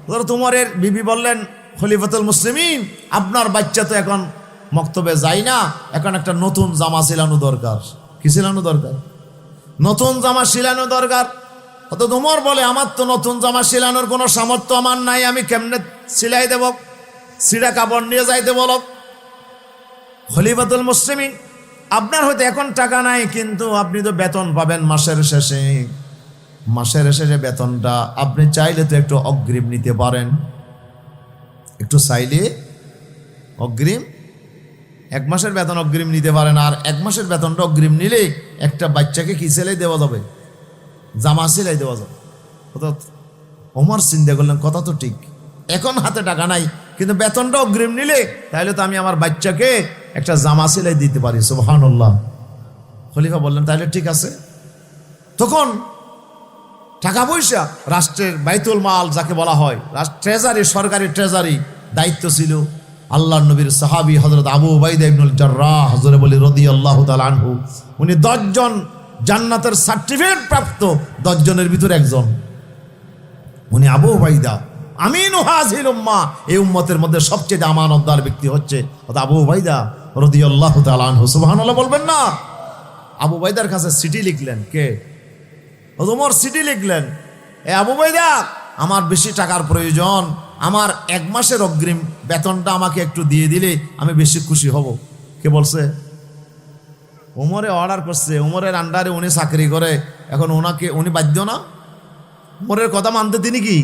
হযরত ওমরের বিবি বললেন, খলিফাতুল মুসলিমিন, আপনার বাচ্চা তো এখন মক্তবে যায় না, এখন একটা নতুন জামা সিলানো দরকার। কি সিলানো দরকার? নতুন জামা সিলানো দরকার। হযরত ওমর বলে, আমার তো নতুন জামা সিলানোর কোনো সামর্থ্য আমার নাই, আমি কেমনে সিলাই দেব? ছিঁড়া কাপড় নিয়ে যাইতে বলো। খলিফাতুল মুসলিমিন, আপনার হয়তো এখন টাকা নাই, কিন্তু আপনি তো বেতন পাবেন মাসের শেষে, মাসের শেষে বেতনটা আপনি চাইলে তো একটু অগ্রিম নিতে পারেন, একটু চাইলে অগ্রিম 1 মাসের বেতন অগ্রিম নিতে পারেন। আর 1 মাসের বেতনটা অগ্রিম নিলে একটা বাচ্চাকে কি সেলাই দেওয়া যাবে? জামা সেলাই দেওয়া যাবে। ওমর চিন্তা করলেন, কথা তো ঠিক, এখন হাতে টাকা নাই, কিন্তু বেতনটা অগ্রিম নিলে তাহলে তো আমি আমার বাচ্চাকে একটা জামা সেলাই দিতে পারি। সুবহানাল্লাহ। খলিফা বললেন, তাহলে ঠিক আছে। তখন টাকা পয়সা, রাষ্ট্রের বাইতুল মাল যাকে বলা হয়, ট্রেজারি, সরকারি ট্রেজারি দায়িত্ব ছিল আল্লাহর নবীর সাহাবী হযরত আবু উবাইদা ইবনুল জাররাহ হযরত বলি রাদিয়াল্লাহু তাআলা আনহু। উনি 10 জন জান্নাতের সার্টিফিকেট প্রাপ্ত 10 জনের ভিতরে একজন। উনি আবু উবাইদা আমিনু হাযিল উম্মাহ, এই উম্মতের মধ্যে সবচেয়ে আমানতদার ব্যক্তি হচ্ছে আবু উবাইদা রাদিয়াল্লাহু তাআলা আনহু। সুবহানাল্লাহ বলবেন না? আবু উবাইদার কাছে চিঠি লিখলেন কে? ওমর চিঠি লিখলেন, এ আবু উবাইদা, আমার বেশি টাকার প্রয়োজন, আমার 1 মাসের অগ্রিম বেতনটা আমাকে একটু দিয়ে দিলে আমি বেশি খুশি হব। কে বলছে? ওমরে অর্ডার করছে, ওমরের আন্ডারে উনি চাকরি করে, এখন ওনাকে উনি বাধ্য না? ওমরের কথা মানতে তিনি কি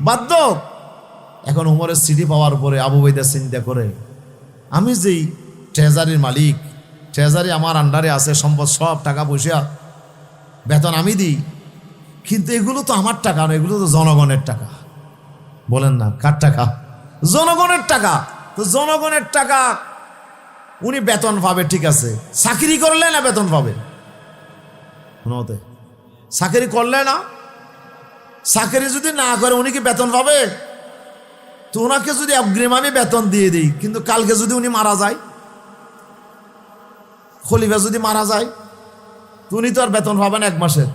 বাধ্য? এখন ওমরের চিঠি পাওয়ার পরে আবু উবাইদা চিন্তা করে, আমি যেই ট্রেজারির মালিক, ট্রেজারি আমার আন্ডারে আছে, সম্পদ সব টাকা পয়সা বেতন আমি দিই, কিন্তু এগুলো তো আমার টাকা না, এগুলো তো জনগণের টাকা। বলেন না কার টাকা? জনগণের টাকা। তো জনগণের টাকা উনি বেতন পাবে, ঠিক আছে, চাকরি করলে না বেতন পাবে? মতে চাকরি করলে না, চাকরি যদি না করে উনি কি বেতন পাবে? তো ওনাকে যদি অগ্রিম আমি বেতন দিয়ে দিই, কিন্তু কালকে যদি উনি মারা যায়, খলিফা যদি মারা যায়, তো উনি তো আর বেতন পাবেন 1 মাসের।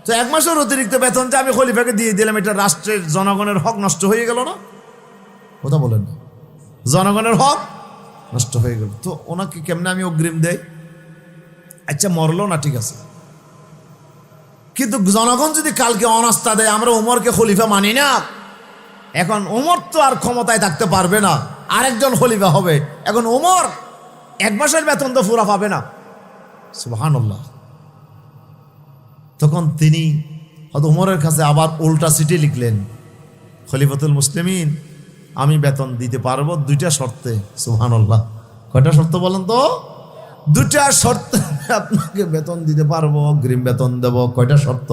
তো 1 মাসের অতিরিক্ত বেতন যে আমি খলিফাকে দিয়ে দিলাম, এটা রাষ্ট্রের জনগণের হক নষ্ট হয়ে গেল না? কথা বলেন না? জনগণের হক নষ্ট হয়ে গেল। তো ওনাকে কেমনে আমি অগ্রিম দেই? আচ্ছা মরলো না, ঠিক আছে, কিন্তু জনগণ যদি কালকে অনাস্থা দেয়, আমরা ওমরকে খলিফা মানি না, এখন ওমর তো আর ক্ষমতায় থাকতে পারবে না, আরেকজন খলিফা হবে, এখন ওমর 1 মাসের বেতন তো পুরা পাবে না। সুবহানাল্লাহ। তখন তিনি হয়তো ওমরের কাছে আবার উল্টা চিঠি লিখলেন, খলিফাতুল মুসলিমিন, আমি বেতন দিতে পারবো 2টা শর্তে। সুবহানাল্লাহ। কয়টা শর্ত বলেন তো? 2টা শর্তে আপনাকে বেতন দিতে পারবো, অগ্রিম বেতন দেব। কয়টা শর্ত?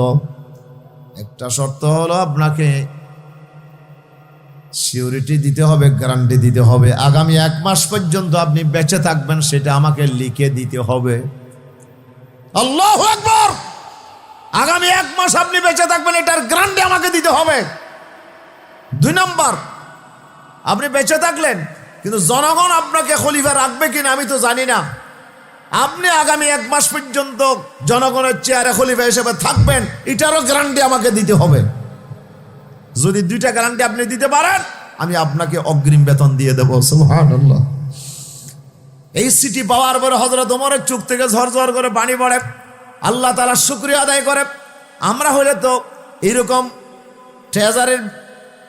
একটা শর্ত হলো আপনাকে সিউরিটি দিতে হবে, গ্যারান্টি দিতে হবে, আগামী 1 মাস পর্যন্ত আপনি বেঁচে থাকবেন, সেটা আমাকে লিখে দিতে হবে। আল্লাহু আকবার! আগামী 1 মাস আপনি বেঁচে থাকবেন, এটার গ্যারান্টি আমাকে দিতে হবে। 2 নম্বর, আপনি বেঁচে থাকলেন, কিন্তু জনগণ আপনাকে খলিফা রাখবে কিনা আমি তো জানি না, আপনি আগামী 1 মাস পর্যন্ত জনগণের চেয়ারে খলিফা হিসেবে থাকবেন, এটারও গ্যারান্টি আমাকে দিতে হবে। যদি 2টা গ্যারান্টি আপনি দিতে পারেন, আমি আপনাকে অগ্রিম বেতন দিয়ে দেবো। সুবহানাল্লাহ। এই চিঠি পাওয়ার পরে হযরত ওমরের চোখ থেকে ঝরঝর করে পানি পড়ে, আল্লাহ তাআলার শুকরিয়া আদায় করে। আমরা হলে তো এইরকম ট্রেজারের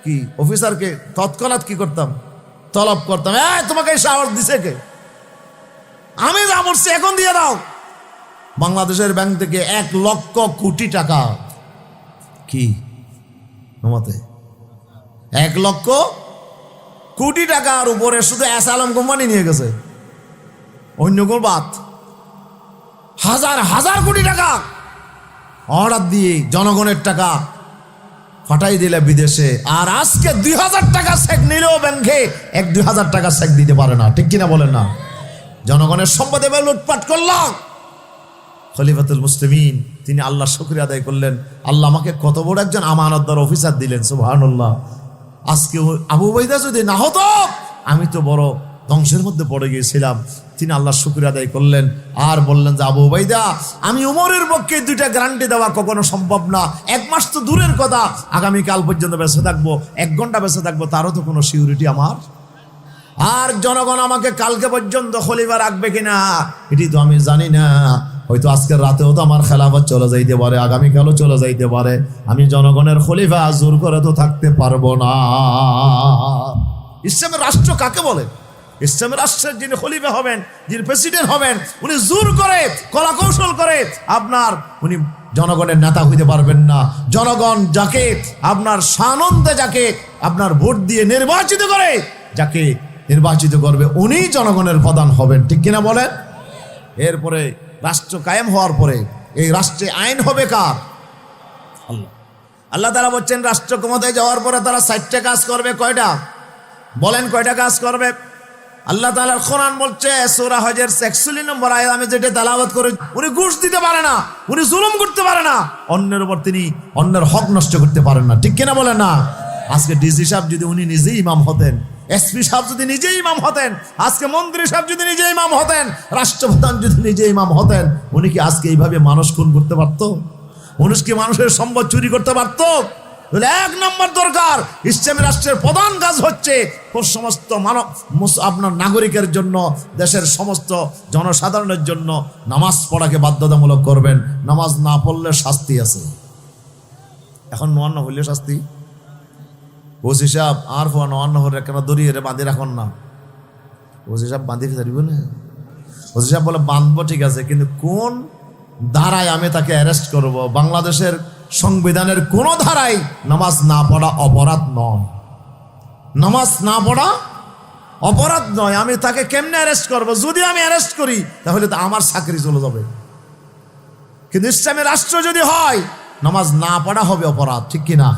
কি অফিসারকে তৎক্ষণাৎ কি করতাম? তলব করতাম, তোমাকে এই সাহস দিছে কে? আমি যা বলছি এখন দিয়ে দাও। বাংলাদেশের ব্যাংক থেকে 1 লক্ষ কোটি টাকা, কি মতে 1 লক্ষ কোটি টাকার উপরে শুধু এসআলম কোম্পানি নিয়ে গেছে, অন্য কোন বাদ, হাজার হাজার কোটি টাকা অর্ডার দিয়ে জনগণের টাকা ফাটাই দিলে বিদেশে। আর আজকে 2000 টাকা চেক নিলেও ব্যাংকে 1-2000 টাকা চেক দিতে পারে না, ঠিক কিনা বলেন না? জনগণের সম্পদে লুটপাট করলাম। খলিফাতুল মুসলিমিন তিনি আল্লাহর শুকরিয়া আদায় করলেন, আল্লাহ আমাকে কত বড় একজন আমানতদার অফিসার দিলেন। সুবহানাল্লাহ। আজকে আবু উবাইদা যদি না হতো, আমি তো বড় ধ্বংসের মধ্যে পড়ে গিয়েছিলাম। তিনি আল্লাহর শুকরিয়া আদায় করলেন আর বললেন যে, আবু উবাইদা, আমি উমরের পক্ষে 2টা গ্যারান্টি দেওয়া কখনো সম্ভব না। 1 মাস তো দূরের কথা, আগামীকাল পর্যন্ত বেঁচে থাকবো, 1 ঘন্টা বেঁচে থাকবো, তারও তো কোনো সিউরিটি আমার। আর জনগণ আমাকে কালকে পর্যন্ত খলিফা রাখবে কিনা এটি তো আমি জানি না। হয়তো আজকের রাতেও তো আমার খেলাফত চলে যাইতে পারে, আগামীকালও চলে যাইতে পারে। আমি জনগণের খলিফা জোর করে তো থাকতে পারবো না। ইসলামের রাষ্ট্র কাকে বলে? ইসলামের রাষ্ট্রের যিনি খলিফা হবেন, যিনি প্রেসিডেন্ট হবেন, উনি জোর করে কলা কৌশল করে উনি জনগণের নেতা হইতে পারবেন না। জনগণ যাকে আপনার সানন্দে, যাকে আপনার ভোট দিয়ে নির্বাচিত করে, যাকে নির্বাচিত করবে, উনি জনগণের প্রধান হবেন, ঠিক কিনা বলেন? এরপরে রাষ্ট্র কায়েম হওয়ার পরে এই রাষ্ট্রে আইন হবে কার? আল্লাহ। আল্লাহ তাআলা বলছেন, রাষ্ট্র ক্ষমতায় যাওয়ার পরে তারা 4টা কাজ করবে। কয়টা বলেন? কয়টা কাজ করবে? আল্লাহ তাআলার কোরআন বলছে সূরা হজের 41 নম্বর আয়াত, আমি যেটা তেলাওয়াত করি, উনি ঘুষ দিতে পারে না, উনি জুলুম করতে পারে না, অন্যের উপর তিনি অন্যের হক নষ্ট করতে পারেন না, ঠিক কিনা বলেন না? আজকে ডিসি সাহেব যদি উনি নিজেই ইমাম হতেন, এসপি সাহেব যদি নিজেই ইমাম হতেন, আজকে মন্ত্রী সাহেব যদি নিজে ইমাম হতেন, রাষ্ট্রপ্রধান যদি নিজে ইমাম হতেন, উনি কি আজকে এইভাবে মানুষ খুন করতে পারতো? উনি কি মানুষের সম্পদ চুরি করতে পারতো? এক নম্বর দরকার, ইসলামী রাষ্ট্রের প্রধান কাজ হচ্ছে সমস্ত মানব আপনার নাগরিকের জন্য, দেশের সমস্ত জনসাধারণের জন্য নামাজ পড়াকে বাধ্যতামূলক করবেন। নামাজ না পড়লে শাস্তি আছে। এখন নোয়ান্ন হইলে শাস্তি, ওসি সাহেব আর নোয়ান্ন হলে কেন দড়িয়ে বাঁধি রাখন না, ওসি সাহেব বাঁধি ফেলব না। ওসি সাহেব বলে বাঁধবো, ঠিক আছে, কিন্তু কোন ধারায় আমি তাকে অ্যারেস্ট করব? বাংলাদেশের সংবিধানের কোন ধারায় নামাজ না পড়া অপরাধ নয়। নামাজ না পড়া অপরাধ নয়। আমি তাকে কেমনে অ্যারেস্ট করব? যদি আমি অ্যারেস্ট করি তাহলে তো আমার চাকরি চলে যাবে। কিন্তু ইসলামী রাষ্ট্র যদি হয়, নামাজ না পড়া হবে অপরাধ, ঠিক কিনা?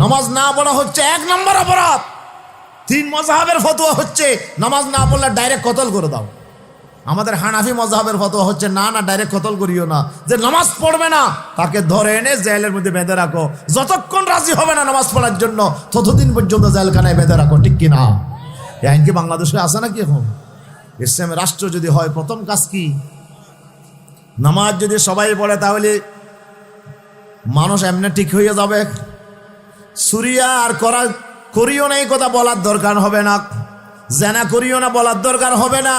নামাজ না পড়া হচ্ছে এক নম্বর অপরাধ। 3 মাযহাবের ফতোয়া হচ্ছে নামাজ না পড়লে ডাইরেক্ট কতল করে দাও। আমাদের হানাফি মাযহাবের ফতোয়া হচ্ছে না, ডাইরেক্ট কতল করিও না। যে নামাজ পড়বে না তাকে ধরে এনে জেলের মধ্যে বেঁধে রাখো, যতক্ষণ রাজি হবে না নামাজ পড়ার জন্য ততদিন পর্যন্ত জেলখানায় বেঁধে রাখো, ঠিক কিনা? এই আইন কি বাংলাদেশে আছে নাকি? এখন ইসলামী রাষ্ট্র যদি হয়, প্রথম কাজ কি? নামাজ যদি সবাই পড়ে তাহলে মানুষ এমনি ঠিক হয়ে যাবে। সুরিয়া আর করিও না এই কথা বলার দরকার হবে না, জেনা করিও না বলার দরকার হবে না,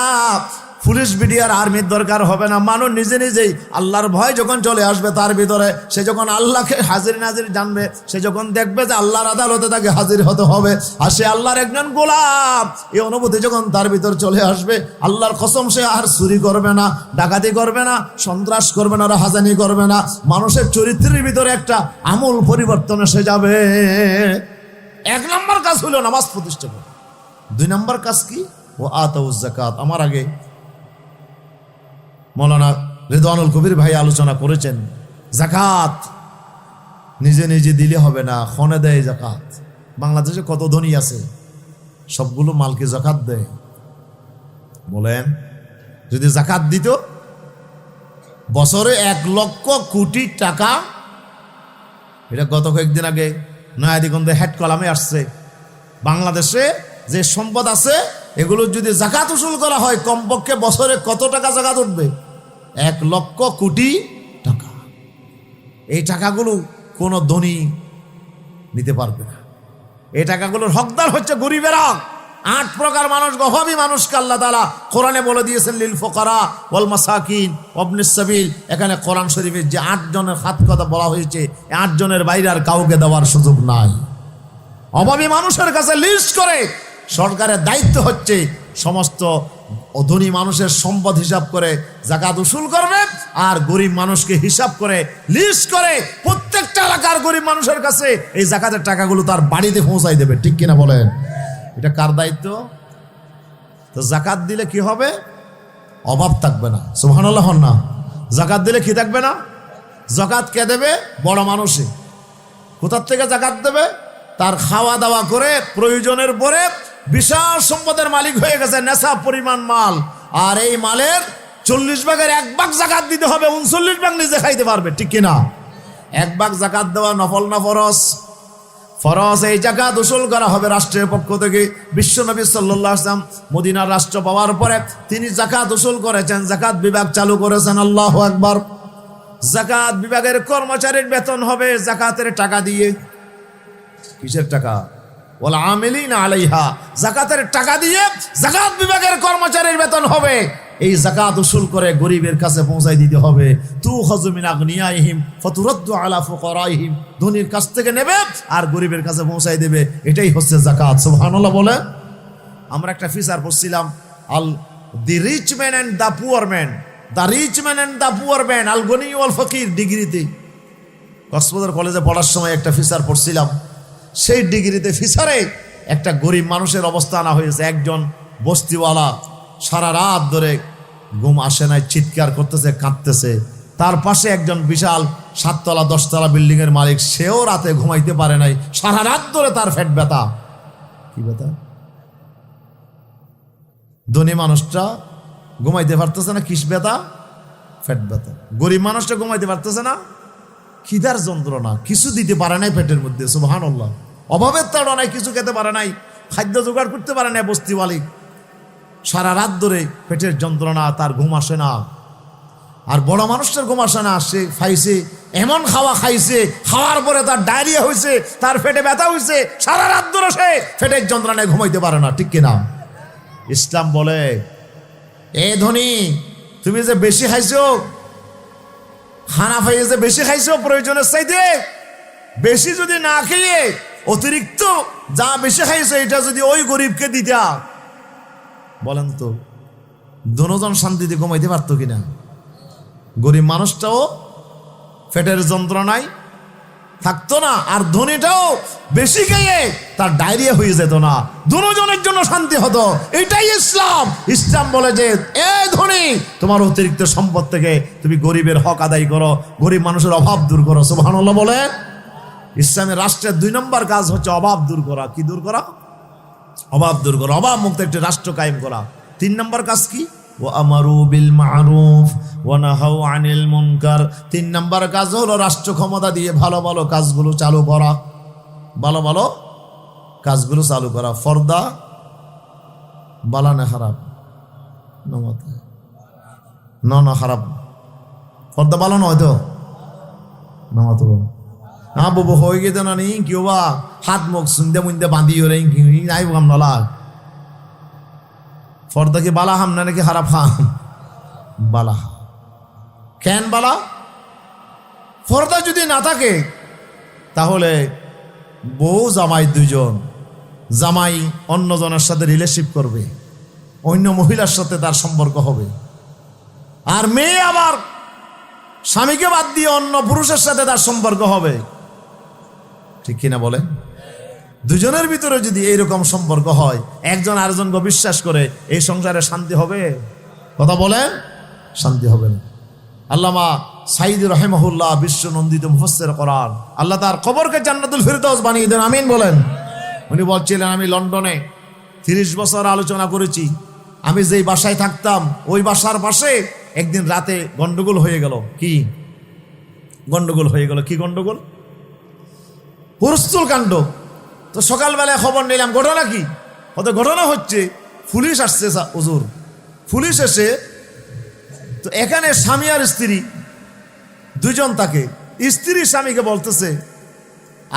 পুলিশ বিডিআর আর্মির দরকার হবে না। মানুষ নিজে নিজেই আল্লাহর ভয় যখন চলে আসবে তার ভিতরে, সে যখন আল্লাহকে হাজির নাজির জানবে, সে যখন দেখবে যে আল্লাহর আদালতে তাকে হাজির হতে হবে আর সে আল্লাহর একজন গোলাম, এই অনুভূতি যখন তার ভিতর চলে আসবে, আল্লাহর কসম সে আর চুরি করবে না, ডাকাতি করবে না, সন্ত্রাস করবে না, রাহাজানি করবে না। মানুষের চরিত্রের ভিতরে একটা আমূল পরিবর্তন এসে যাবে। 1 নম্বর কাজ হলো নামাজ প্রতিষ্ঠা করা। 2 নম্বর কাজ কি? ও আতাউজ যাকাত। আমার আগে মৌলানা রিদওয়ানুল কবির ভাই আলোচনা করেছেন, যাকাত নিজে নিজে দিলে হবে না, খনে দেয় যাকাত। বাংলাদেশে কত ধনী আছে, সবগুলো মালকে যাকাত দেয়। বলেন, যদি যাকাত দিত বছরে 1 লক্ষ কোটি টাকা, এটা গত কয়েকদিন আগে নয়াদিগঞ্জে হেড কলামে আসছে, বাংলাদেশে যে সম্পদ আছে এগুলো যদি যাকাত উসুল করা হয়, কমপক্ষে বছরে কত টাকা যাকাত উঠবে? 1 লক্ষ কোটি টাকা। এই টাকাগুলো কোনো ধনী নিতে পারবে না। এই টাকাগুলোর হকদার হচ্ছে গরিবেরা। 8 প্রকার মানুষ, অভাবী মানুষকে আল্লাহ তাআলা কোরআনে বলে দিয়েছেন, লিল ফুকারা ওয়াল মাসাকিন ওয়াবনিস সাবিল। এখানে কোরআন শরীফের যে 8 জনের খাত কথা বলা হয়েছে, 8 জনের বাইরে আর কাউকে দেওয়ার সুযোগ নাই। অভাবী মানুষের কাছে লিস্ট করে সরকারের দায়িত্ব হচ্ছে সমস্ত ধনী মানুষের সম্পদ হিসাব করে যাকাত উসুল করবে, আর গরিব মানুষকে হিসাব করে লিস্ট করে প্রত্যেকটা এলাকার গরিব মানুষের কাছে এই যাকাতের টাকাগুলো তার বাড়িতে পৌঁছাই দেবে, ঠিক কিনা বলেন? এটা কার দায়িত্ব? তো যাকাত দিলে কি হবে? অভাব থাকবে না। সুবহানাল্লাহ না? যাকাত দিলে কি থাকবে না? যাকাত কে দেবে? বড় মানুষে। কোথার থেকে যাকাত দেবে? তার খাওয়া দাওয়া করে প্রয়োজনের পরে বিশাল সম্পদের মালিক হয়ে গেছে, নেশাব পরিমাণ মাল, আর এই মালের 40 ভাগের 1 ভাগ যাকাত দিতে হবে, 39 ভাগ নিজে খাইতে পারবে, ঠিক কিনা? 1 ভাগ যাকাত দেওয়া নফল না ফরজ? ফরজ। এই যাকাত উসুল করা হবে রাষ্ট্রের পক্ষ থেকে। বিশ্বনবী সাল্লাল্লাহু আলাইহি ওয়াসাল্লাম মদিনার রাষ্ট্র পাওয়ার পরে তিনি যাকাত উসুল করেছেন, যাকাত বিভাগ চালু করেছেন। আল্লাহু আকবার। যাকাত বিভাগের কর্মচারীর বেতন হবে যাকাতের টাকা দিয়ে। কিসের টাকা? ওয়াল আমিলিনা আলাইহা। যাকাতের টাকা দিয়ে যাকাত বিভাগের কর্মচারীর বেতন হবে। এই যাকাত উসুল করে গরিবের কাছে পৌঁছাই দিতে হবে। তুখাযু মিন আগনিয়াইহিম ফাতুরাদ্দু আলা ফুকারাইহিম। ধনীর কাছ থেকে নেবে আর গরিবের কাছে পৌঁছাই দেবে, এটাই হচ্ছে যাকাত। সুবহানাল্লাহ বলে। আমরা একটা ফিচার পড়ছিলাম, the rich man and the poor man, the rich man and the poor man, আল গনি ওয়াল ফকির, ডিগ্রিতে কক্সবাজার কলেজে পড়ার সময় একটা ফিচার পড়ছিলাম। সেই ডিগ্রিতে ফিচারে একটা গরিব মানুষের অবস্থা আনা হয়েছে। একজন বস্তিওয়ালা সারা রাত ধরে ঘুম আসে নাই, চিৎকার করতেছে, কাঁদতেছে। তার পাশে একজন বিশাল 7 তলা 10 তলা বিল্ডিং এর মালিক, সেও রাতে ঘুমাইতে পারে নাই, সারা রাত ধরে তার পেট ব্যথা। কি ব্যথা? ধনী মানুষটা ঘুমাইতে পারতেছে না, কিস ব্যথা? পেট ব্যথা। গরিব মানুষটা ঘুমাইতে পারতেছে না, খিদার যন্ত্রণা, কিছু দিতে পারে নাই পেটের মধ্যে। সুবহানাল্লাহ। অভাবের তাড়নায় কিছু খেতে পারে নাই, খাদ্য জোগাড় করতে পারে নাই বস্তিওয়ালি। সারা রাত ধরে পেটের যন্ত্রণা, তার ঘুম আসে না। আর বড় মানুষটার ঘুম আসে না, সে খাইছে, এমন খাওয়া খাইছে, খাওয়ার পরে তার ডায়রিয়া হয়েছে, তার পেটে ব্যথা হয়েছে, সারা রাত ধরে সে পেটের যন্ত্রণায় ঘুমাইতে পারে না, ঠিক কিনা? ইসলাম বলে, এ ধনী, তুমি যে বেশি খাইছো, খানা খাইয়ে যে বেশি খাইছো প্রয়োজনের চাইতে, বেশি যদি না খেয়ে অতিরিক্ত যা বেশি খাইছো এটা যদি ওই গরিবকে দিতা, বলেন তো দুজন শান্তিতে ঘুমাইতে পারতো কিনা? গরিব মানুষটাও পেটের যন্ত্রণায় থাকতো না, আর ধনীটাও বেশি খেয়ে তার ডায়রিয়া হয়ে যেত না, দুজনের জন্য শান্তি হতো। এটাই ইসলাম। ইসলাম বলে যে এ ধনী, তোমার অতিরিক্ত সম্পদ থেকে তুমি গরিবের হক আদায় করো, গরিব মানুষের অভাব দূর করো। সুবহানাল্লাহ বলে। ইসলামের রাষ্ট্রের 2 নম্বর কাজ হচ্ছে অভাব দূর করা। কি দূর করা? অভাব দূর করা, অভাব মুক্ত একটি রাষ্ট্র কায়েম করা। 3 নম্বর কাজ কি? ওয়া আমারু বিল মারুফ ওয়া নাহাউ আনিল মুনকার। 3 নম্বর কাজ হলো রাষ্ট্র ক্ষমতা দিয়ে ভালো ভালো কাজগুলো চালু করা, ভালো ভালো কাজগুলো চালু করা। ফর্দা বালা না খারাপ? না খারাপ। ফর্দা ভালো নয় তো? নামাতো হ্যাঁ বাবু হয়ে গেছে না নি কেউ বা হাত মুখ শুনতে মুনতে বাঁধি ওরে নাই কাম নলা। ফর্দা কি বালা হাম না নাকি খারাপ হাম? বালা। কেন বালা? ফর্দা যদি না থাকে তাহলে বউ জামাই 2 জন, জামাই অন্যজনের সাথে রিলেশনশিপ করবে, অন্য মহিলার সাথে তার সম্পর্ক হবে, আর মেয়ে আবার স্বামীকে বাদ দিয়ে অন্য পুরুষের সাথে তার সম্পর্ক হবে, ঠিক কিনা বলে? 2 জনের ভিতরে যদি এইরকম সম্পর্ক হয়, একজন আরেকজনকে বিশ্বাস করে, এই সংসারে শান্তি হবে? কথা বলেন, শান্তি হবে না। আল্লামা সাইদি রাহিমাহুল্লাহ বিশ্ব নন্দিত মুফাসসির কোরআন, আল্লাহ তার কবরকে জান্নাতুল ফিরদাউস বানিয়ে দেন, আমিন বলেন। উনি বলছিলেন, আমি লন্ডনে 30 বছর আলোচনা করেছি, আমি যেই বাসায় থাকতাম ওই বাসার পাশে একদিন রাতে গন্ডগোল হয়ে গেল। কি গন্ডগোল হয়ে গেল? কি গন্ডগোল? হুলস্থুল কাণ্ড। তো সকালবেলায় খবর নিলাম, ঘটনা কি? হয়তো ঘটনা হচ্ছে পুলিশ আসছে, হুজুর পুলিশ এসে, তো এখানে স্বামী আর স্ত্রী 2 জন থাকে। স্ত্রী স্বামীকে বলতেছে,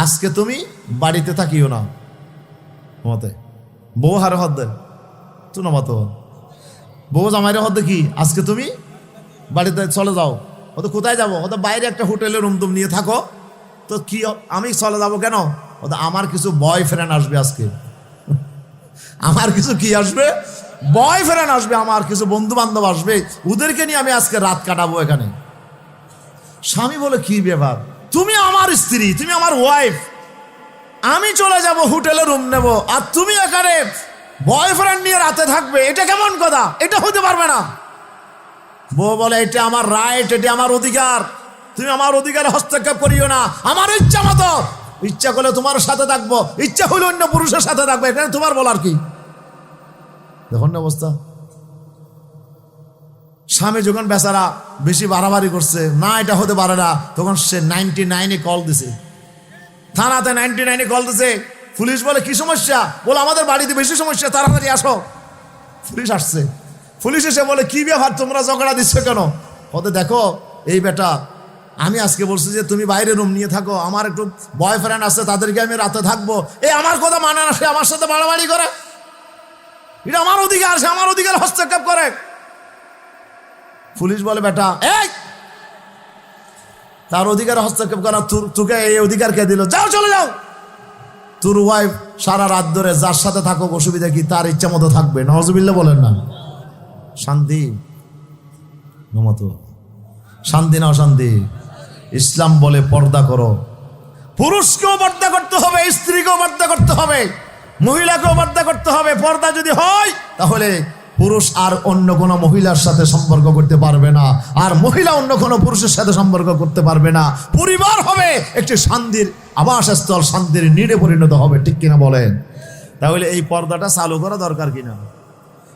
আজকে তুমি বাড়িতে থাকিও না। মতে বউ হারে হদ দেয় তো না মতো, বউ জামাইরে হদ কি, আজকে তুমি বাড়িতে চলে যাও। হয়তো কোথায় যাবো? হয়তো বাইরে একটা হোটেলে রুম টুম নিয়ে থাকো। তো কি আমি চলে যাবো কেন? হয়তো আমার কিছু বয়ফ্রেন্ড আসবে আজকে। আমার কিছু কি আসবে? বয়ফ্রেন্ড আসবে, আমার কিছু বন্ধু বান্ধব আসবে, ওদেরকে নিয়ে আমি আজকে রাত কাটাবো এখানে। স্বামী বলে, কি ব্যাপার? তুমি আমার স্ত্রী, তুমি আমার ওয়াইফ, আমি চলে যাব হোটেলে রুম নেব, আর তুমি এখানে বয়ফ্রেন্ড নিয়ে রাতে থাকবে, এটা কেমন কথা? এটা হতে পারবে না। বউ বলে, এটা আমার রাইট, এটা আমার অধিকার, তুমি আমার অধিকারে হস্তক্ষেপ করিও না। আমার ইচ্ছা মতো, ইচ্ছা করলে তোমার সাথে থাকবো, ইচ্ছা হলে অন্য পুরুষের সাথে থাকবো, এখানে তোমার বলার কি? দেখুন না অবস্থা। স্বামী যখন বেচারা বেশি বাড়াবাড়ি করছে, না এটা হতে পারে না, তখন সে 99-এ কল দিছে, থানাতে 99-এ কল দিছে। পুলিশ বলে, কি সমস্যা? বলে, আমাদের বাড়িতে বেশি সমস্যা, তাড়াতাড়ি আসো। পুলিশ আসছে। পুলিশ এসে বলে, কি ব্যাপার, তোমরা ঝগড়া দিচ্ছ কেন? হতে দেখো এই বেটা, আমি আজকে বলছি যে তুমি বাইরে রুম নিয়ে থাকো, আমার একটু বয়ফ্রেন্ড আছে, তাদেরকে আমি রাতে থাকবো, এই আমার কথা মানে না, সে আমার সাথে বাড়াবাড়ি করে, এটা আমার অধিকার, সে আমার অধিকার হস্তক্ষেপ করে। পুলিশ বলে, বেটা এই তার অধিকার হস্তক্ষেপ করা, তোকে এই অধিকার কে দিল? যাও, চলে যাও। তোর ওয়াইফ সারা রাত ধরে যার সাথে থাকো, অসুবিধা কি? তার ইচ্ছা মতো থাকবে। নাউজুবিল্লাহ বলেন না। শান্তি মতো শান্তি না অশান্তি? ইসলাম বলে পর্দা করো। পুরুষকেও পর্দা করতে হবে, স্ত্রীকেও পর্দা করতে হবে, মহিলাকেও পর্দা করতে হবে। পর্দা যদি হয় তাহলে পুরুষ আর অন্য কোনো মহিলার সাথে সম্পর্ক করতে পারবে না, আর মহিলা অন্য কোনো পুরুষের সাথে সম্পর্ক করতে পারবে না। পরিবার হবে একটি শান্তির আবাসস্থল, শান্তির নিড়ে পরিণত হবে, ঠিক কিনা বলেন? তাহলে এই পর্দাটা চালু করা দরকার কিনা?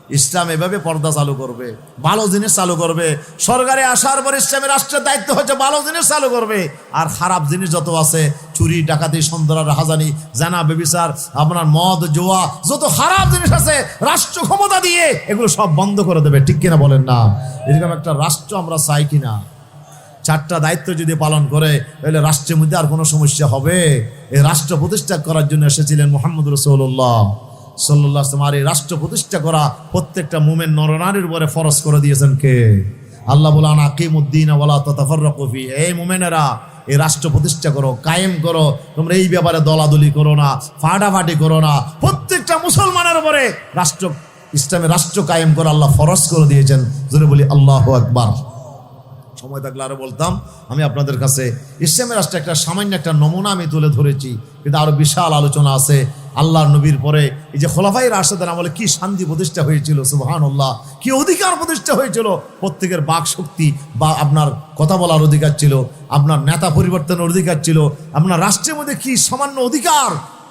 ইসলাম এভাবে পর্দা চালু করবে, ভালো জিনিস চালু করবে। সরকারে আসার পর ইসলামের রাষ্ট্রের দায়িত্ব হচ্ছে ভালো জিনিস চালু করবে, আর খারাপ জিনিস যত আছে, চুরি ডাকাতি সন্ত্রাস রাহাজানি জানা বেবিচার আপনার মদ জুয়া যত খারাপ জিনিস আছে, রাষ্ট্র ক্ষমতা দিয়ে এগুলো সব বন্ধ করে দেবে। ঠিক কিনা বলেন না? এরকম একটা রাষ্ট্র আমরা চাই কিনা? চারটা দায়িত্ব যদি পালন করে তাহলে রাষ্ট্রের মধ্যে আর কোনো সমস্যা হবে? এই রাষ্ট্র প্রতিষ্ঠা করার জন্য এসেছিলেন মুহাম্মদ রাসূলুল্লাহ সাল্লাল্লাহু আলাইহি ওয়াসাল্লাম। আর এই রাষ্ট্র প্রতিষ্ঠা করা প্রত্যেকটা মুমিন নরনারীর উপরে ফরজ করে দিয়েছেন কে? আল্লাহ বলেন আকিমুদ্দিন ওয়ালা তাতাফাররাকু ফি। এই মুমিনেরা এই রাষ্ট্র প্রতিষ্ঠা করো, কায়েম করো। তোমরা এই ব্যাপারে দলাদলি করো না, ফাটাফাটি করো না। প্রত্যেকটা মুসলমানের উপরে রাষ্ট্র, ইসলামের রাষ্ট্র কায়েম করে আল্লাহ ফরজ করে দিয়েছেন। জোরে বলি আল্লাহু আকবার। সময় থাকলে আরো বলতাম। আমি আপনাদের কাছে ইসলামের রাষ্ট্রে একটা সামান্য একটা নমুনা আমি তুলে ধরেছি, কিন্তু আরো বিশাল আলোচনা আছে। আল্লাহর নবীর পরে এই যে খোলাফায়ে রাশেদিন আমলে কি শান্তি প্রতিষ্ঠা হয়েছিল, সুবহানাল্লাহ, কি অধিকার প্রতিষ্ঠা হয়েছিল। প্রত্যেকের বাক শক্তি বা আপনার কথা বলার অধিকার ছিল, আপনার নেতা পরিবর্তনের অধিকার ছিল, আপনার রাষ্ট্রের মধ্যে কি সামান্য অধিকার,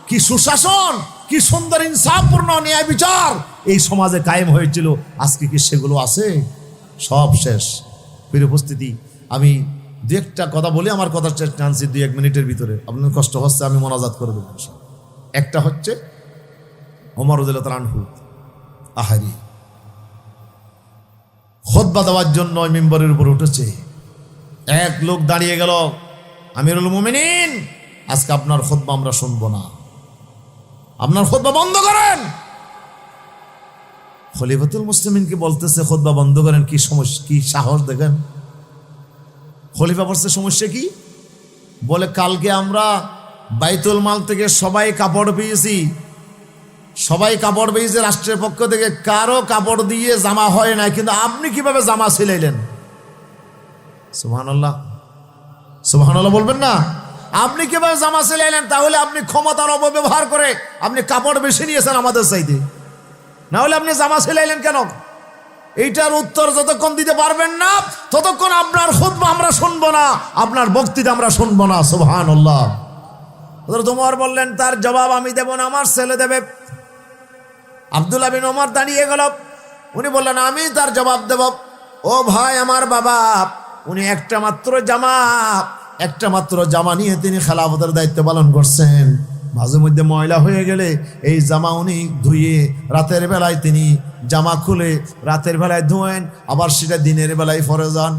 কি সুশাসন, কি সুন্দর ইনসাফপূর্ণ ন্যায় বিচার এই সমাজে কায়েম হয়েছিল। আজকে কি সেগুলো আছে? সব শেষ। প্রিয় উপস্থিতি, আমি দু একটা কথা বলি, আমার কথা টানছি 2-1 মিনিটের ভিতরে। আপনার কষ্ট হচ্ছে, আমি মোনাজাত করে দেবো। একটা হচ্ছে ওমর রাদিয়াল্লাহু তাআলা আনহু আহারি খুতবা দেওয়ার জন্য মিম্বরের উপর উঠেছে। এক লোক দাঁড়িয়ে গেল, আমিরুল মুমিনিন, আজকে আপনার খুতবা আমরা শুনবো না, আপনার খুতবা বন্ধ করেন। খলিফাতুল মুসলিমিনকে বলতেছে খুতবা বন্ধ করেন। কি সমস্যা, কি সাহস দেখেন। খলিফা বলছে সমস্যা কি? বলে কালকে আমরা বাইতুল মাল থেকে সবাই কাপড় পেয়েছি, সবাই কাপড় পেয়েছে রাষ্ট্রের পক্ষ থেকে, কারো কাপড় দিয়ে জামা হয় নাই, কিন্তু আপনি কিভাবে জামা সিলাইলেন? সুবহানাল্লাহ, সুবহানাল্লাহ বলবেন না? আপনি কিভাবে জামা সিলাইলেন? তাহলে আপনি ক্ষমতার অপব্যবহার করে আপনি কাপড় বেশি নিয়েছেন আমাদের চাইতে, না হলে আপনি জামা সিলাইলেন কেন? এইটার উত্তর যতক্ষণ দিতে পারবেন না ততক্ষণ আপনার খুতবা আমরা শুনবো না, আপনার বক্তৃতা আমরা শুনবো না। সুবহানাল্লাহ। হযরত ওমর বললেন তার জবাব আমি দেব না, আমার ছেলে দেবে। আব্দুল্লাহ বিন ওমর দাঁড়িয়ে গেল, উনি বললেন আমি তার জবাব দেব। ও ভাই, আমার বাবা, উনি একটা মাত্র জামা নিয়ে তিনি খেলাফতের দায়িত্ব পালন করছেন। মাঝে মধ্যে ময়লা হয়ে গেলে এই জামা উনি ধুয়ে রাতের বেলায় তিনি জামা খুলে রাতের বেলায় ধোয়েন, আবার সেটা দিনের বেলায় পরে যান।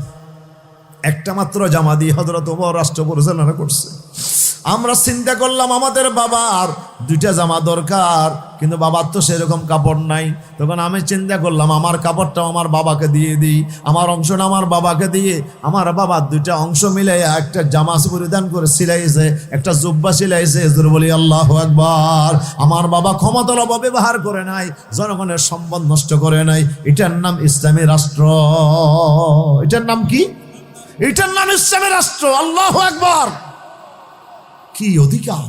একটা মাত্র জামা দিয়ে হযরত ওমর রাষ্ট্র পরিচালনা করছে। আমরা চিন্তা করলাম আমাদের বাবার 2টা জামা দরকার, কিন্তু বাবার তো সেরকম কাপড় নাই। তখন আমি চিন্তা করলাম আমার কাপড়টা আমার বাবাকে দিয়ে দিই, আমার অংশটা আমার বাবাকে দিয়ে, আমার বাবার 2টা অংশ মিলে একটা জামা পরিধান করে সিলাইছে, একটা জুব্বা সিলাইছে। হুজুর বলি আল্লাহু আকবার। আমার বাবা ক্ষমতার অপব্যবহার করে নাই, জনগণের সম্পদ নষ্ট করে নাই। এটার নাম ইসলামী রাষ্ট্র। এটার নাম কি? এটার নাম ইসলামী রাষ্ট্র। আল্লাহু আকবার। কি অধিকার,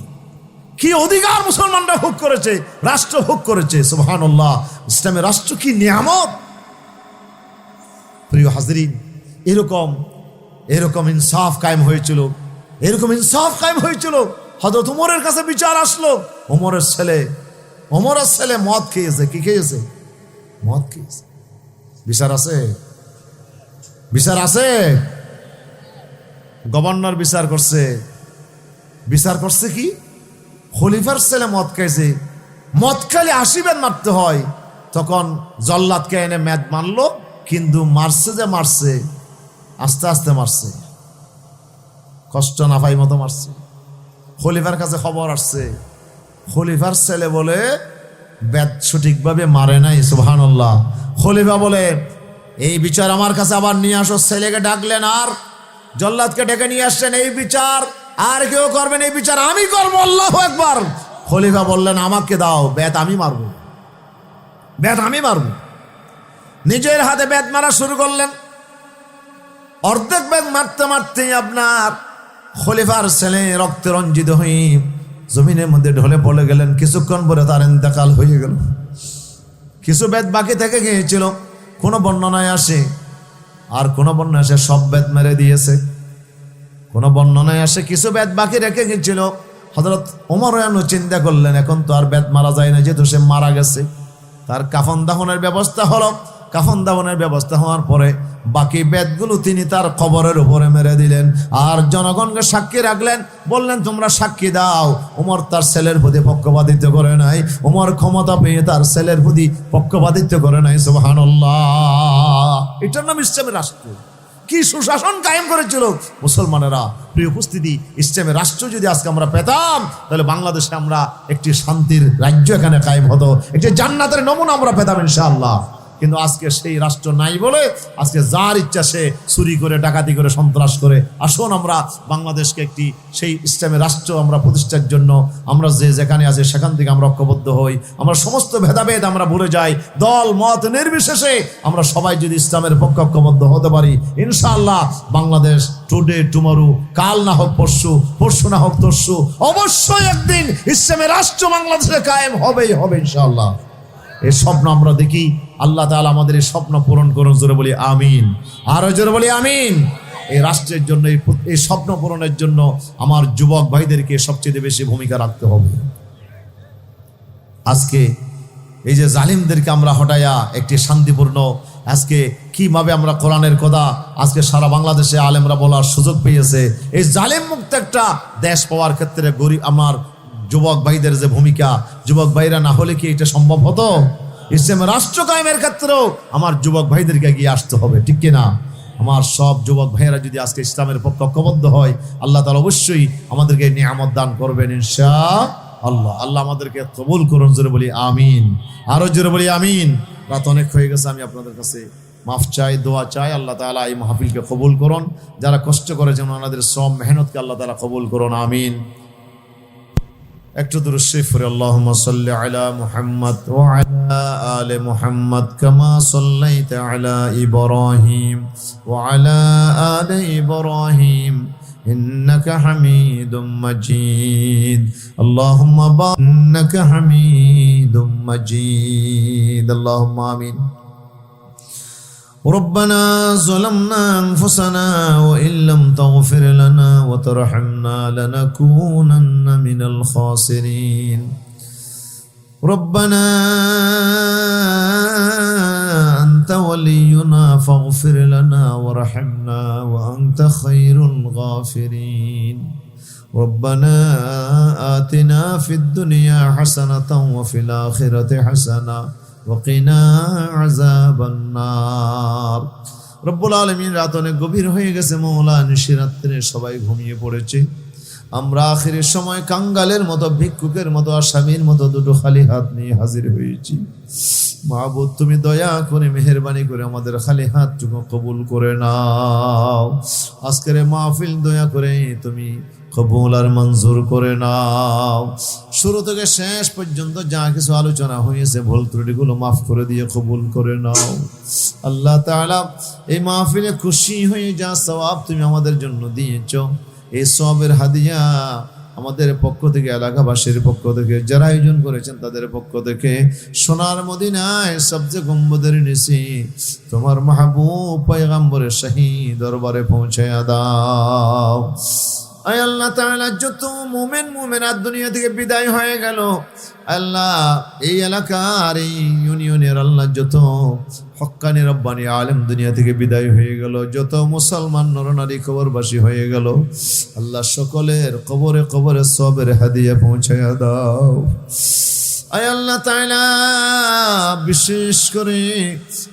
কি অধিকার মুসলমানরা ভোগ করেছে, রাষ্ট্র ভোগ করেছে। সুবহানাল্লাহ। ইসলামের রাষ্ট্র কি নিয়ামত। প্রিয় হাজরিন, এরকম ইনসাফ কায়েম হয়েছিল, এরকম ইনসাফ কায়েম হয়েছিল। হযরত ওমরের কাছে বিচার আসলো। ওমরের ছেলে মদ খেয়েছে। কি খেয়েছে? মদ খেয়েছে। বিচার আছে? বিচার আছে? গভর্নর বিচার করছে কি? খলিফার ছেলে মদ খাইছে। মদ খালি 80 বেদ মারতে হয়, তখন জল্লাদকে এনে মেদ মারলো, কিন্তু মারছে আস্তে আস্তে মারছে, কষ্ট না পাই মতো মারছে। খলিফার কাছে খবর আসছে, খলিফার ছেলে বলে বেদ সঠিকভাবে মারে নাই। সুবহানাল্লাহ। খলিফা বলে এই বিচার আমার কাছে আবার নিয়ে আসো। ছেলেকে ডাকলেন আর জল্লাদকে ডেকে নিয়ে আসছেন। এই বিচার আর কেউ করবেন, এই বিচার আমি করবো। আল্লাহু আকবার। খলিফা বললেন আমাকে দাও, বেত আমি মারবো, বেত আমি মারবো। নিজের হাতে বেত মারা শুরু করলেন। অর্ধেক বেত মারতে মারতেই আপনার খলিফার ছেলে রক্তে রঞ্জিত হয়ে জমিনের মধ্যে ঢলে পড়ে গেলেন। কিছুক্ষণ পরে তার ইন্তেকাল হয়ে গেল। কিছু বেত বাকি থেকে গিয়েছিল, কোনো বর্ণনায় আসে, আর কোনো বর্ণনায় আসে সব বেত মেরে দিয়েছে। কোনো বর্ণনায় আসে কিছু বেত বাকি রেখে গেছিল। হযরত ওমর চিন্তা করলেন এখন তো আর বেত মারা যায় না, যেহেতু সে মারা গেছে। তার কাফন দাফনের ব্যবস্থা হলো। কাফন দাফনের ব্যবস্থা হওয়ার পরে বাকি বেদগুলো তিনি তার কবরের উপরে মেরে দিলেন, আর জনগণকে সাক্ষী রাখলেন, বললেন তোমরা সাক্ষী দাও। ওমর তার ছেলের প্রতি পক্ষপাতিত্ব করে নাই, ওমর ক্ষমতা পেয়ে তার ছেলের প্রতি পক্ষপাতিত্ব করে নাই। সুবহানাল্লাহ। এটার নাম ইসলামের রাষ্ট্র। কি সুশাসন কায়েম করেছিল মুসলমানেরা। প্রিয় উপস্থিতি, ইসলামের রাষ্ট্র যদি আজকে আমরা পেতাম, তাহলে বাংলাদেশে আমরা একটি শান্তির রাজ্য এখানে কায়েম হতো, একটি জান্নাতের নমুনা আমরা পেতাম ইনশাআল্লাহ। কিন্তু আজকে সেই রাষ্ট্র নাই বলে আজকে যার ইচ্ছা সে চুরি করে, ডাকাতি করে, সন্ত্রাস করে। আসুন আমরা বাংলাদেশকে একটি সেই ইসলামের রাষ্ট্র আমরা প্রতিষ্ঠার জন্য আমরা যে যেখানে আছে সেখান থেকে আমরা ঐক্যবদ্ধ হই। আমরা সমস্ত ভেদাভেদ আমরা ভুলে যাই, দল মত নির্বিশেষে আমরা সবাই যদি ইসলামের পক্ষে ঐক্যবদ্ধ হতে পারি, ইনশাআল্লাহ বাংলাদেশ টুডে টুমরো, কাল না হোক পরশু, পরশু না হোক তরশু, অবশ্যই একদিন ইসলামের রাষ্ট্র বাংলাদেশে কায়েম হবেই হবে ইনশাআল্লাহ। এই স্বপ্ন আমরা দেখি। আল্লাহ তাআলা আমাদের এই স্বপ্ন পূরণ করুন। জোরে বলি আমিন, আরো জোরে বলি আমিন। এই রাষ্ট্রের জন্য, এই স্বপ্ন পূরণের জন্য আমার যুবক ভাইদেরকে সবচেয়ে বেশি ভূমিকা রাখতে হবে। আজকে এই যে জালিমদেরকে আমরা হটাইয়া একটি শান্তিপূর্ণ, আজকে কিভাবে আমরা কোরআনের কথা আজকে সারা বাংলাদেশে আলেমরা বলার সুযোগ পেয়েছে, এই জালিম মুক্ত একটা দেশ পাওয়ার ক্ষেত্রে গরিব আমার যুবক ভাইদের যে ভূমিকা, যুবক ভাইরা না হলে কি এটা সম্ভব হতো? ইসলামের রাষ্ট্র কায়েমের ক্ষেত্রেও আমার যুবক ভাইদেরকে এগিয়ে আসতে হবে, ঠিক কিনা? আমার সব যুবক ভাইয়েরা যদি আজকে ইসলামের পক্ষে ঐক্যবদ্ধ হয়, আল্লাহ তাআলা অবশ্যই আমাদেরকে নিয়ামত দান করবেন ইনশাআল্লাহ। আল্লাহ আমাদেরকে কবুল করুন। জোরে বলি আমিন, আরো জোরে বলি আমিন। রাত অনেক হয়ে গেছে, আমি আপনাদের কাছে মাফ চাই, দোয়া চাই। আল্লাহ তাআলা এই মাহফিলকে কবুল করুন। যারা কষ্ট করেছেন ওনাদের শ্রম মেহনতকে আল্লাহ তাআলা কবুল করুন, আমিন। একটু দুরূদ শরীফ পড়ি। আল্লাহুম্মা সাল্লি আলা মুহাম্মাদ ওয়া আলা আলি মুহাম্মাদ কামা সাল্লাইতা আলা ইব্রাহিম ওয়া আলা আলি ইব্রাহিম ইন্নাকা হামিদুম মাজিদ। আল্লাহুম্মা বারিক ইন্নাকা হামিদুম মাজিদ। আল্লাহুম্মা আমিন। ربنا ظلمنا أنفسنا وإن لم تغفر لنا وترحمنا لنكونن من الخاسرين. ربنا أنت ولينا فاغفر لنا وارحمنا وأنت خير الغافرين. ربنا آتنا في الدنيا حسنة وفي الآخرة حسنة وقنا عذاب النار. রব্বুল আলামিন, রাত অনেক গভীর হয়ে গেছে মওলা, নিশিরাত্রে সবাই ঘুমিয়ে পড়েছে। আমরা আখিরের সময় কাঙ্গালের মতো, ভিক্ষুকের মতো, আসামির মতো দুটো খালি হাত নিয়ে হাজির হয়েছি। মাহবুব, তুমি দয়া করে মেহেরবানি করে আমাদের খালি হাতটুকু কবুল করে নাও। আজকের মাহফিল দয়া করে তুমি কবুল আর মঞ্জুর করে নাও। শুরু থেকে শেষ পর্যন্ত যা কিছু আলোচনা হয়েছে ভুল ত্রুটিগুলো মাফ করে দিয়ে কবুল করে নাও। আল্লাহ তাআলা, এই মাহফিলে খুশি হয়ে যা সওয়াব তুমি আমাদের জন্য দিয়েছো, এই সওয়াবের হাদিয়া আমাদের পক্ষ থেকে, এলাকাবাসীর পক্ষ থেকে, যারা আয়োজন করেছেন তাদের পক্ষ থেকে, সোনার মদিনায় সবচেয়ে গম্বুজের নিচে তোমার মাহবুব পয়গম্বরের শাহী দরবারে পৌঁছায়া দাও। আয় আল্লাহ তাআলা, যত মুমিন মুমিনাত দুনিয়া থেকে বিদায় হয়ে গেল, আল্লাহ এই এলাকার এই ইউনিয়নের আল্লাহ যত হক্কানি রব্বানি আলেম দুনিয়া থেকে বিদায় হয়ে গেল, যত মুসলমান নরনারী কবরবাসী হয়ে গেল, আল্লাহ সকলের কবরে কবরে সবের হাদিয়া পৌঁছায়া দাও। আয় আল্লাহ তাআলা, বিশেষ করে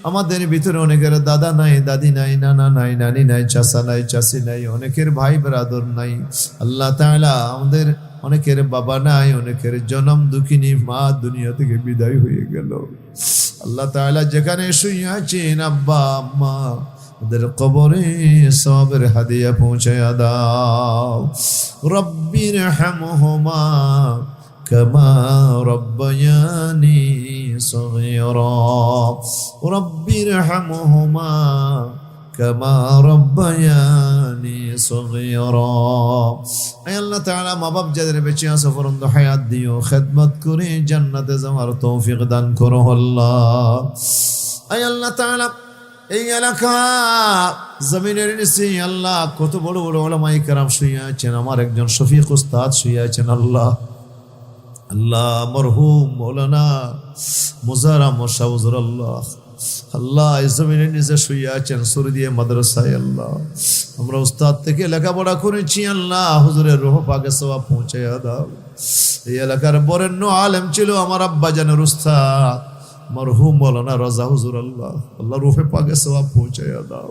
আমাদের ভিতরে অনেকের দাদা নাই, দাদি নাই, নানা নাই, নানি নাই, চাচা নাই, চাচি নাই, অনেকের ভাই ব্রাদর নাই। আল্লাহ তাআলা, আমাদের অনেকের বাবা নাই, অনেকের জনম দুঃখিনী মা দুনিয়া থেকে বিদায় হয়ে গেল। আল্লাহ তাআলা, যেখানে শুয়ে আছেন আব্বা আম্মা, ওদের কবরে সবের হাদিয়া পৌঁছায়া দাও। রব্বির হামহুমা কামা রব্বায়ানি সগীরা। রব্বির হামহুমা কামা রব্বায়ানি সগীরা। আয় আল্লাহ তাআলা, মা বাপ যাদের বেঁচে আছে ফরন্দ হায়াত দিও, খেদমত করে জান্নাতে যাওয়ার তৌফিক দান করো আল্লাহ। আয় আল্লাহ তাআলা, এই এলাকা জমিনের নিচে আল্লাহ কত বড় বড় উলামায়ে কেরাম শুয়ে আছেন, আমার একজন শফিক উস্তাদ শুয়ে আছেন। আল্লাহ আল্লাহ মরহুম মৌলানা মুজারাম শাহুজুর আল্লাহ আল্লাহ এই জমিনে নিজে শুয়ে আছেন সুরি দিয়ে মাদ্রাসায়। আল্লাহ আমরা উস্তাদ থেকে লেখাপড়া করেছি, আল্লাহ হুজুরের রূহ পাকে সওয়াব পৌঁছাইয়া দাও। এই এলাকার বরেণ্য আলেম ছিল আমার আব্বা জানের উস্তাদ মরহুম মৌলানা রাজা হুজুর। আল্লাহ আল্লাহ রূহে পাকে সওয়াব পৌঁছাইয়া দাও।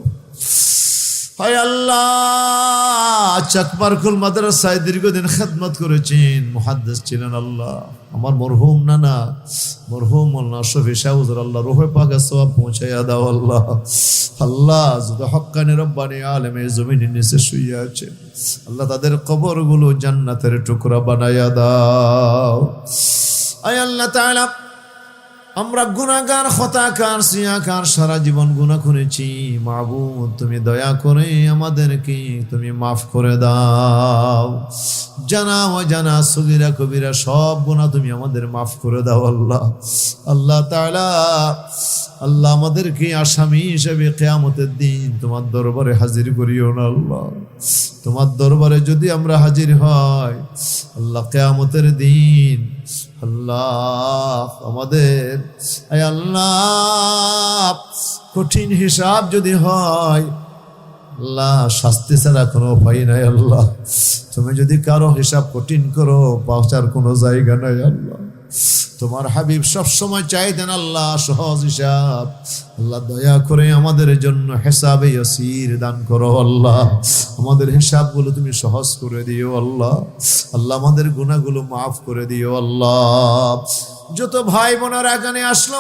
হায় আল্লাহ চাকমারকুল মাদ্রাসায় দীর্ঘদিন খেদমত করেছেন, মুহাদ্দিস ছিলেন। আল্লাহ আমার মরহুম নানা মরহুম মোল্লা শফি শাহ হুজুর আল্লাহ রূহে পাকে সওয়াব পৌঁছাইয়া দাও। আল্লাহ আল্লাহ যত হক্কানি রব্বানি আলেমে জমিনের নিচে শুয়ে আছে আল্লাহ তাদের কবরগুলো জান্নাতের টুকরা বানাইয়া দাও। আয় আল্লাহ তাআলা আমরা গুনাহগার খতাকার সিয়াকার সারা জীবন গুনাহ করেছি, মাবুদ তুমি দয়া করে আমাদেরকে তুমি মাফ করে দাও। জানা অজানা সগীরা কবিরা সব গুনাহ তুমি আমাদের মাফ করে দাও। আল্লাহ আল্লাহ তাআলা আল্লাহ আমাদেরকে আসামি হিসেবে কিয়ামতের দিন তোমার দরবারে হাজির করিও না। আল্লাহ তোমার দরবারে যদি আমরা হাজির হই আল্লাহ কিয়ামতের দিন আল্লাহ আমাদের আল্লাহ কঠিন হিসাব যদি হয় আল্লাহ শাস্তি ছাড়া কোনো উপায় নাই। আল্লাহ তুমি যদি কারো হিসাব কঠিন করো পৌঁছার কোনো জায়গা নাই। আল্লাহ তোমার হাবিব সবসময় চাইতেন আল্লাহ সহজ হিসাব। আল্লাহ দয়া করে আমাদের জন্য হিসাবে ইয়াসির দান করো। আল্লাহ আমাদের হিসাবগুলো তুমি সহজ করে দিও। আল্লাহ আল্লাহ আমাদের গুনাহগুলো মাফ করে দিও। আল্লাহ যত ভাই বোনেরা এখানে আসলো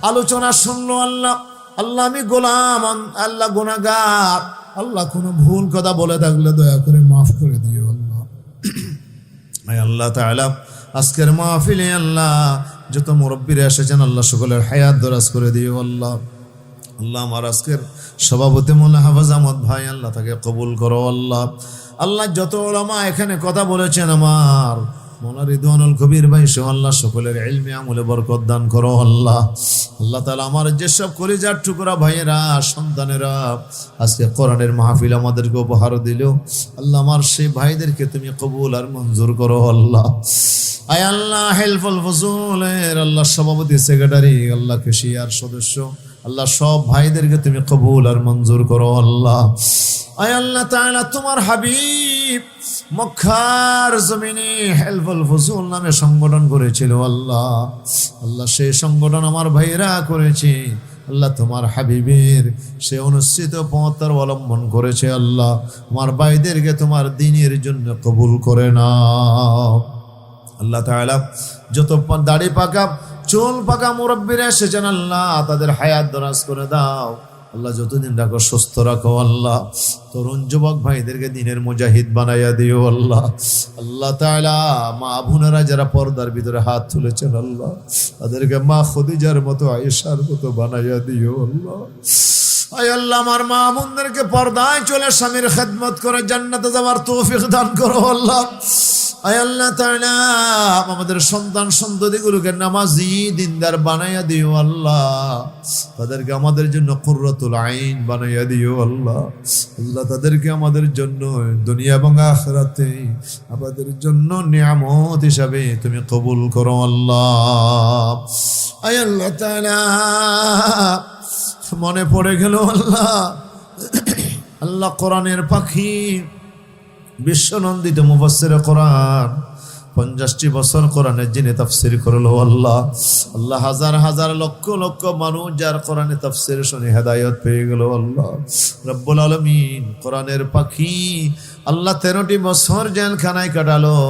আলোচনা শুনলো আল্লাহ আল্লাহ আমি গোলাম আল্লাহ গুনাহগার আল্লাহ কোনো ভুল কথা বলে থাকলে দয়া করে মাফ করে দিও। আল্লাহ আল্লাহ তাআলা আজকের মাহফিলে আল্লাহ যত মুরব্বীরা এসেছেন আল্লাহ সকলের হায়াত দরাজ করে দিও। আল্লাহ আল্লাহ আমার আজকের সভাপতি মোল্লা হাফেজ আহমদ ভাই আল্লাহ তাকে কবুল করো। আল্লাহ আল্লাহ যত উলামা এখানে কথা বলেছেন আমার মোল্লা রিদওয়ানুল কবির ভাই সহ আল্লাহ সকলের ইলমে আমলে বরকত দান করো। আল্লাহ আল্লাহ তাআলা আমার যেসব কলিজার টুকরা ভাইয়েরা সন্তানেরা আজকে কোরআনের মাহফিল আমাদেরকে উপহার দিল আল্লাহ আমার সেই ভাইদেরকে তুমি কবুল আর মঞ্জুর করো। আল্লাহ আয় আল্লাহ হেলফুল ফজুলের আল্লাহ সভাপতি সেক্রেটারি আল্লাহ কেশিয়ার সদস্য আল্লাহ সব ভাইদেরকে তুমি কবুল আর মঞ্জুর করো। আল্লাহ আয় আল্লাহ তাআলা তোমার হাবিব মক্কার জমিনে হেলফুল ফজুল নামে সংগঠন করেছিল। আল্লাহ আল্লাহ সেই সংগঠন আমার ভাইরা করেছে। আল্লাহ তোমার হাবিবের সে অনুষ্ঠিত পথ অবলম্বন করেছে। আল্লাহ আমার ভাইদেরকে তোমার দ্বীনের জন্য কবুল করে নাও। আল্লাহ তাআলা যত দাড়ি পাকা চুল পাকা মুরব্বীরা এসেছেন আল্লাহ তাদের হায়াত দরাজ করে দাও। আল্লাহ যতদিন রাখো সুস্থ রাখো। আল্লাহ তরুণ যুবক ভাইদেরকে দ্বীনের মুজাহিদ বানাইয়া দিও। আল্লাহ আল্লাহ তাআলা মা বোনেরা যারা পর্দার ভিতরে হাত তুলেছেন আল্লাহ তাদেরকে মা খদিজার মতো আয়েশার মতো বানাইয়া দিও। আল্লাহ আয় আল্লাহ আমার মা বোনদেরকে পর্দায় চলে স্বামীর খেদমত করে জান্নাতে যাওয়ার তৌফিক দান করো। আল্লাহ আয় আল্লাহ তাআলা আমাদের সন্তান সন্ততিগুলোকে নামাজি দিনদার বানাইয়া দিও। আল্লাহ তাদেরকে আমাদের জন্য কুররাতুল আইন বানাইয়া দিও। আল্লাহ আল্লাহ তাদেরকে আমাদের জন্য দুনিয়া এবং আখিরাতে আমাদের জন্য নিয়ামত হিসাবে তুমি কবুল করো। আল্লাহ আয় আল্লাহ তাআলা মনে পড়ে গেল আল্লাহ আল্লাহ কোরআনের পাখি বিশ্বনন্দিত মুফাসসির কোরআন 50টি বছর কোরআনের যিনি তাফসীর করলো। আল্লাহ আল্লাহ হাজার হাজার লক্ষ লক্ষ মানুষ যার কোরআনে তাফসীর শুনে হেদায়েত পেয়ে গেল। আল্লাহ রব্বুল আলামিন কোরআনের পাখি আল্লাহ 13টি বছর জেলখানায় কাটালো।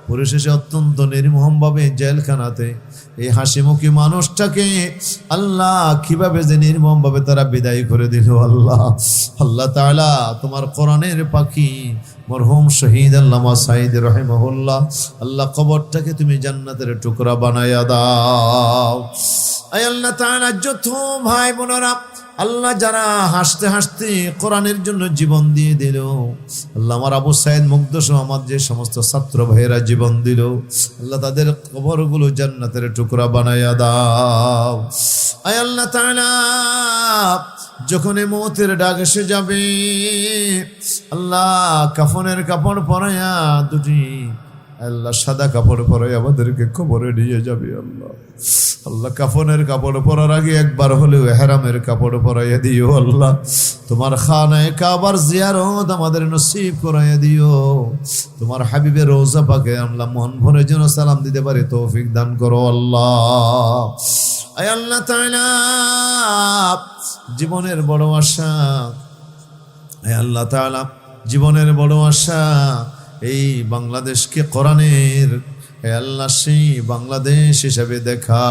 পরিশেষে অত্যন্ত নির্মমভাবে জেলখানাতে এই হাসিমুখী মানুষটাকে আল্লাহ কিভাবে যে নির্মমভাবে তারা বিদায় করে দিল। আল্লাহ আল্লাহ তাআলা তোমার কোরআনের পাখি মরহুম শহীদ আল্লামা সাঈদ রাহিমাহুল্লাহ আল্লাহ কবরটাকে তুমি জান্নাতের টুকরা বানায়া দাও। আয় আল্লাহ তাআলা যত ভাই বোনেরা আল্লাহ যারা হাসতে হাসতে কোরআনের জন্য জীবন দিয়ে দিল আল্লাহ আমার আবু সাইদ মুগ্ধ সহ আমার যে সমস্ত ছাত্র ভাইয়েরা জীবন দিল আল্লাহ তাদের কবরগুলো জান্নাতের টুকরা বানায়া দাও। আয় আল্লাহ তাআলা যখন মৌতের ডাক এসে যাবে আল্লাহ কাফনের কাপড় পরাইয়া দুটি আল্লাহ সাদা কাপড় পরে আমাদেরকে কবরে নিয়ে যাবে আল্লাহ। আল্লাহ কাফনের কাপড় পরার আগে একবার হলেও ইহরামের কাপড় পরাইয়া দিও আল্লাহ। তোমার খানায়ে কাবার জিয়ারত আমাদের নসিব করাইয়া দিও। তোমার হাবিবের রওজা পাকে আল্লাহ মন ভরে যেন সালাম দিতে পারি তৌফিক দান করো আল্লাহ। আয় আল্লাহ তাআলা, জীবনের বড় আশা, আয় আল্লাহ তাআলা জীবনের বড় আশা এই বাংলাদেশকে কোরআনের আল্লাহ সেই বাংলাদেশ হিসেবে দেখা।